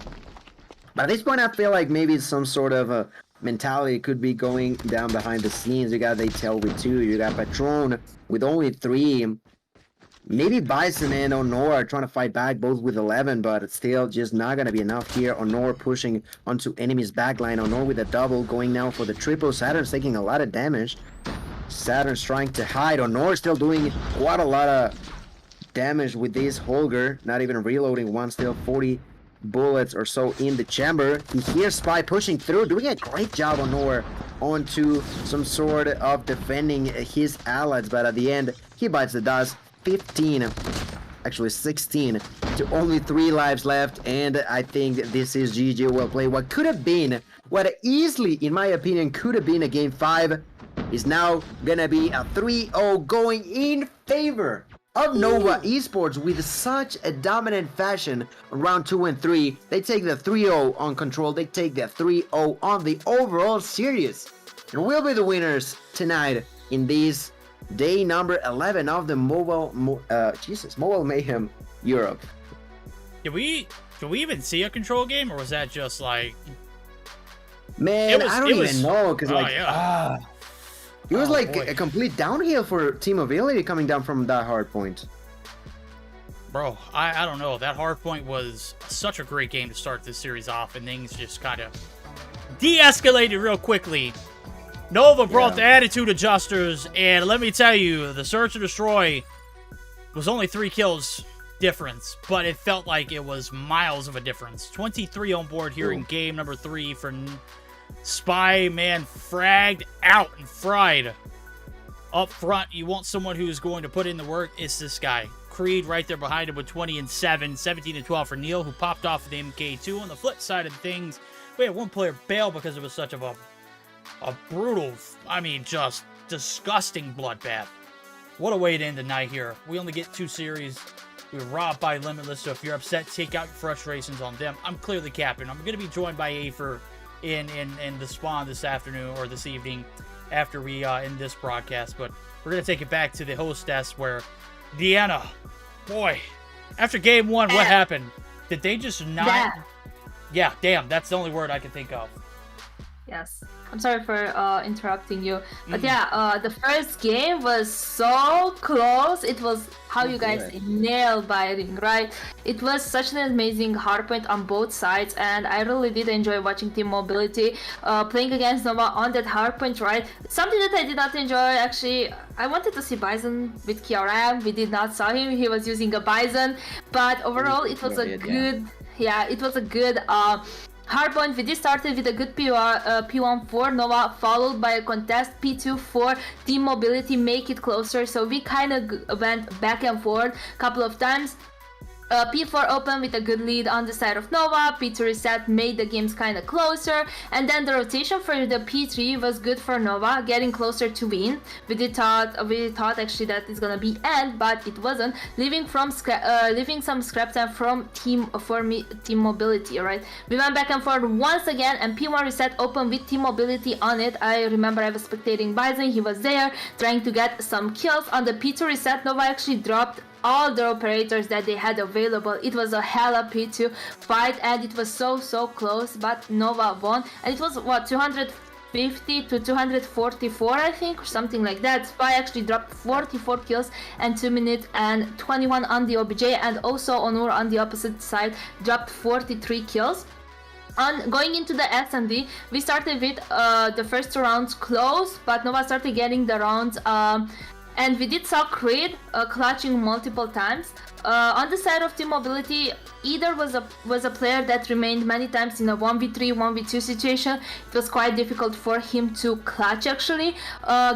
But at this point, I feel like maybe some sort of a mentality could be going down behind the scenes. You got Daytel with 2. You got Patron with only 3. Maybe Bison and Honor are trying to fight back, both with 11, but it's still just not going to be enough here. Honor pushing onto enemy's backline. Honor with a double, going now for the triple. Saturn's taking a lot of damage. Saturn's trying to hide. Honor still doing quite a lot of damage with this Holger. Not even reloading one, still 40 bullets or so in the chamber. He hears Spy pushing through, doing a great job Honor onto some sort of defending his allies, but at the end, he bites the dust. 15, actually 16, to only 3 lives left, and I think this is GG well played. What could have been, what easily, in my opinion, could have been a game 5 is now gonna be a 3-0 going in favor of Nova Esports with such a dominant fashion on round 2 and 3. They take the 3-0 on control, they take the 3-0 on the overall series, and will be the winners tonight in this day number 11 of the Mobile Mayhem Europe. Did we even see a control game, or was that just like? Man, I don't even know, because it was like boy. a complete downhill for Team Mobility coming down from that hard point. Bro, I don't know. That hard point was such a great game to start this series off, and things just kind of de-escalated real quickly. Nova brought the attitude adjusters, and let me tell you, the Search and Destroy was only 3 kills difference, but it felt like it was miles of a difference. 23 on board here in game number 3 for Spy. Man, fragged out and fried. Up front, you want someone who's going to put in the work. It's this guy. Creed right there behind him with 20 and 7, 17 and 12 for Neil, who popped off with the MK2. On the flip side of things, we had one player bail because it was such of a brutal, I mean, just disgusting bloodbath. What a way to end the night here. We only get 2 series. We were robbed by Limitless, so if you're upset, take out your frustrations on them. I'm clearly capping. I'm going to be joined by Afer in the spawn this afternoon or this evening after we end this broadcast, but we're going to take it back to the hostess where Deanna, boy, after game 1, what happened? Did they just not? Yeah, damn, that's the only word I can think of. Yes. I'm sorry for interrupting you. But yeah, the first game was so close. It was how you guys nailed biting, right? It was such an amazing hardpoint on both sides, and I really did enjoy watching Team Mobility playing against Nova on that hardpoint, right? Something that I did not enjoy, actually, I wanted to see Bison with Kiara. We did not saw him. He was using a Bison, but overall it was a good, it was a good hardpoint. We did started with a good P1 for Nova, followed by a contest P2 for Team Mobility, make it closer. So we kind of went back and forth a couple of times. P4 opened with a good lead on the side of Nova. P2 reset made the games kind of closer, and then the rotation for the P3 was good for Nova, getting closer to win. We thought actually that it's gonna be end, but it wasn't. Leaving some scrap time from Team Mobility. Right, we went back and forth once again, and P1 reset opened with Team Mobility on it. I remember I was spectating Bison. He was there trying to get some kills on the P2 reset. Nova actually dropped all the operators that they had available. It was a hella P2 fight, and it was so close, but Nova won, and it was what, 250 to 244, I think, or something like that. Spy actually dropped 44 kills and 2 minutes and 21 on the OBJ, and also Onur on the opposite side dropped 43 kills. On going into the S&D, we started with the first 2 rounds close, but Nova started getting the rounds and we did saw Creed clutching multiple times. On the side of Team Mobility, either was a player that remained many times in a 1v3, 1v2 situation. It was quite difficult for him to clutch actually.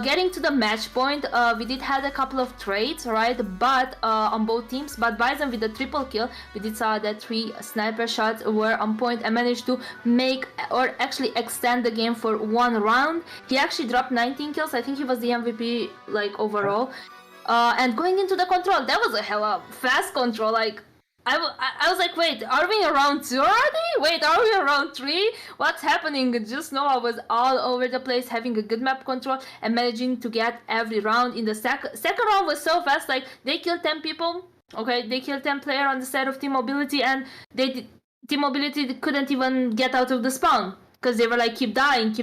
Getting to the match point, we did had a couple of trades, right? But on both teams, but Bison with the triple kill, we did saw that 3 sniper shots were on point and managed to make or actually extend the game for 1 round. He actually dropped 19 kills. I think he was the MVP like overall. And going into the control, that was a hella fast control. Like I was like, wait, are we around 2 already? Wait, are we around 3? What's happening? Just know I was all over the place, having a good map control and managing to get every round. In the second round was so fast. Like they killed 10 people. Okay, they killed 10 players on the side of Team Mobility, and Team Mobility couldn't even get out of the spawn because they were like, keep dying.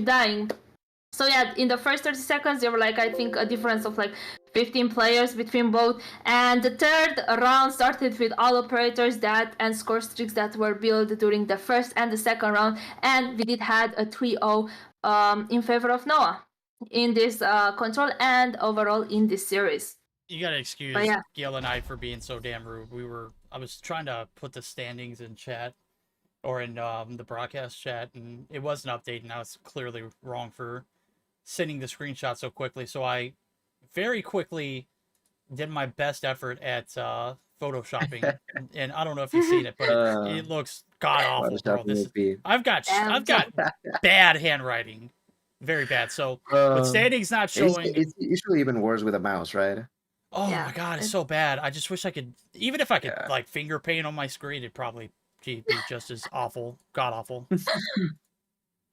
So yeah, in the first 30 seconds, there were like, I think, a difference of like 15 players between both. And the third round started with all operators and score streaks that were built during the first and the second round. And we did had a 3-0 in favor of Noah. in this control and overall in this series. You gotta excuse But yeah. Gail and I for being so damn rude. I was trying to put the standings in chat or in the broadcast chat, and it wasn't updating. I was clearly wrong for sending the screenshot so quickly. So I very quickly did my best effort at photoshopping, and I don't know if you've seen it, but it looks god awful, bro. I've got bad handwriting, very bad. So but standings not showing. It's usually even worse with a mouse, right? Oh my god, it's so bad. I just wish I could, even if I could like finger paint on my screen, it'd probably be just as awful, god awful.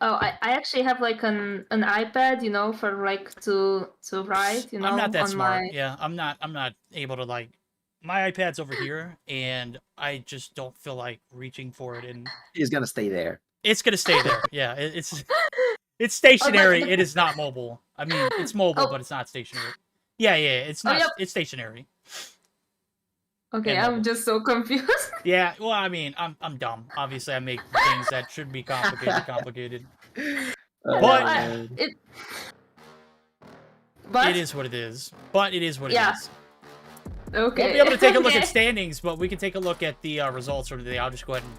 Oh, I actually have like an iPad, you know, for like to write, you know. I'm not that on smart. my... Yeah, I'm not able to like. My iPad's over here, and I just don't feel like reaching for it. And It's gonna stay there. it's gonna stay there. Yeah, it's stationary. It is not mobile. I mean, it's mobile, but it's not stationary. Yeah, it's not. It's stationary. Okay, and I'm just so confused. Yeah, well, I mean, I'm dumb. Obviously, I make things that should be complicated. But it is what it is. But it is what it is. Okay. We'll be able to take a look at standings, but we can take a look at the results for today. I'll just go ahead and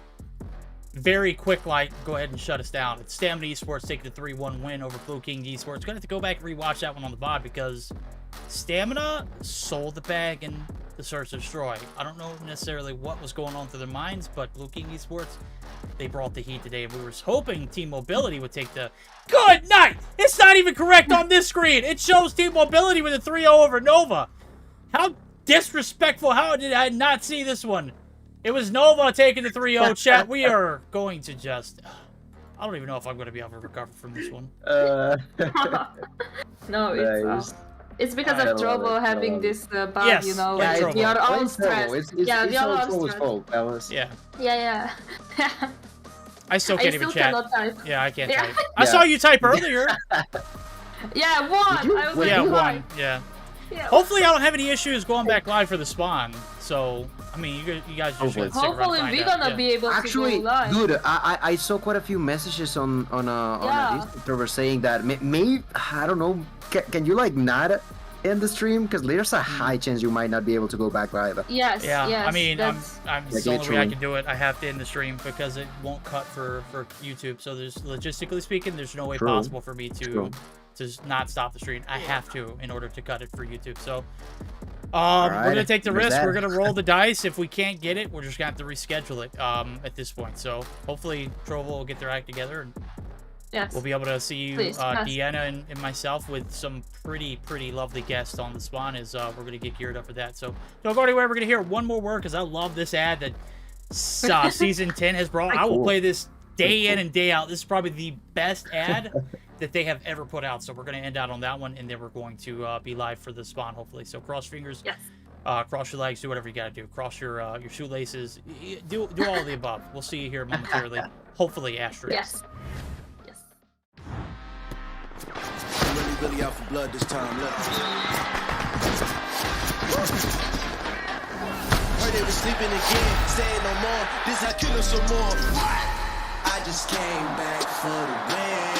very quick go ahead and shut us down. It's Stamina Esports taking a 3-1 win over Blue King Esports. Gonna have to go back and rewatch that one on the VOD because Stamina sold the bag in the Search and Destroy. I don't know necessarily what was going on through their minds, but Blue King Esports, they brought the heat today, and we were hoping Team Mobility would take the... Good night! It's not even correct on this screen! It shows Team Mobility with a 3-0 over Nova. How disrespectful! How did I not see this one? It was Nova taking the 3-0. Chat, we are going to just... I don't even know if I'm going to be able to recover from this one. No, it's because of Trovo having this bug, you know, yeah, we are all stressed. It's all fault, fellas. Yeah. I still can't even chat. Cannot type. Yeah, I can't type. I saw you type earlier. Yeah, one. I was one. Yeah. Hopefully, I don't have any issues going back live for the spawn. So, I mean, you guys just should stick around. Hopefully, we're gonna be able to go live. Dude, I saw quite a few messages on a Discord server saying that maybe I don't know. Can you like not end the stream because there's a high chance you might not be able to go back live. Yes. I mean, I'm it's the only way I can do it. I have to end the stream because it won't cut for YouTube. So there's logistically speaking, there's no way possible for me to not stop the stream. I have to in order to cut it for YouTube. So we're gonna take the risk. We're gonna roll the dice. If we can't get it, we're just gonna have to reschedule it at this point. So hopefully Trovo will get their act together and we'll be able to see you, Deanna and myself with some pretty lovely guests on the spawn as we're gonna get geared up for that. So don't go anywhere. We're gonna hear one more word because I love this ad that season 10 has brought. I will play this day in and day out. This is probably the best ad that they have ever put out. So we're going to end out on that one, and then we're going to be live for the spawn, hopefully. So cross fingers, cross your legs, do whatever you got to do. Cross your shoelaces, do all of the above. We'll see you here momentarily. Hopefully, Astra. Yes. I'm really out for blood this time. Look. Heard they was sleeping again, saying no more. This I kill them some more. I just came back for the win.